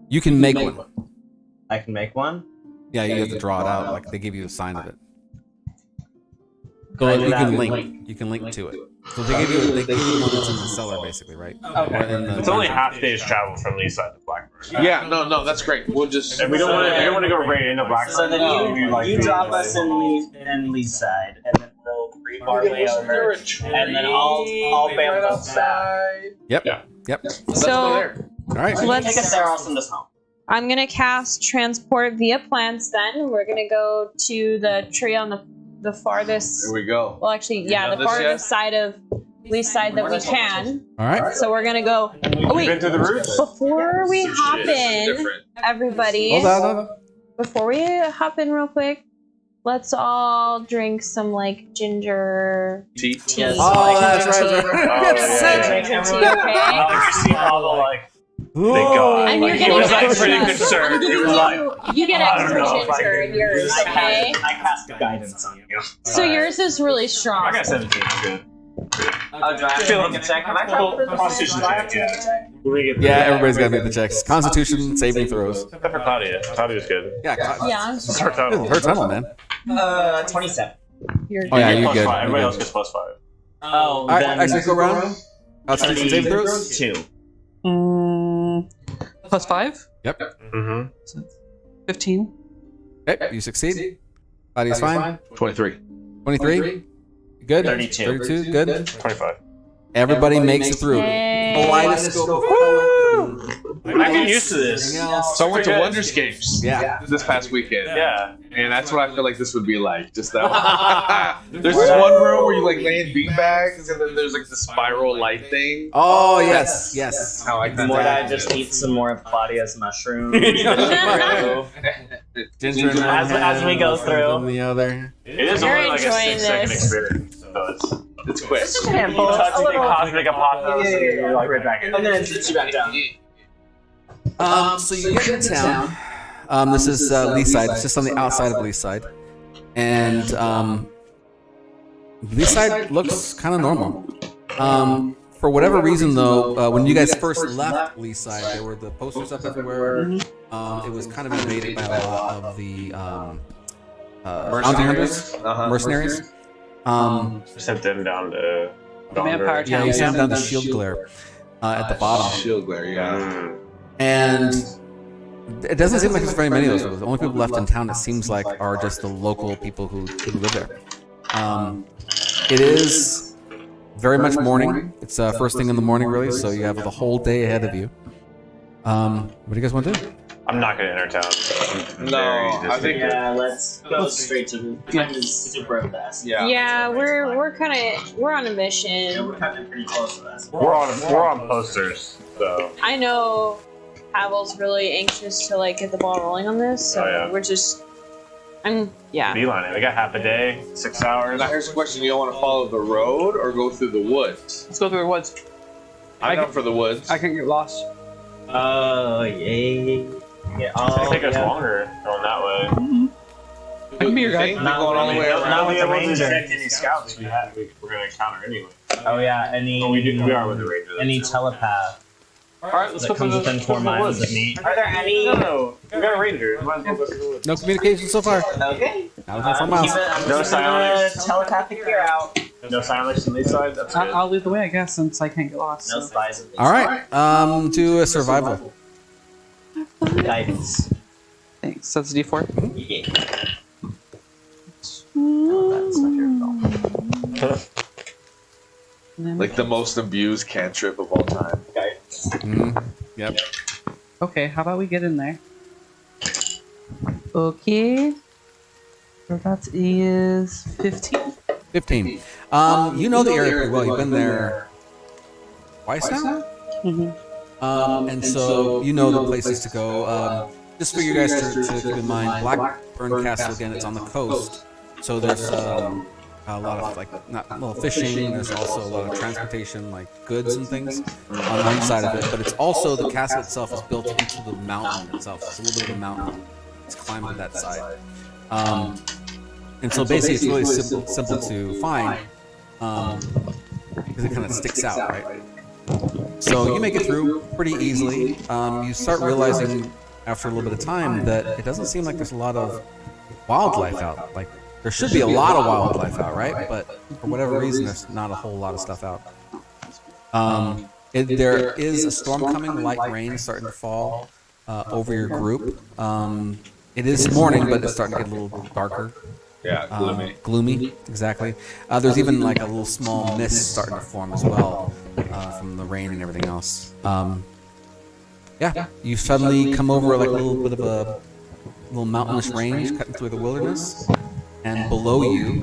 You can make one. I can make one. Yeah, you have to draw it out. Like they give you a sign of it. Can I So do you that? can link. You can link to it. So they give you one that's in the cellar, basically, right? Okay. Or in the It's only dungeon. half day's travel from Leaside to Blackburn. yeah. No, that's great. We'll just. And we don't want to go right into Blackburn. So then you drop us in Leaside, and then we'll read our way over, and then I'll bamboozle back. Yep. Yeah. Yep. Let's go So there. All right. let's. Take us there, I'll send us home. I'm gonna cast transport via plants. Then we're gonna go to the tree on the farthest. Here we go. Well, actually, yeah, done the this farthest side of least side that we can. All right. So we're gonna go. Oh You've been wait, to the roots? before we Some hop shit. in, Different. everybody. Hold on. Before we hop in real quick, let's all drink some like ginger Tea. Yes. Oh, that's right. tea. Ginger tea, okay? Oh, you see all the like. Oh, Thank God. And Like, you're he getting was like extra. pretty concerned. He was like, You get I don't extra know if I ginger in yours, okay? I cast guidance on you. So yours is really strong. I got 17. I'm good. Oh, do I have to make a check? Can I try for Constitution check, yeah. We get Yeah, everybody's got to make the checks. Constitution saving throws. Except for Claudia. Claudia's good. Yeah. Yeah, It's her total. Her tunnel, man. 27. you're Oh yeah, You get you plus good. 5. You Everybody else good. gets plus 5. Oh, All right, then actually, go around. Constitution saving throws. 2. Plus 5? Yep. Mm-hmm. 15. Okay, you succeed. Body's fine. 23. 23. Good. 32. 32. Good. 25. Everybody makes it through. Yay. Kaleidoscope of color. I'm getting used to this. Everything else. So I went to Wonderscapes Yeah. this past weekend. Yeah. And that's what I feel like this would be like. Just that one. There's this one room where you like lay in beanbags, and then there's like the spiral light thing. Oh yes, yes. How I More that I just eat some more of Claudia's mushrooms. Ginger in one As hand, we go through. in the other. It is You're only like a enjoying 6-second this. experience. So It's quick. Just a handful. touch A the little. cosmic apotheosis and you're like right back in. And then it sits you back down. So you get into town. This is Leaside. It's just on the outside of Leaside, and Leaside looks kind of normal. For whatever reason, though, when you guys first left Leaside, there were the posters up everywhere. It was kind of invaded by a lot of the bounty hunters, mercenaries. Sent them down to Vampire Yeah, you sent down the shield glare at the bottom. Shield glare, yeah. And it doesn't seem like there's very many of those. The only people left in town, it seems like, are just the local people who live there. It is very much morning. It's first thing in the morning, really, so you have the whole day ahead of you. What do you guys want to do? I'm not going to enter town. No, I think Yeah, let's go straight to the time is super fast. Yeah, we're on a And mission. we're coming pretty close to this. We're on posters, so I know Pavel's really anxious to like get the ball rolling on this, so Oh, yeah. we're just. Yeah. beeline it. I got half a day, 6 hours. Now here's the question: do you want to follow the road or go through the woods? Let's go through the woods. I'm down for the woods. I can get lost. Oh, yay. Yeah, It's gonna take us longer going that way. I can be your guide. Not going all the way Not around. with the able to ranger. detect any scouts we're gonna encounter anyway. Oh, yeah, any, But we are with the ranger. any telepath Alright, let's that go through comes the within 4 miles of me. Are there any? No, we got a ranger. Might as well go through the woods. No communication so far. Okay. Not within 4 miles. No silence. Telepathic gear out. No silence on these sides. That's good. I'll lead the way, I guess, since I can't get lost. No so. spies. in these. All right. Do a survival. Guidance. Thanks. That's a D4. Yeah. No, that's not your fault. Like the most abused cantrip of all time. Guidance. Yep. Okay, how about we get in there? Okay. So that is 15. 15. You know the area pretty well. You've been there twice now? And so you know the places to go. Just for you guys to keep in mind, Blackburn Castle, again, it's on the coast. So there's a lot of fishing. There's also a lot of transportation, like goods and things on one side of it. But it's also, the castle itself is built into the mountain itself. It's a little bit of a mountain. It's climbed to that side. And so basically it's really simple to find because it kind of sticks out, right? So you make it through pretty easily. You start realizing after a little bit of time that it doesn't seem like there's a lot of wildlife out. Like, there should be a lot of wildlife out, right? But for whatever reason, there's not a whole lot of stuff out. There is a storm coming, light rain starting to fall over your group. It is morning, but it's starting to get a little darker. Yeah, gloomy. Gloomy, exactly. There's even like a little small mist starting to form as well from the rain and everything else. Yeah, you suddenly come over like a little bit of a little mountainous range cutting through the wilderness, and below you,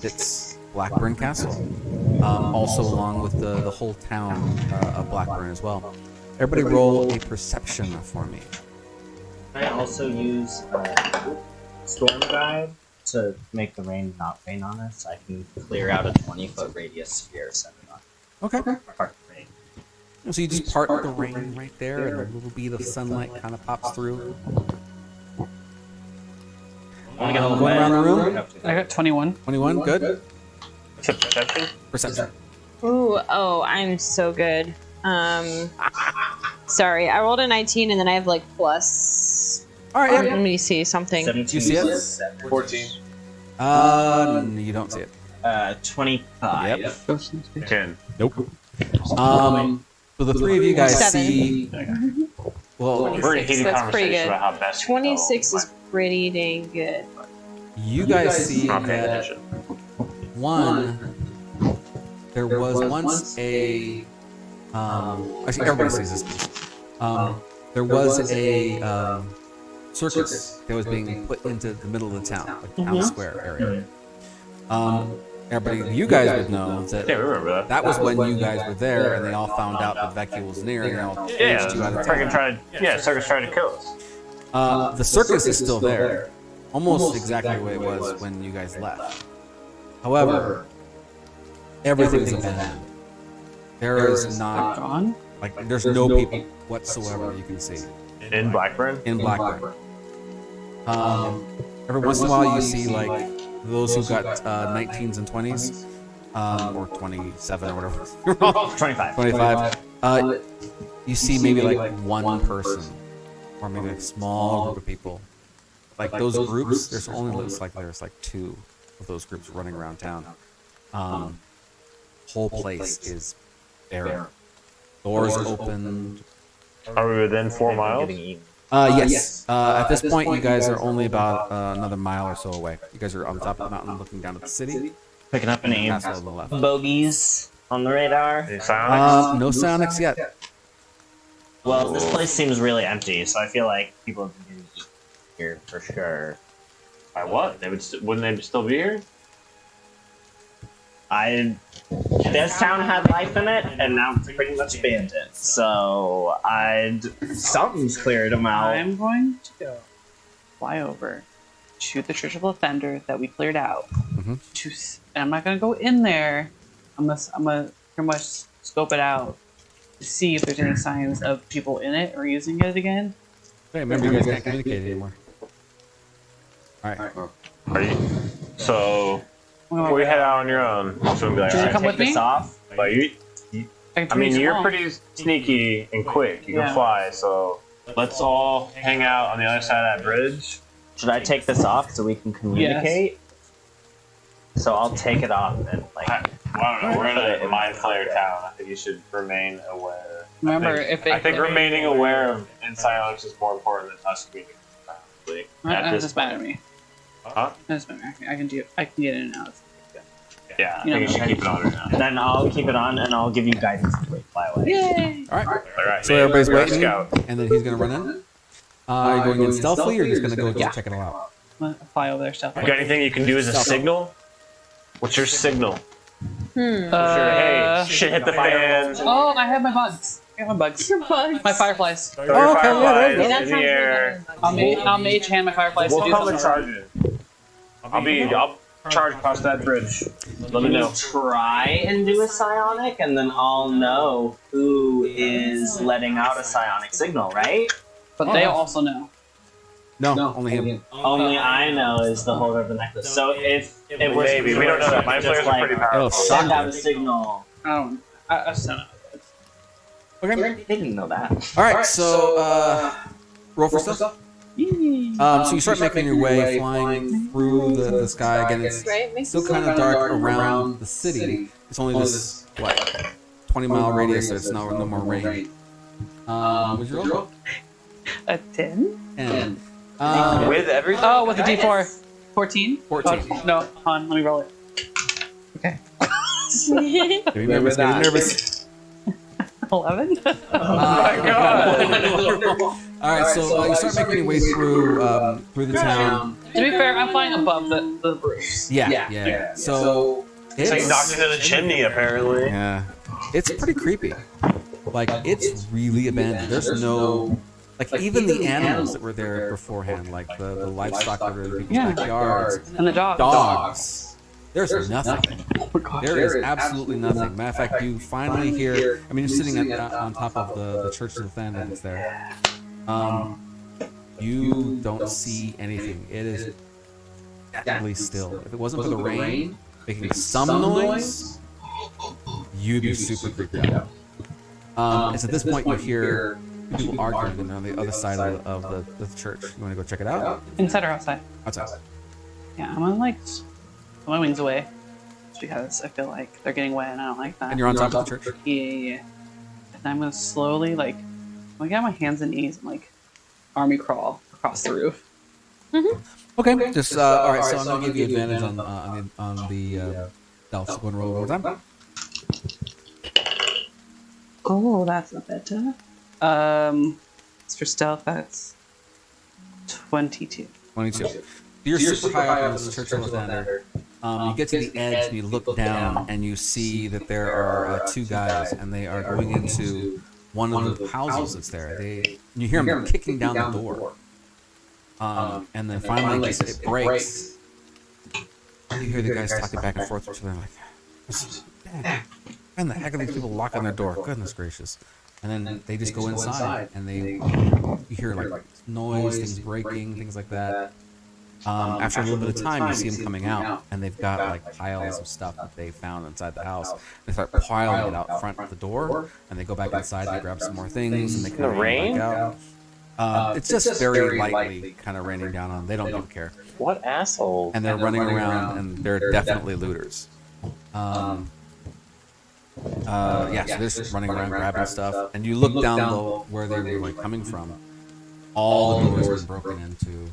it's Blackburn Castle. Also along with the whole town of Blackburn as well. Everybody roll a perception for me. Can I also use Storm Guide to make the rain not rain on us? I can clear out a 20-foot radius sphere, send it on. Okay. Part the rain. So you just part the rain right there, and a little bead of sunlight kind of pops through. Want to get a little Going around the room? I got 21. 21, good. Perception? Perception. Ooh, oh, I'm so good. Sorry, I rolled a 19 and then I have like plus. All right, Let me see something. 17. You see it? 14. You don't see it. 25. Yep. 10. Nope. So the three of you guys 7. see. Well, Very 26, heated that's pretty conversation good. about how best we know 26 is Blackburn. pretty dang good. you guys see Not paying that attention. there was once a. Actually, everybody sees this piece. There was a circus that was being put into the middle of the town, like town square area. Everybody, you guys would know that Yeah, we remember that. that was when you guys were there, and they all found out that Vecchio was near, and they all Yeah, chased you out of freaking town. circus tried to kill us. The circus is still there, almost exactly the way it was when you guys left. However, everything's abandoned. There is not, Gone? like, there's no people whatsoever you can see In Blackburn? in Blackburn. Every once in a while, you see like those who got 19s and 20s, or 27 or whatever. 25. 25. You see maybe like one person, or maybe a small group of people. Like those groups, there's only looks like there's like 2 of those groups running around town. Whole place is bare. Doors open. Are we within 4 miles? Yes. At this point, you guys are only about another mile or so away. You guys are on top of the mountain, looking down at the city. Picking up any Castle on the left. bogeys on the radar. Any psionics? No psionics yet. Well, this place seems really empty, so I feel like people have been getting eaten here for sure. By what? Wouldn't they still be here? This town had life in it, and now it's pretty much abandoned. So something's cleared them out. I'm going to go fly over, shoot the Church of Offender that we cleared out. Mhm. And I'm not going to go in there. I'm gonna pretty much scope it out to see if there's any signs of people in it or using it again. Hey, remember, you guys can't communicate anymore. All right. Are you? So, before we head out on your own, so we'll be like, Should you alright. come with Take this me? off. But I mean, you're pretty sneaky and quick. You can Yeah. fly, so let's all hang out on the other side of that bridge. Should I take this off so we can communicate? So I'll take it off and I don't know. We're in a mind flayer town. I think you should remain aware. Remember, I think remaining aware of in silence is more important than us communicating silently. That At this doesn't matter to point. me. Huh? That doesn't matter. I can get in and out. Yeah, I You think you know, should keep it on right now. then I'll keep it on and I'll give you guidance to fly away. Yay! All right. All right. So everybody's you're a waiting, scout. and then he's gonna run in. Are you going in stealthily, or just gonna go just check it all out? I'm gonna fly over there stuff. You got anything you can do as a signal? What's your signal? Uh, Hey, shit hit the fan. Oh, I have my bugs. I have my bugs. Your bugs. My fireflies. Throw your okay, yeah, there you go. fireflies in the air. I'll mage hand my fireflies. We'll to do come and something. charge it. I'll charge across that bridge. Let me know. Try and do a psionic, and then I'll know who is letting out a psionic signal, right? But they also know. No, only him. Only I know is the holder of the necklace. So if it was Maybe. We don't know that. Mind flayers are pretty It'll powerful. suck. send out a signal. I don't. I just don't know. Okay. They didn't know that. All right. So roll for stealth. So you start making your way, flying through the sky. Again, it's Right? Makes still sense. kind of dark around the city. It's only this 20-mile radius, so it's no more rain. What'd you roll? A 10? And With everything? Oh, with a D4. 14? 14. Oh, no, hon, let me roll it. Okay. Get me nervous. Get me nervous. 11? Oh my god! All right, so you start making your way through the town. To be fair, I'm flying above the roofs. Yeah. So So you knocked into the chimney, apparently. Yeah, it's pretty creepy. Like, it's really abandoned. There's no, like, even the animals that were there beforehand, like the livestock that were in people's backyards, And the dog. dogs. There's nothing. Oh my gosh. There is absolutely nothing. Matter of fact, you finally hear. I mean, you're sitting on top of the Church of the Thandans there. You don't see anything. It is deathly still. If it wasn't for the rain making some noise, you'd be super creeped out. It's at this point you hear people arguing on the other side of the church. You want to go check it out? Inside or outside? Outside. Yeah, I'm gonna put my wings away. Just because I feel like they're getting wet and I don't like that. And you're on top of the church? Yeah. And I'm gonna slowly, I'm gonna get on my hands and knees and, army crawl across the roof. Okay. Just all right. So I'm gonna give you advantage on the stealth. So go and roll one more time. Oh, that's not better. It's for stealth. That's 22. 22. You're super high up in this Church of the Thunder. You get to the edge and you look down and you see that there are two guys and they are going into one of the houses that's there. You hear them kicking down the door. And then finally it breaks. You hear the guys talking back and forth to each other like, "Man, the heck are these people locking their door? Goodness gracious!" And then they just go inside and you hear noise, things breaking, things like that. After a little bit of time, you see them coming out, and they've got piles of stuff that they found inside the house. They start piling it out front of the door, and they go back inside. They grab some more things, and they kind of rain? back out. It's just very lightly kind of raining down on them. They don't even care, What asshole? and they're running around, and they're definitely looters. So they're just running around grabbing stuff, and you look down where they were coming from. All the doors have been broken into.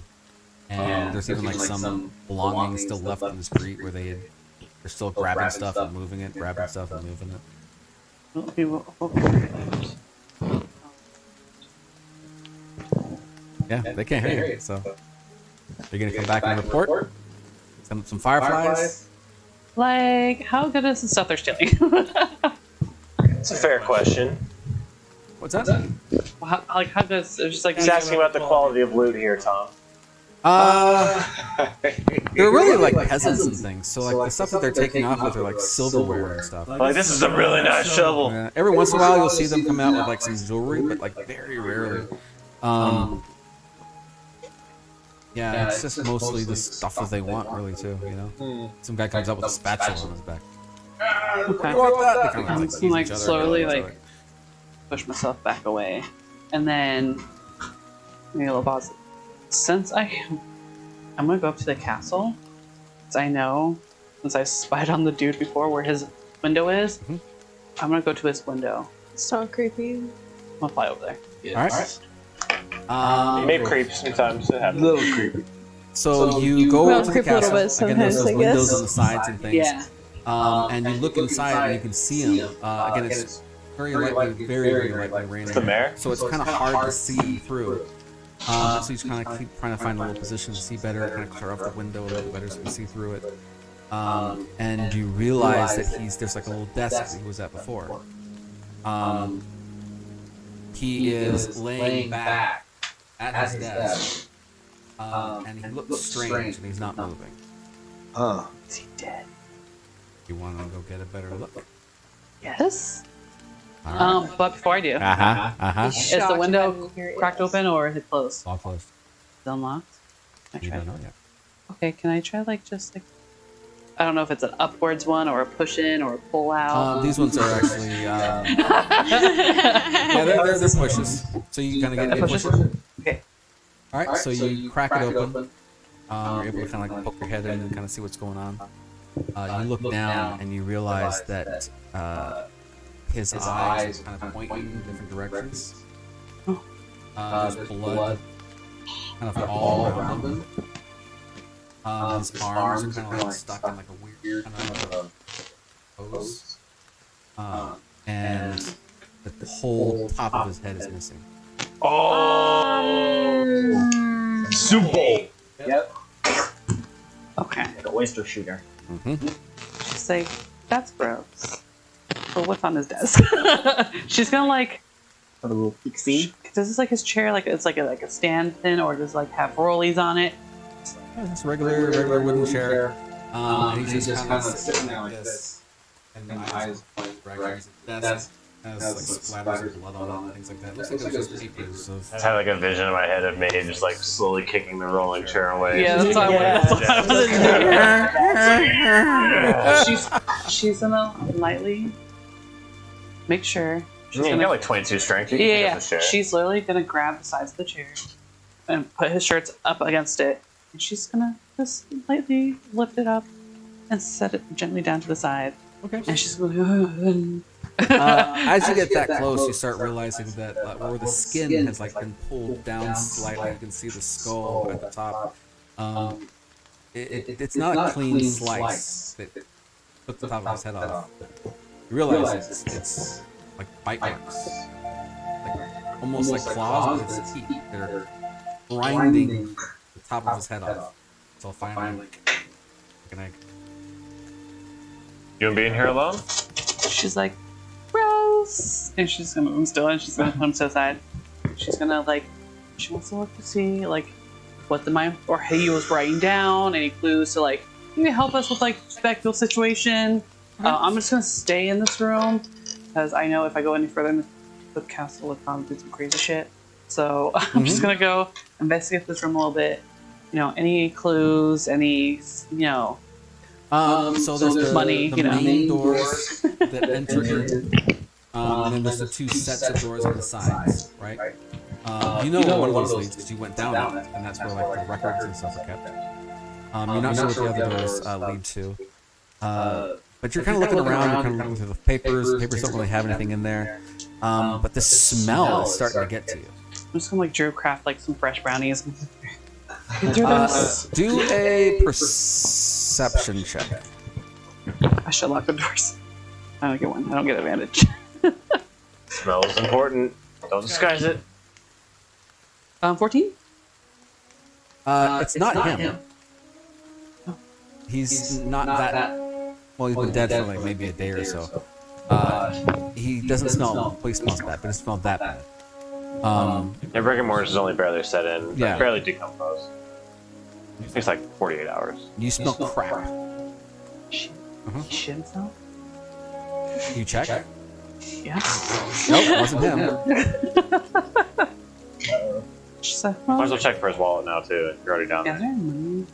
And there's even some belongings still left in the street where they're still grabbing stuff and moving it, grabbing stuff and moving it. Yeah, they can't hear you. So you're gonna come back and report. Send up some fireflies. How good is the stuff they're stealing? It's a fair question. What's that? How good is it? Just He's asking about the quality of loot here, Tom. They're really peasants and things. So the stuff that they're taking off with are silverware and stuff. This is a really nice shovel. Yeah, every once in a while you'll see them come out with some jewelry, but very rarely. Yeah, it's just mostly the stuff that they want, really, too. You know, some guy comes up with a spatula on his back. Okay. You want that? They kind of I'm slowly push myself back away, and then maybe a little pause. Since I'm gonna go up to the castle, because I know, since I spied on the dude before where his window is, I'm gonna go to his window. So creepy. I'm gonna fly over there. Yes. All right. Maybe creep sometimes. It happens. A little creepy. So you go Well, to the creep a little castle. bit Again, there's sometimes, those I windows guess. on the sides and things. Yeah. And you look inside and you can see them. Again, it's very lightly, very lightly raining. It's the mayor? So it's kind of hard to see through. So you just kind of keep trying to find a little position to see better, kind of clear off the window a little better so you can see through it. And you realize that there's like a little desk that he was at before. He is laying back at his desk, and he looks strange and he's not moving. Is he dead? You want to go get a better look? Yes. All right. But before I do, is the window cracked open or is it closed? All closed. It's unlocked. You don't know yet. Okay, can I try just I don't know if it's an upwards one or a push in or a pull out. These ones are actually yeah, they're pushes. So you kind of get a push. Okay. All right, so you crack it open. You're able to kind of like poke your head in and kind of see what's going on. You look down and you realize that his eyes are kind of pointing in different directions. There's blood kind of all around him. His arms are kind of like stuck in like a weird kind of pose. And the whole top of his head is missing. Super. Yep. Okay. Like an oyster shooter. She's like, that's gross. But what's on his desk? She's gonna like. A little pixie. Does this like his chair like it's like a stand thing or does it like have rollies on it? It's a regular wooden chair. And he's just kind of sitting there like this. And the eyes pointing directly at the desk. Has like splatters of blood on it and things like that. It looks like there's just papers of. I had like a vision in my head of me just like slowly kicking the rolling chair away. Yeah, that's what I was. She's gonna lightly make sure. You got like 22 strength. You can pick up this chair. She's literally gonna grab the sides of the chair and put his shirts up against it, and she's gonna just lightly lift it up and set it gently down to the side. Okay. And she's going. As you get that close, you start realizing that where the skin has like been pulled down slightly, you can see the skull at the top. It's not a clean slice that took the top of his head off. You realize it's like bite marks, like almost like claws, but it's teeth that are grinding the top of his head off. So finally, like an egg. You wanna be in here alone? She's like, gross, and she's gonna move still, and she's gonna put him to the side. She's gonna like, she wants to look to see like what the mind or he was writing down, any clues to like maybe help us with like spectacle situation. I'm just gonna stay in this room because I know if I go any further in the castle, it'll probably do some crazy shit. So I'm just gonna go investigate this room a little bit. You know, any clues, any So there's the money, the main doors that enter in, and then there's the two sets of doors on the sides, right? You know where one of those leads because you went down it, and that's where like the records and stuff are kept. You're not sure what the other doors lead to, but you're kind of looking around, you're kind of looking through the papers. The papers don't really have anything in there, but the smell is starting to get to you. I'm just gonna like Drew craft like some fresh brownies. Do a perception check. I should lock the doors. I don't get one. I don't get advantage. Smell is important. Don't disguise it. 14? It's not him. He's not that. Well, he's been dead for like maybe a day or so. He doesn't smell. Well, he smells bad, but it smells that bad. Yeah, rigor mortis is only barely set in. Yeah. Barely decompose. It's like 48 hours. You smell crap. Shit himself? You check? Yeah. Nope, wasn't him. She's like, Might as well check for his wallet now too. You're already down is there. there money?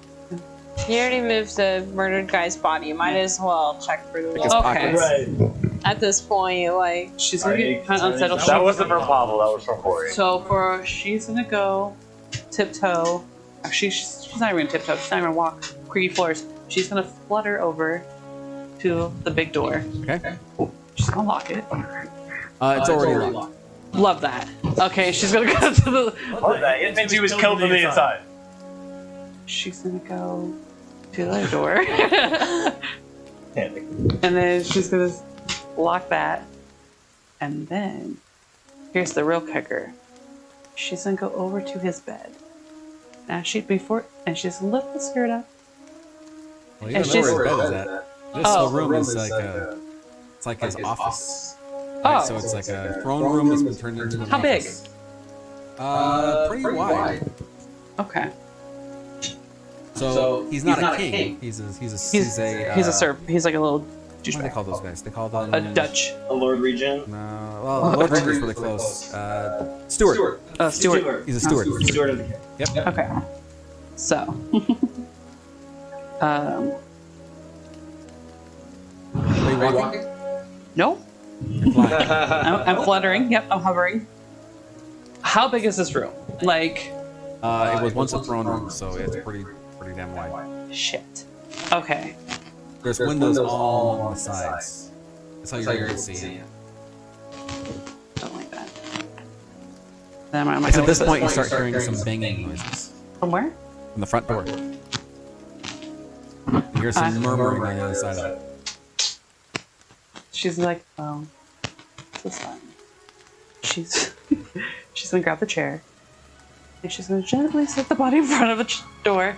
You already moved the murdered guy's body. You might as well check for the His wall. Okay. pockets. At this point, like, She's gonna get kind of unsettled. That wasn't from Pavel. That was from Corey. So she's gonna go tiptoe. Actually, she's not even gonna tiptoe. She's not even gonna walk creaky floors. She's gonna flutter over to the big door. Okay. She's gonna lock it. It's already locked. Love that. Okay, she's gonna go to the. Love that. It means he was killed from the inside. She's gonna go to the other door. And then she's gonna lock that. And then here's the real kicker. she's gonna go over to his bed. And she's gonna lift the skirt up. Well, you don't know where his bed is at. This whole room is like it's like his office. Right? So it's like a throne room that's been turned into an How big? office. Pretty wide. Okay. So he's not a king. He's a He's a serf. He's like a little what do they call those guys? They call them a Dutch. A Lord Regent. No, well, Lord Regent's really close. Steward. Steward. He's a steward. Steward of the king. Yep. Okay. So. Are you walking? No. You're flying. I'm fluttering. Yep, I'm hovering. How big is this room? Like. It was once a throne room, so it's pretty damn wide. Shit. Okay. There's windows all on the sides. That's how you're going to see it. Don't like that. Then am I At gonna this put- point, you start hearing some banging noises From where? from the front door. You hear some murmuring on the other side of it. She's like, oh, this is fine. She's gonna grab the chair, and she's gonna gently set the body in front of the door,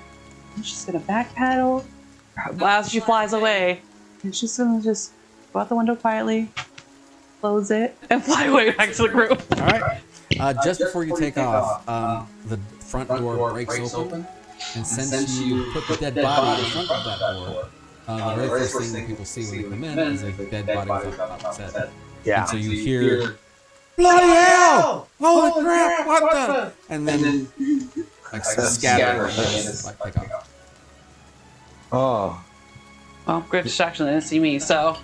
and she's gonna backpedal as she flies away, and she's gonna just go out the window quietly, close it, and fly away back to the group. All right. Just before you take off, the front door breaks open, and since you put the dead body in front of that door, the very first thing that people see when they come in is a dead body with a top head. Yeah. And so you hear, bloody hell! Holy crap! What the? And then like some scatter and just like take off. Oh. Well, great distraction. They didn't see me, so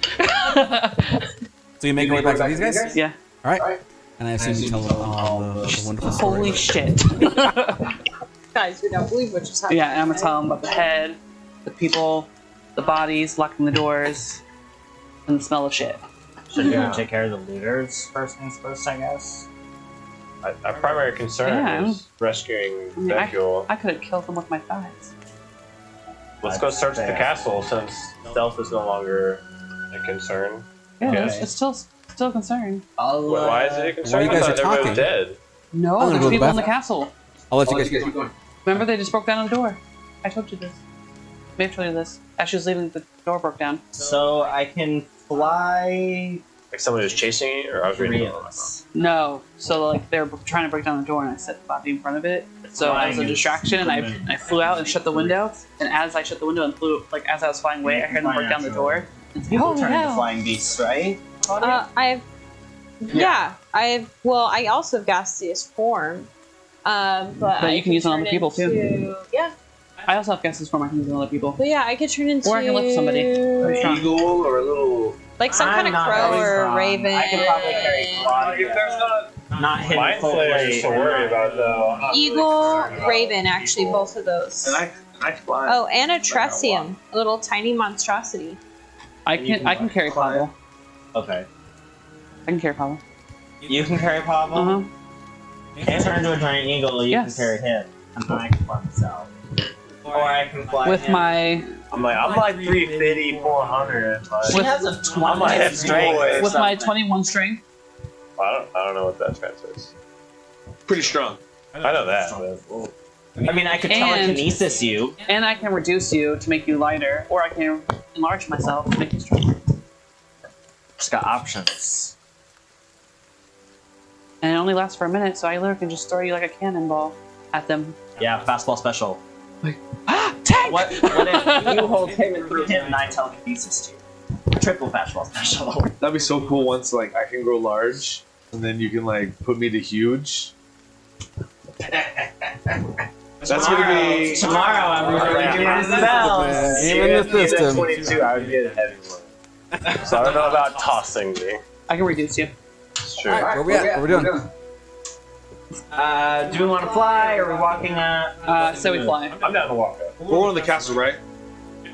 So you make your way back to these guys? yeah. All right. And I assume you tell them all the wonderful story. Holy shit. Guys, you don't believe what just happened. Yeah, and I'm gonna tell them about the head, the people, the bodies, locking the doors, and the smell of shit. Should we take care of the looters first things first, I guess? Our primary concern Yeah. is rescuing I mean, Becule. I could have killed them with my thighs. Let's go search the castle since stealth is no longer a concern. Yeah, Okay. it's still a concern. Why is it a concern? While you guys I thought are everybody talking- was dead. No, I'm gonna there's go to the people in the bathroom. castle. I'll let you guys keep going. Remember, they just broke down the door. I told you this. May have told you this. As she was leaving, the door broke down. So I can fly Like somebody was chasing you, or I was reading it. Reals. No, so like they were trying to break down the door, and I set the body in front of it. So as a distraction, and I flew out and shut the window. And as I shut the window and flew, like as I was flying away, I heard them break down the door. And say, People "Holy turn into hell!" flying beasts, right? I also have gaseous form. But you can use it on other people, too. Yeah. I also have guesses for my hands on other people. But yeah, I could turn into Or I can lift somebody. Very strong. Eagle or a little. like some kind of I'm not crow very or strong. raven. I could probably carry Claudia. Not hidden Mind full flayers to worry about though. Eagle, raven, actually, both of those. And I fly. Oh, and a tresium, a little tiny monstrosity. I can carry Pablo. Okay. I can carry Pablo. You can carry Pablo? Uh-huh. Can turn into a giant eagle, you Yes. can carry him. And then I can fly myself. Or I can fly With him. my 350, 400. She with- has a I'm like 20 strength. with my 21 strength. I don't know what that translates. Pretty strong. I know that. But I mean, I could And- telekinesis you. And I can reduce you to make you lighter, or I can enlarge myself to make you stronger. Just got options. And it only lasts for a minute, so I literally can just throw you like a cannonball at them. Yeah, fastball special. Ah, tank! What if you hold him and through him and I telekinesis you? Triple fastball special. That'd be so cool once like I can grow large and then you can like put me to huge. That's gonna be Tomorrow I'm really doing my spells. Aim in the system. 22, I would be a heavy one. So I don't know about tossing me. I can reduce you. It's true. All right, where we at? What we doing? Do we want to fly? Or are we walking up? So we fly. I'm down to walk up. we're going to the castle, right?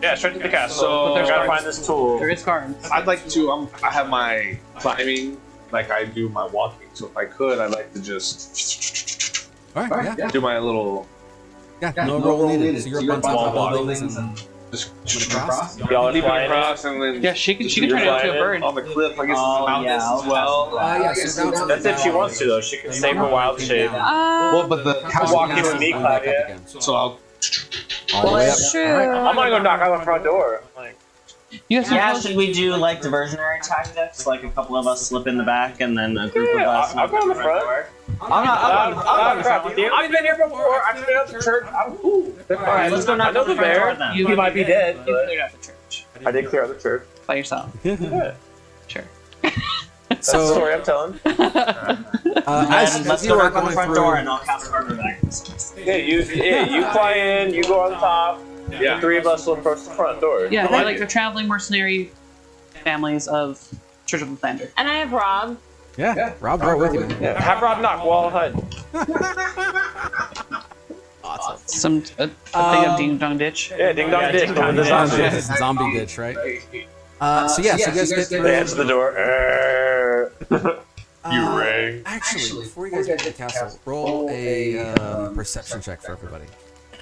Yeah, straight to the castle. So- I gotta find this tool. There is guards. I'd like to. I have my climbing, like I do my walking. So if I could, I'd like to just All right, yeah. do my little. Yeah, no roll needed. So you're up on top of all buildings and Just across. Y'all are Leap flying across and then. Yeah, she can turn You're it into a flying bird. On the cliff, I guess Oh, it's mountains yeah, as well. Yeah, so down to That's the if she valley. wants to, though. She can save her wild shape. Well, but the Walk walking with me, going back up Claudia. again. so I'll. All the way up. That's true. I'm gonna go knock on the front door. Like, You guys Yeah, are should we do like diversionary tactics? Like a couple of us slip in the back and then a group of us. I'll go in the front. I'm not with you. I've been here before. I've been up the church. I'm cool. Alright, let's go knock I know on the the front door bear. then. He might be dead. You But cleared out the church I did clear out the church. by yourself. Yeah. Sure. That's the story I'm telling. Let's you go are knock on the going front through- door and I'll cast Harbor back. Yeah, you fly in. You go on top. Yeah. The three of us will approach the front door. Yeah, I they're like like it. the traveling mercenary families of Church of the Thunder. And I have Rob. Yeah, Rob's right with you, man. Yeah, have Rob knock while hiding. Some a thing of Ding Dong Ditch. Yeah, ding dong ditch. With the zombie. Zombie ditch, right? So you guys get through. They answer the door. You rang. Actually, before you guys get to the castle, roll a perception check for everybody.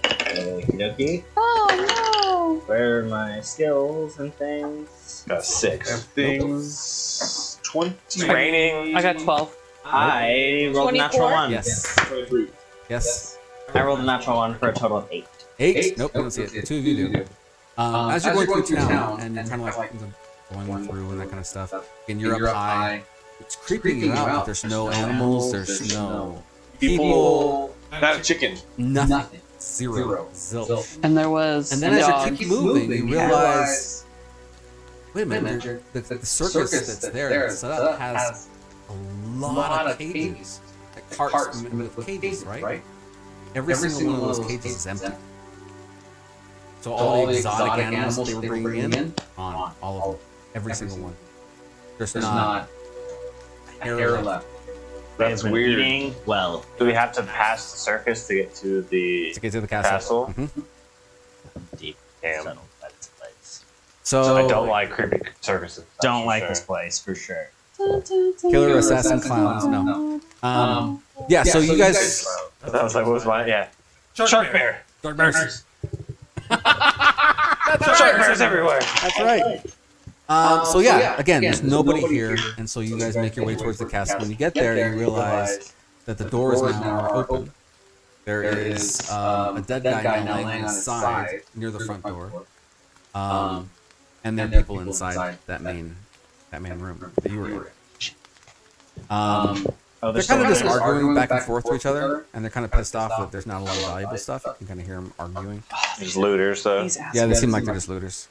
Okie Oh Where are my skills and things? Got 6. Things. 20. It's raining. I got 12. I rolled a natural 24? one. Yes. Yes. I rolled a natural one for a total of 8. 8? Nope, you don't see it. The two of you do. As you're going through town, and you're kind of like going through and that kind of stuff, and you're up high, it's creeping you out, but there's no animals, there's no people, Not a chicken. nothing. Zero. Zilch. And there was And then a as dog. you keep moving, you realize, wait a minute, the circus that's there, set up, has a lot of cages. Like carts with cages, right? Every single one of those cages is empty. So all the exotic animals that they were bringing in, on all of them. Every single one. There's not a hair left. That's Been weird. Eating well. Do we have to pass the circus to get to the To get to the castle. castle? Deep Damn. settled by this place. So I don't like creepy circuses. that's Don't for like sure. this place for sure. Killer assassin clowns, no. Yeah, so you guys. That was like, what was mine? Yeah. Shark bear. Dark bears. Shark bears everywhere. That's right. So yeah, again, there's nobody here, and so you guys make your way towards the castle. When you get there, you realize that the doors now are open. There is a dead guy now laying on his side near the front door, and there are people inside that main room that you were in. They're kind of just arguing back and forth to each other, and they're kind of pissed off that there's not a lot of valuable stuff. You can kind of hear them arguing. Just looters, though. These assholes. Yeah, they seem like they're just looters.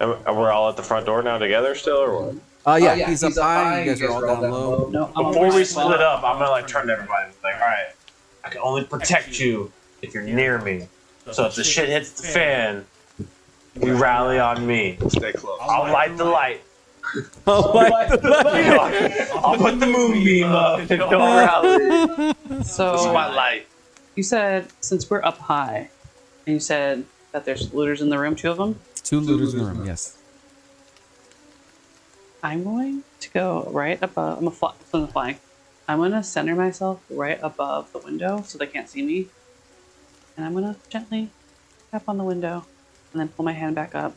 And we're all at the front door now together still, or what? Yeah, he's up high. You guys are all down low. No, Before we split up, I'm gonna like turn to everybody and be like, all right, I can only protect you if you're near me. So if the shit hits the fan, you rally on me. Stay close. I'll light the light. Oh I'll put the moonbeam up and don't rally. This is So my light. you said since we're up high, and you said that there's looters in the room, 2 of them. 2 looters in the room, yes. I'm going to go right above. I'm a flank. I'm gonna center myself right above the window so they can't see me, and I'm gonna gently tap on the window, and then pull my hand back up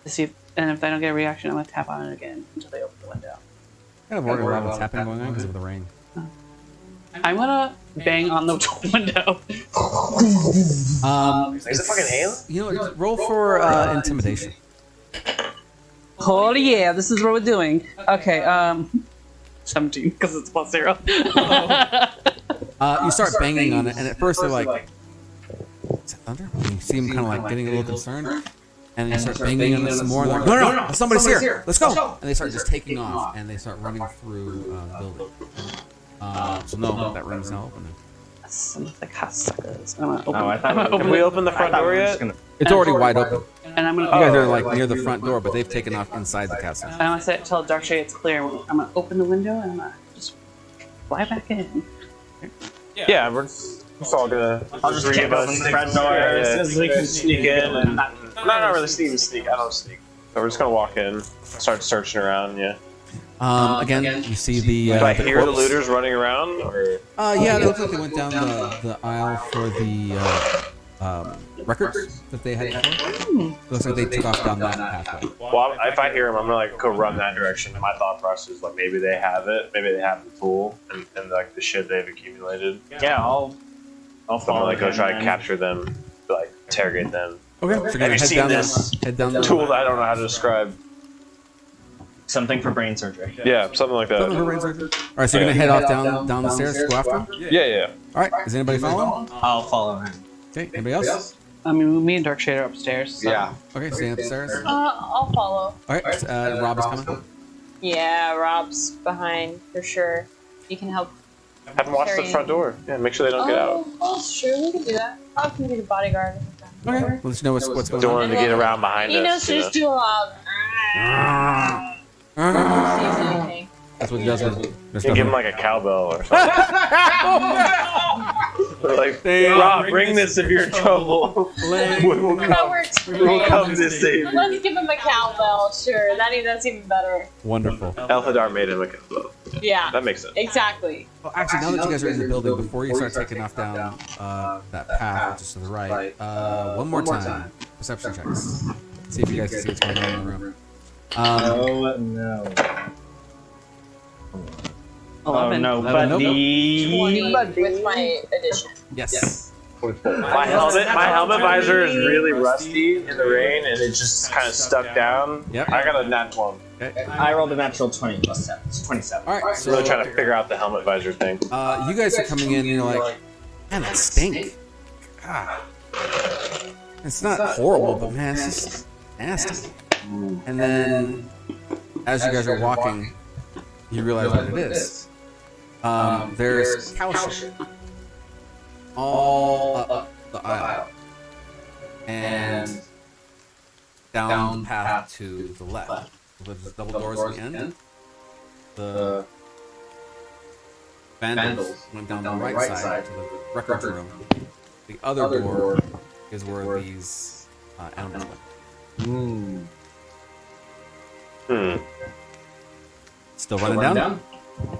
to see if. And if I don't get a reaction, I'm gonna tap on it again until they open the window. Kind of worried about what's happening going on because of the rain. I'm gonna bang on the window. Is it fucking hail? You know, roll for intimidation. Oh yeah, this is what we're doing. Okay, 17 because it's +0. You start banging on it, and at first they're like, "Is that thunder?" And you see them kind of like getting a little concerned, and you start banging on it some more. And they're like, "No, somebody's here! Let's go!" And they start just taking off, and they start running through the building. So no, that room's now open. Some of the cocksuckers. I'm gonna open. Oh, I thought I'm gonna we were open Have we it, opened the front door yet? It's already wide open. and I'm gonna. You guys are like near the front door, but they've taken off inside the castle. I'm gonna say, tell Darkshade it's clear. I'm gonna open the window and I'm gonna just fly back in. Yeah, we're just all gonna. I'll just kick open the front door as soon as we can sneak in and not really sneak. I don't sneak. So we're just gonna walk in, start searching around. Yeah. Again, you see the. Do I hear the corpse. looters running around? Or Yeah, it looks like they went down the aisle for the records that they had before. Looks like they took off down that pathway. Well, if I hear him, I'm gonna like go run that direction. My thought process is like maybe they have it, maybe they have the tool and like the shit they've accumulated. Yeah, I'll So I'm gonna follow like go him try then. to capture them, like interrogate them. Okay, so you're Have gonna you head seen down this head down the tool that I don't know how to describe? Something for brain surgery. Yeah, something like that. Something for brain surgery. All right, so you're gonna head off down the stairs to go after him. Yeah. All right, is anybody following? I'll follow him. Okay, anybody else? I mean, me and Darkshade are upstairs. So. Yeah. Okay, staying up the stairs. I'll follow. All right, Rob is coming. Yeah, Rob's behind for sure. You can help. Have them watch the front door. Yeah, make sure they don't get out. Oh, sure, we can do that. Rob can be the bodyguard. Okay, well, let you know what's going Don't on. want them to get around behind He knows us. You know? who's too loud. Anything. That's what he does. There's You can give him nothing. like a cowbell or something. Like, Rob, bring this if you're in trouble. We'll That works we'll great. come to save you. Let's give him a cowbell, sure. That's even better. Wonderful. Elderhold made him a cowbell. Yeah, That makes sense. exactly. Well, actually, now that you guys are in the building, before you start taking off down that path, which is to the right, one more time, perception checks. See if you guys can see what's going on in the room. Oh no. 11. no, Nope. 20 with my addition. Yes. My helmet visor is really rusty in the rain, and it's just kind of stuck down. Yep. I got a nat 1. I rolled a natural 20 plus 7. It's 27. All right, so Really trying to figure out the helmet visor thing. you guys are coming in, and you're like, man, that stink. God. It's not horrible, but man, it's just nasty. And then, as you guys are walking, you realize what it is. There's cow shit all up the aisle and down the path to the left. There's double doors at the end. The vandals went down the right side to the records room. The other door is where these animals went. Still running down?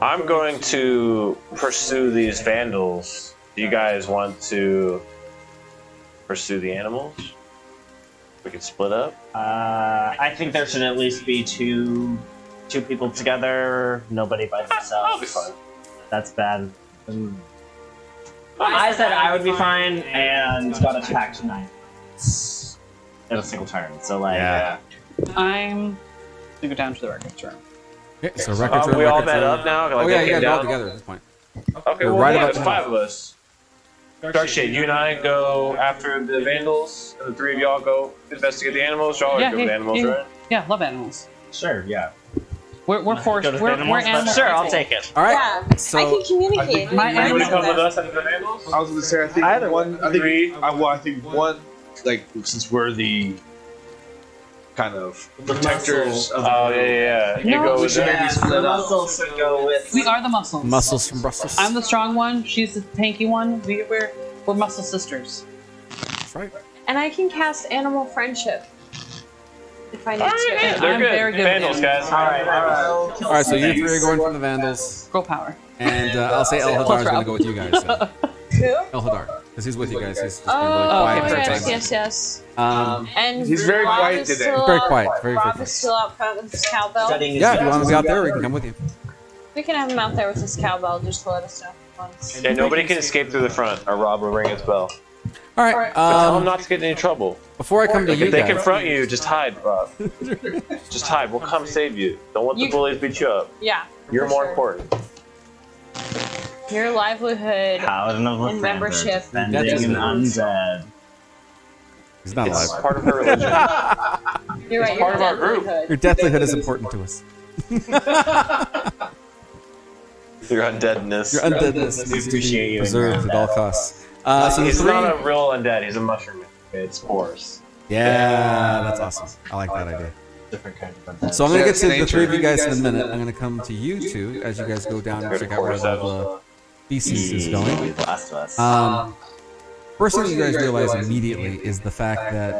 I'm going to pursue these vandals. Do you guys want to pursue the animals? We can split up. I think there should at least be two people together, nobody by themselves. I'll be fine. That's bad. I said I would be fine, and got attacked tonight in a single turn. So like, Yeah. I'm gonna go down to the records room. Okay, so records room. We all records met room. up now? Oh Like, yeah, they you guys came are all down? together at this point. Okay, We're well, right yeah, about there's to 5 of us. Darkshade, you and I go after the vandals, and the 3 of y'all go investigate the animals. Y'all Yeah, go with the animals, right? Yeah, love animals. sure, yeah. We're forced. Go to the We're animals, but animal sure, I'll people. take it. All right. Yeah, So I can communicate. My You animal- want to come with us after the vandals? I was gonna say, I think Either one. I three. think I think one. Like, since we're the kind of protectors of the Oh, yeah. You No, go we with should them. maybe split up. muscles should go with. We are the muscles. muscles from Brussels. I'm the strong one. She's the tanky one. We're muscle sisters. That's right. And I can cast animal friendship if I need to. And They're I'm good. very good Vandals, with animals. guys. Alright. All right, so you 3 are going for the vandals, Girl power. and I'll say Elhadar is going to go with you guys. So. Who? Elhadar, because he's with you guys. He's just been really Oh, quiet okay, the yes, whole time. yes. And He's very Rob quiet is today. still Very out- quiet, very Rob quiet. is still out front with his cowbell. Studying his Yeah, if you want to be out there, we skills. can come with you. We can have him out there with his cowbell just to let us know once. Yeah, nobody can escape through the front, or Rob will ring his bell. All right. But tell them not to get in any trouble. Before I come to you If they guys, confront you, just hide, Rob. Just hide. We'll come save you. Don't let the You- bullies beat you up. Yeah. You're for more sure. important. Your livelihood. Paladin of And membership. defending That's an it. undead. he's not It's alive. part of her religion. You're right. It's part your of our group. livelihood. Your deathlyhood is important to us. Your undeadness. Your undeadness needs to appreciate be you and preserved your at all undead. costs. So the He's three, not a real undead. He's a mushroom. It's spores. yeah, that's awesome. I like that idea. Different kind of undead. So I'm gonna get to the Nature. 3 of you guys in a minute. I'm gonna come to you 2 as you guys go down and check out where all the feces is going. Last of Us. First thing you guys realize immediately is the fact that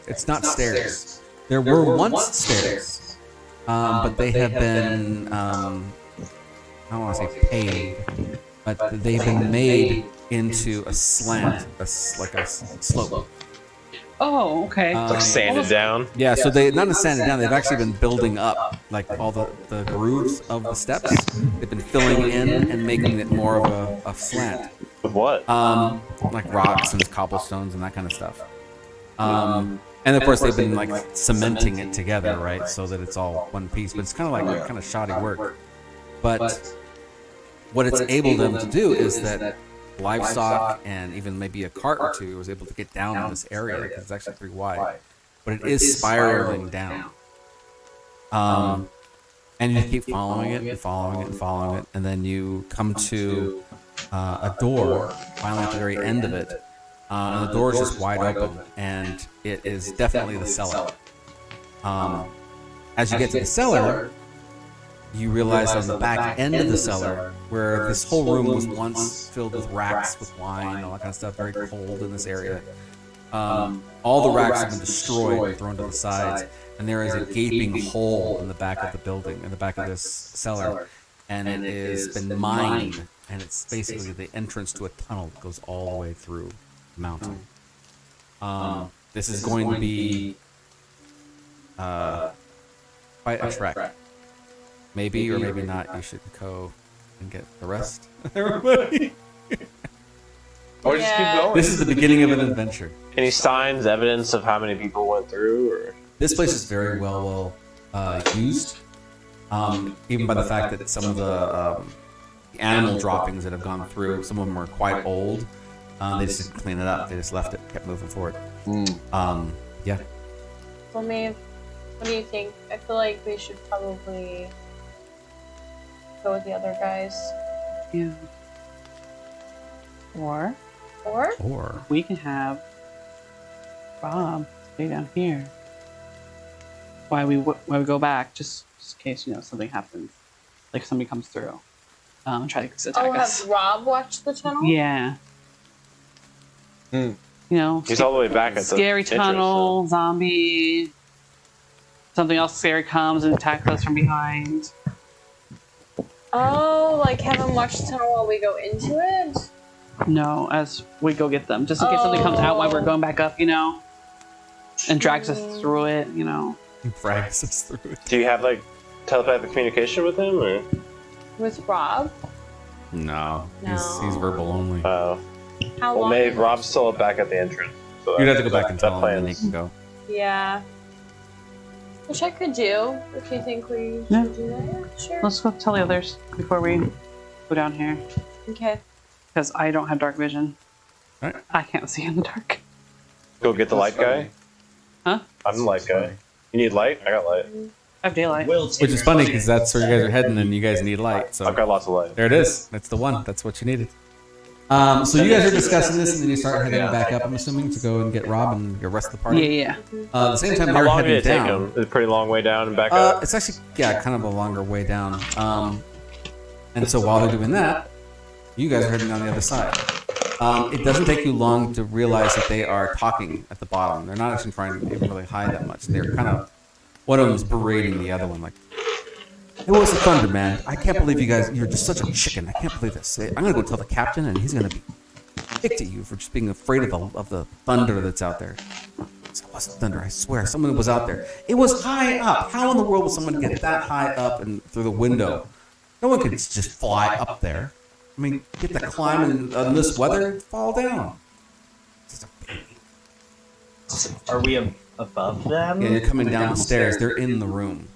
it's not stairs. There were once stairs, but they have been I don't want to say paved, but they've been made into a slant, like a slope. Oh, okay. It's like sanded down. Yeah, so they not just sanded down. They've actually been building up, like all the grooves of the steps. They've been filling in and making it more of a slant. With what? Like rocks and cobblestones and that kind of stuff. And of course they've been like cementing it together, right, so that it's all one piece. But it's kind of shoddy work. But what it's able them to do is that livestock and even maybe a cart or two was able to get down in this area because it's actually pretty wide, but it is spiraling down. And you keep following it and following it and following it, and then you come to a door finally at the very end of it, and the door is just wide open, and it is definitely the cellar. As you get to the cellar, you realize on the back end of the cellar, where this whole room was once filled with racks with wine and all that kind of stuff, very cold in this area. All the racks have been destroyed and thrown to the sides, and there is a gaping hole in the back of the building, in the back of this cellar, and it has been mined, and it's basically the entrance to a tunnel that goes all the way through the mountain. This is going to be quite a trek. Maybe or maybe not, you should go and get the rest of everybody. Or just keep going. This is the beginning of an adventure. Any signs, evidence of how many people went through? Or This place is very well used, even by the fact that some of the animal droppings that have gone through, some of them are quite old. They just didn't clean it up. They just left it, kept moving forward. Yeah. Well, Maeve, what do you think? I feel like we should probably go with the other guys. Yeah. Or Or we can have Bob stay down here while we go back, just in case something happens, like somebody comes through, and try to attack us. Have Rob watch the tunnel? Yeah. he's all the way back at scary the tunnel, zombie, something else scary comes and attacks us from behind. Oh, like have him watch the tunnel while we go into it? No, as we go get them, just in case something comes out while we're going back up, and drags us through it, frags us through it. Do you have like telepathic communication with him, or? With Rob? No, he's verbal only. Oh. How Well, long? maybe Rob's still back at the entrance. So You'd have to go back and tell him, that and then he can go. Yeah. Which I could do, if you think we should Yeah. do that. Yeah, sure. Let's go tell the others before we go down here, Okay. because I don't have dark vision. Alright. I can't see in the dark. Go get the light guy. Huh? I'm the light guy. You need light? I got light. I have daylight. Which is funny because that's where you guys are heading, and you guys need light. So I've got lots of light. there it is. That's the one. That's what you needed. So you guys are discussing this, and then you start heading back up. I'm assuming to go and get Rob and the rest of the party. Yeah. At the same time, How you're long did heading it take down. him? It's a pretty long way down and back up. It's actually kind of a longer way down. And so while they're doing that, you guys are heading down the other side. It doesn't take you long to realize that they are talking at the bottom. They're not actually trying to even really hide that much. They're kind of, one of them is berating the other one, like, "It was the thunder, man. I can't believe you're just such a chicken. I can't believe this. I'm gonna go tell the captain, and he's gonna be kicked at you for just being afraid of the thunder that's out there." It wasn't thunder, I swear. Someone was out there. It was high up. How in the world would someone get that high up and through the window? No one could just fly up there. I mean, get to climb in this weather and fall down. It's just a baby. Are we above them? Yeah, you're coming down the stairs. They're in the room.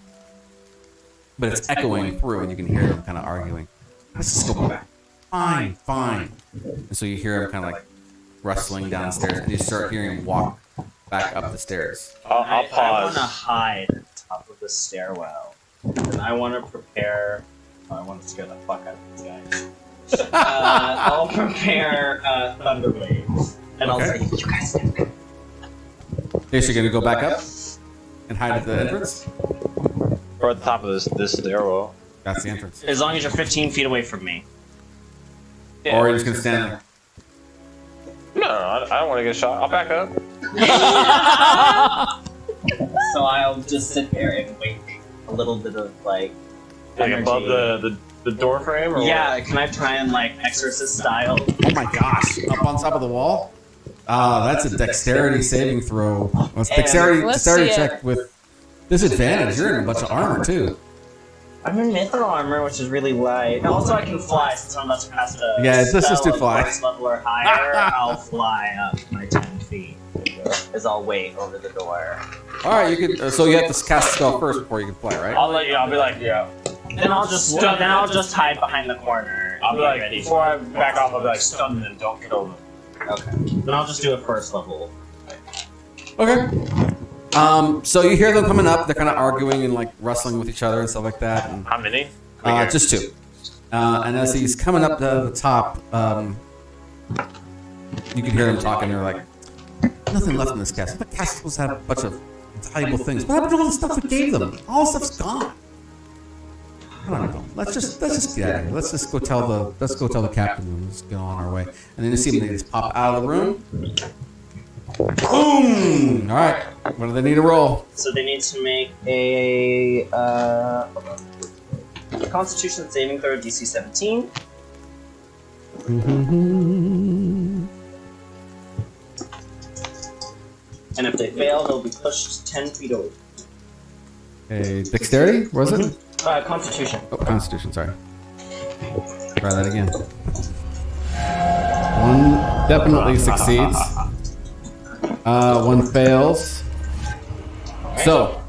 But it's echoing through, and you can hear them kind of arguing. Let's just go back. Fine. And so you hear them kind of like rustling downstairs, and you start hearing them walk back up the stairs. I'll I want pause. to hide at the top of the stairwell, and I want to prepare. I want to scare the fuck out of these guys. I'll prepare thunder waves, and I'll Okay. say, "You guys do it." Okay, so you're going to go back up and hide at the entrance? Or at the top of this stairwell. That's the entrance. As long as you're 15 feet away from me. Or you're just going to stand there. No, I don't want to get shot. I'll back up. So I'll just sit there and wait a little bit of like Like energy. above the door frame? Or Yeah, what? can I try and like exorcist style? Oh my gosh! Up on top of the wall. That's a dexterity saving throw. Well, it's dexterity Let's dexterity see it. check with disadvantage. You're in a bunch of armor too. I'm in mithril armor, which is really light. And also, I can fly since I'm about to cast a Yeah, this is spell to fly. of first level or higher. I'll fly up my 10 feet. As I'll wait over the door. All right, you can. So you have to cast a spell first before you can play, right? I'll let you. I'll be like, yeah. Then I'll just hide behind the corner. I'll be like, ready. before I back off, I'll be like, stun them, don't get over. Okay. Then I'll just do a first level. Okay. So you hear them coming up. They're kind of arguing and like wrestling with each other and stuff like that. And, How many? just two. And as he's coming up to the top, you can hear them talking. They're like, nothing left in this castle. The castle supposed to have a bunch of valuable things. What happened to all the stuff we gave them? All the stuff's gone. I don't know. Let's just get out of here. Let's go tell the captain and let's get on our way. And then you see them, they just pop out of the room. Boom! All right. What do they need to roll? So they need to make a Constitution saving throw DC 17. And if they fail, they'll be pushed 10 feet over. Okay, dexterity, was it? Constitution. Oh, Constitution, sorry. Try that again. One definitely succeeds. One fails. So,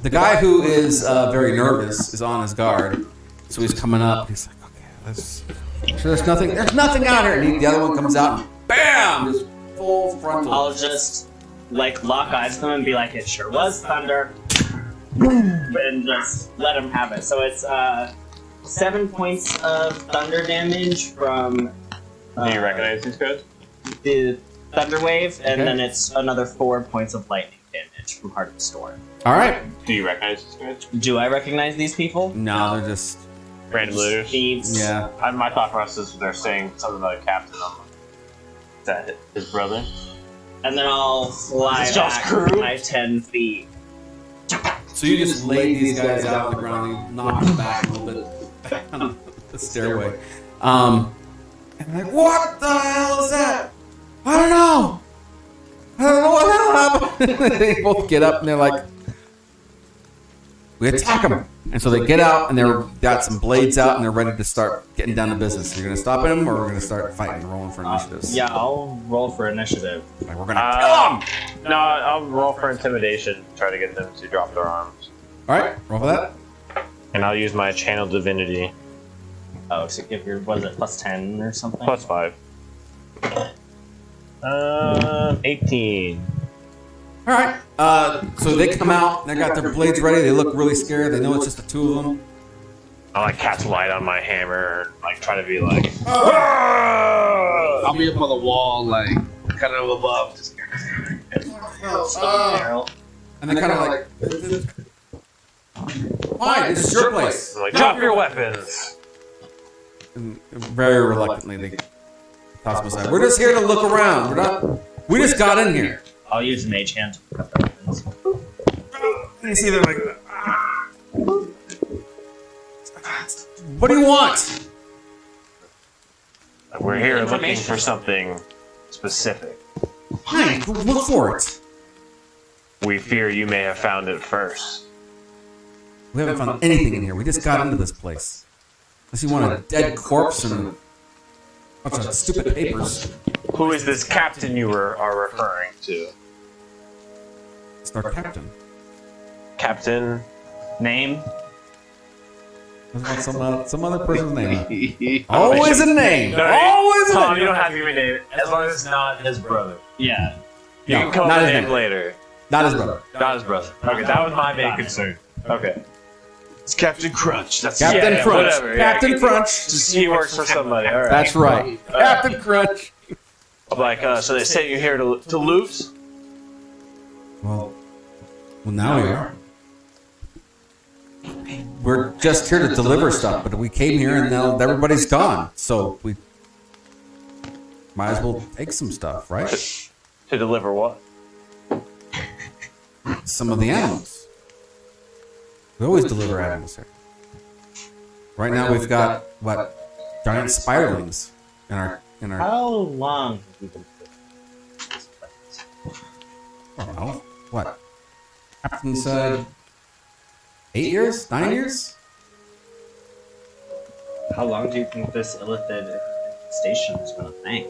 the guy who is very nervous is on his guard. So he's coming up. He's like, okay, let's. Sure, there's nothing out here. And the other one comes out and bam! Just full frontal. I'll just like lock eyes with them and be like, it sure was thunder. And just let him have it. So it's 7 points of thunder damage from. Do you recognize these guys? The thunder wave, and Okay. then it's another 4 points of lightning damage from Heart of the Storm. All right. Do you recognize these guys? Do I recognize these people? No, they're just. Random looters? Thieves. Yeah. My thought process is they're saying something about a captain. Is that his brother? And then I'll fly Is this Josh back Crew? my 10 feet. So you just laid these guys out on the ground, and you knock them back a little bit on the stairway. And I'm like, what the hell is that? I don't know what the hell happened. They both get up and they're like, we attack them. And so they get out and they're got some blades out and they're ready to start getting down to business. You're gonna stop them or we're gonna start fighting, rolling for initiatives. Yeah, I'll roll for initiative. Like, we're gonna kill them. No, I'll roll for intimidation, try to get them to drop their arms. All right, roll for that. And I'll use my channel divinity. Oh, so give your, what is it, plus 10 or something? Plus 5. 18. All right. So they come out. They got their blades ready. They look really scared. They know it's just the two of them. I like cast light on my hammer, like try to be like. I'll be up on the wall, like kind of above. Just And they kind of like, why? This is your place. I'm like, drop your weapons. And very reluctantly, they toss them aside. We're just here to look around. We're not. We just got in here. I'll use Mage Hand to cut the weapons. And you see them like, what do you want? We're here looking for something specific. Hey, look for it. We fear you may have found it first. We haven't found anything in here. We just got into this place. Unless you want a dead corpse and a bunch of stupid papers. Who is this captain you are referring to? It's our captain. Captain? Name? I want some other person's name. Always a name. Always a Tom, name. you don't have to give me a name, as long as it's not his brother. Yeah. You No, can come not up with his a name name. later. Not his brother. Not his brother. Okay, that was my main concern. Okay. It's Captain Crunch. That's Captain Yeah, Crunch. whatever, yeah. Captain Crunch. Just he works for somebody. All right. That's right. Captain Crunch. I'm like, so they sent you here to loot? Well, now we are. We're just here to deliver stuff, but we came here and now everybody's gone. So we might as well take some stuff, right? To deliver what? Some of the animals. We always deliver animals here. Right now we've got giant spiderlings in our. How long have you been doing this place? I don't know. What? Captain said 8 years? 9 years? How long do you think this illithid station is going to think?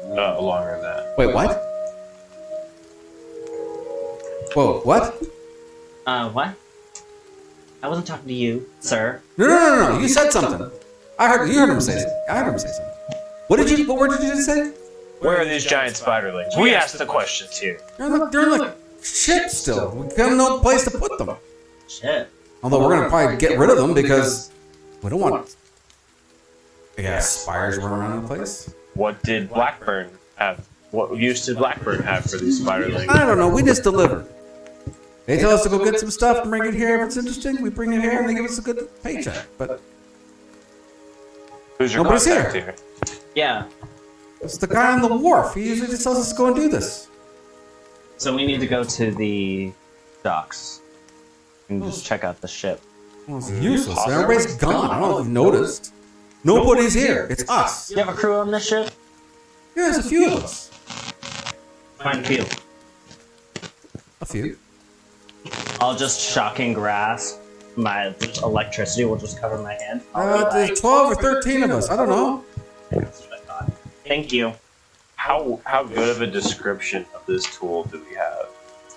Longer than that. Wait, what? Whoa, what? What? I wasn't talking to you, sir. No. You said something. You heard him say something. I heard him say something. What word did you just say? Where are these giant spiderlings? We asked the questions here. They're in the ship still. We have no place to put them. Shit. Although we're gonna probably get rid of them because we don't want spiders running around the place. What did Blackburn have? What use did Blackburn have for these spiderlings? I don't know. We just deliver. They tell us to go get some stuff and bring it here if it's interesting. We bring it here and they give us a good paycheck. But who's your nobody's contact here. here? Yeah. It's the guy on the wharf. He usually just tells us to go and do this. So we need to go to the docks and just check out the ship. Well, it's useless. Everybody's gone. I don't know if you've noticed. Nobody's here. It's us. You have a crew on this ship? Yeah, there's a few of us. Find a few. A few. I'll just shocking grasp. My electricity will just cover my hand. There's 12 or 13 of us. I don't know. That's what I thought. Thank you. How good of a description of this tool do we have?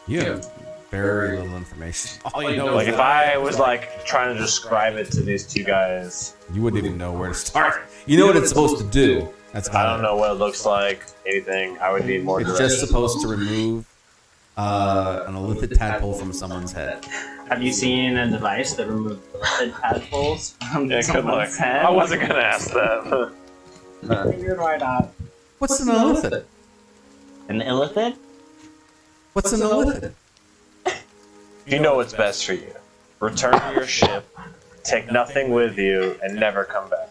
You have very little information. All you know Like is if I was like trying to describe it to these two guys, you wouldn't even know where to start. You know what it's supposed to do. That's I don't know what it looks like. Anything. I would need more It's direction. just supposed to remove an illithid tadpole from someone's head. Have you seen a device that removes illithid tadpoles from Yeah, good luck. someone's head? I wasn't gonna ask that. Figured why not. What's an illithid? An illithid? What's an illithid? You know what's best for you. Return to your ship, take nothing with you, and never come back.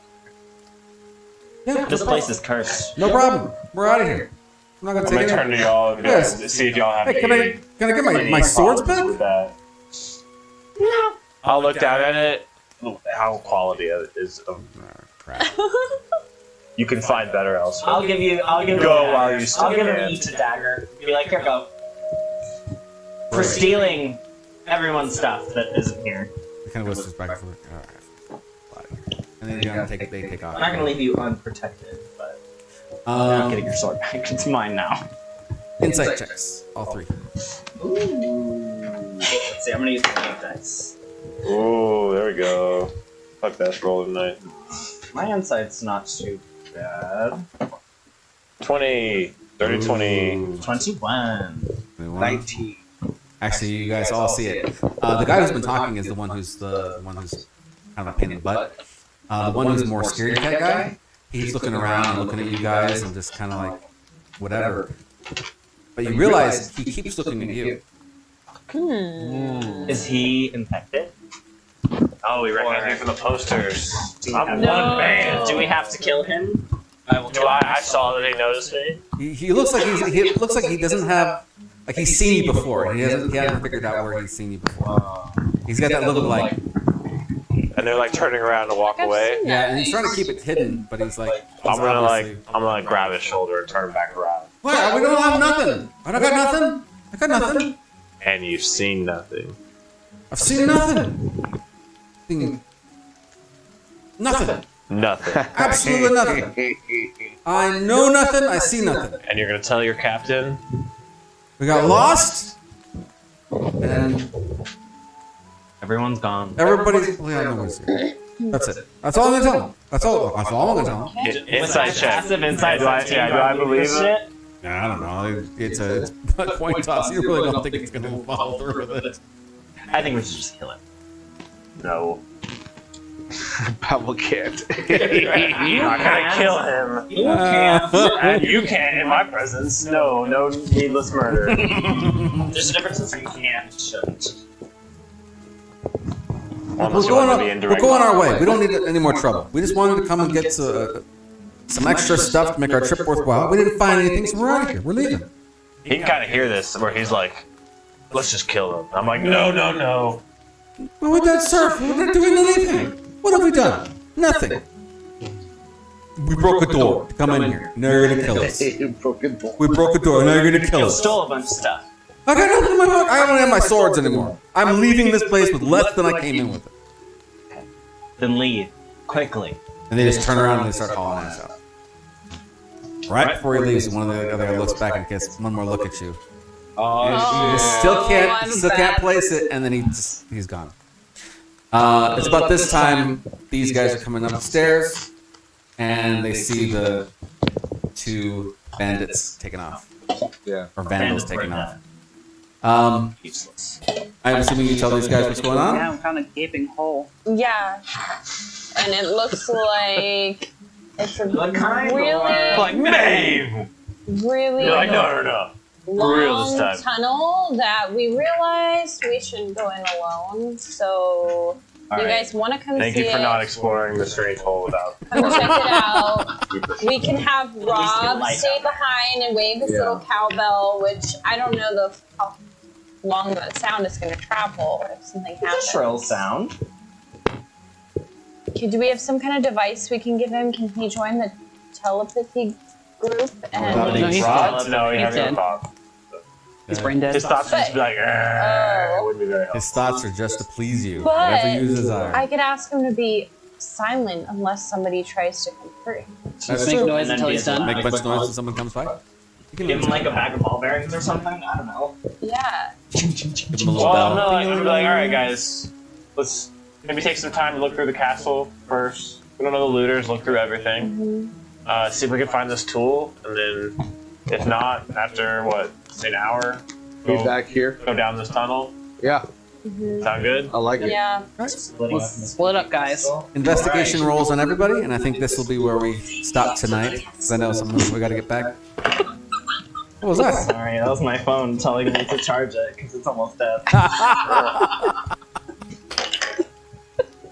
Yeah, This place is cursed. no problem. We're out of here. I'm not I'm gonna gonna take turn it. to y'all and Yes. see if y'all have Hey, can I get my swords problems back? with that. I'll look down at it. How quality it is. Oh, crap. You can find better elsewhere. I'll give you Go a dagger. while you still I'll give can. him each a dagger. Be like, here, go. For stealing everyone's stuff that isn't here. It kind of whispers back and forth. Alright. And then they take off. I'm not gonna leave you unprotected, but I'm not getting your sword back. It's mine now. Insight checks. All three. Ooh. Let's see, I'm gonna use the game dice. Oh, there we go. Fuck that roll tonight. My insight's not too bad. 20. 30, 20. 21. 19. Actually, you guys all see it. The guy who's been talking is the one who's kind of a pain in the butt. The one who's more scaredy cat guy. He's looking around and looking at you guys and just kind of like, whatever. But you realize he keeps looking at you. Is he infected? Oh, we recognize me from the posters. I'm No. one man. Do we have to kill him? I saw that he noticed me. He looks like he looks like he doesn't have like he's seen you before. He hasn't figured out where he's seen you before. He's got that look of like And they're like turning around to walk away. yeah, and he's trying to keep it hidden, but he's like I'm gonna grab his shoulder and turn him back around. What? We don't have nothing. I don't got nothing. I got nothing. And you've seen nothing. I've seen nothing. Nothing. Nothing. Absolutely nothing. I know nothing. I see nothing. And you're gonna tell your captain? We got lost, and Everyone's gone. everybody's. Well, yeah, nobody's here. That's it. That's all I'm gonna tell him. That's all I'm gonna tell him. Inside check. Passive insight. Do I believe it? Yeah, I don't know. It's a coin toss. You really don't think it's gonna follow through with it. I think we should just kill him. No. Pavel can't. You're not gonna kill him. You can't. And you can't in my presence. No needless murder. There's a difference between can and shouldn't. Unless you want to be We're indirect. going our way. We don't need any more trouble. We just wanted to come and get some extra stuff to make our trip worthwhile. We didn't find anything, so we're out of here. We're leaving. He can kind of hear this where he's like, let's just kill him. I'm like, no. Well, we don't surf. We're not doing anything. What have we done? Nothing. We broke a door to come in here. Now you're gonna kill us. We broke a door. Now you're gonna kill us. Stole a bunch of stuff. I got nothing in my pocket. I don't have my swords anymore. I'm leaving this place with less than I came in with it. Then leave quickly. And they just turn around and they start hauling ass out. Right before he leaves, one of the other guy looks back and gets one more look at you. Oh, He still can't place it, and then he's gone. It's about this time these guys are coming up the stairs, and they see the two bandits taken off. Yeah. Or vandals taken off. Useless. I'm assuming you tell these guys what's going on? Yeah, we found a gaping hole. Yeah. And it looks like it's a really, Like, Maeve! really You're like, no. For real this long time. tunnel that we realized we shouldn't go in alone. So you guys want to come Thank see you for it? not exploring the strange hole without. Come check it out. We can have least Rob light stay up. behind and wave his little cowbell, which I don't know how long the sound is going to travel if something happens. Shrill sound. Okay, do we have some kind of device we can give him? Can he join the telepathy group? And No, he's Rob? dead. No, he He's has no dead. thoughts. He's brain dead. His thoughts would just be like, it wouldn't be very helpful. His thoughts are just to please you. But Whatever you desire. I could ask him to be silent unless somebody tries to come through. Just make noise until he's done. Make a bunch of noise when someone comes by. You can Give him like a bag of ball bearings or something. I don't know. Yeah. give him a little Well, bell. no, I'm be like, alright, guys, let's maybe take some time to look through the castle first. We don't know the looters, look through everything. See if we can find this tool, and then, if not, after say an hour, Be back here. go down this tunnel. Yeah, Sound good? I like it. Yeah. Let's split up, guys. Investigation rolls on everybody, and I think this will be where we stop tonight. Because I know we got to get back. What was that? Sorry, that was my phone telling me to charge it because it's almost dead.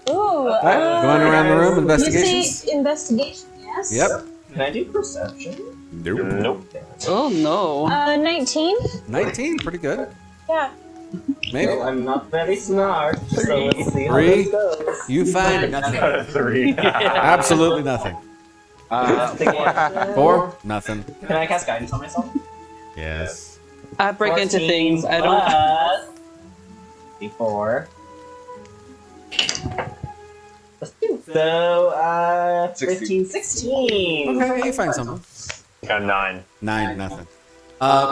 Ooh. Going around the room, You investigations. say investigation, yes? Yep. Can I do perception? Nope. Oh no. 19? 19, pretty good. Yeah. Maybe. Well, I'm not very smart, so let's see how Three. this goes. You find nothing. 3. Absolutely nothing. 4, nothing. Can I cast guidance on myself? Yes. I break into 14 things. I don't. plus 54. So, 15, 16. Okay, you find something. Got 9. 9, nothing.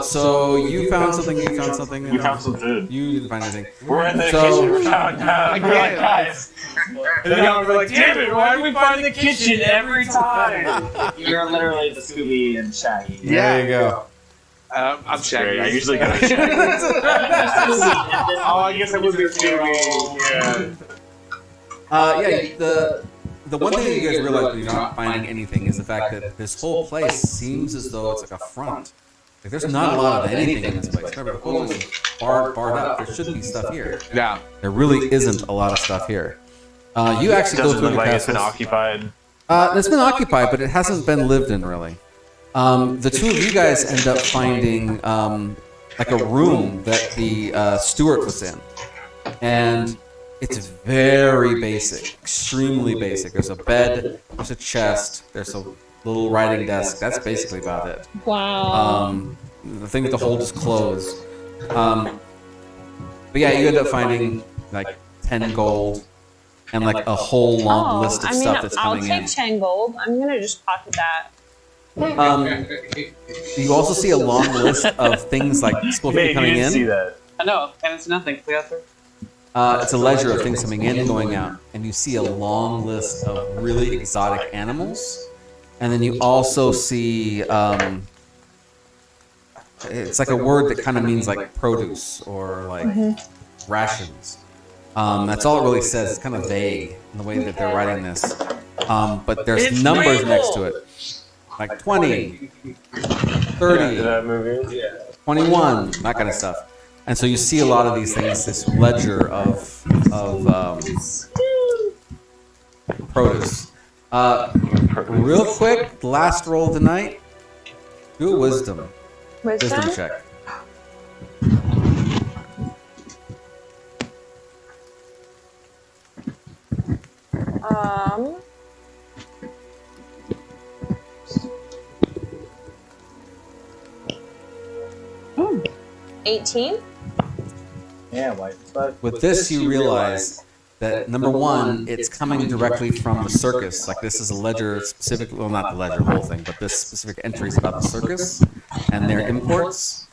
So you found something, you found something. We found some food. You didn't find anything. We're in the So- kitchen. We're like, guys. And then we're like, damn it, why do we find the kitchen every time? You're literally the Scooby and Shaggy. There you go. I'm Shaggy. I usually go to check. Oh, I guess it would be Scooby. Yeah. The one thing that you guys realize when you're not finding anything is the fact that this whole place seems as though it's like a front. Like there's not a lot of anything in this place. Remember, the whole place is barred up. There should be stuff here. Yeah. There really isn't a lot of stuff here. You actually go Doesn't through look the like it's been castles. occupied. It's been occupied, but it hasn't been lived in really. The two of you guys end up finding like a room that the steward was in, and it's very basic, extremely basic. There's a bed, there's a chest, there's a little writing desk. That's basically about it. Wow. The thing with the hold is closed. But yeah, you end up finding like 10 gold and like a whole long list of stuff that's I'll coming take in. 10 gold. I'm gonna just pocket that. You also see a long list of things like supposed to be You coming didn't see in. that. I know, and it's nothing. We got through. It's a ledger of things coming in and going out, and you see a long list of really exotic animals, and then you also see it's like a word that kind of means like produce or like rations. That's all it really says. It's kind of vague in the way that they're writing this, but there's numbers next to it, like 20, 30, That movie. 21, that kind of stuff. And so you see a lot of these things, this ledger of produce. Real quick, the last roll of the night, do a wisdom check. Um. 18. Yeah, white. But With this, you realize that number one, it's coming directly from the circus. Like this is a ledger specific, well, not the ledger, the whole thing, but this specific entry is about the circus and their imports.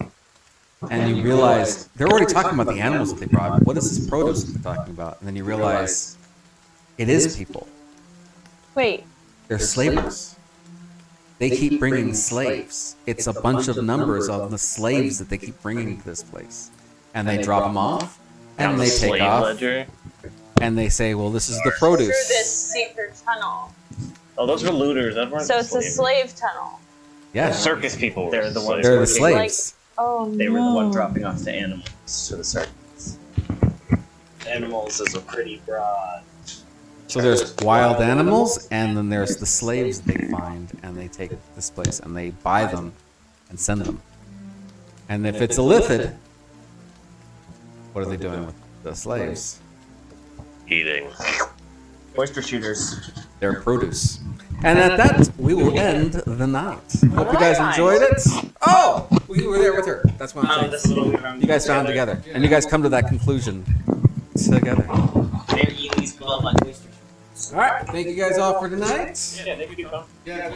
And you realize they're already talking about the animals that they brought. What is this produce that they're talking about? And then you realize it is people. Wait. They're slavers. They keep bringing slaves. It's a bunch of numbers of the slaves that they keep bringing to this place. And they drop them off, and they take off, ledger. and they say, well, this is the produce. Through this secret tunnel. Oh, those were looters. That weren't So it's a slaves. slave tunnel. Yeah, Circus people. They're the ones. they're the working- slaves. Oh They were the no. one dropping off the animals to the circus. Animals is a pretty broad. So there's wild animals, and then there's the slaves they find, and they take this place, and they buy them and send them. And if it's illithid, what are they doing with the slaves? Eating. Oyster shooters. Their produce. And at that, we will end the night. Hope you guys enjoyed it. Oh, we were there with her. That's what I'm saying. This is what we found. You guys found together, and you guys come to that conclusion together. They're eating these blood like oyster shooters. All right, thank you guys all for tonight. Yeah, they could be fun. Yeah,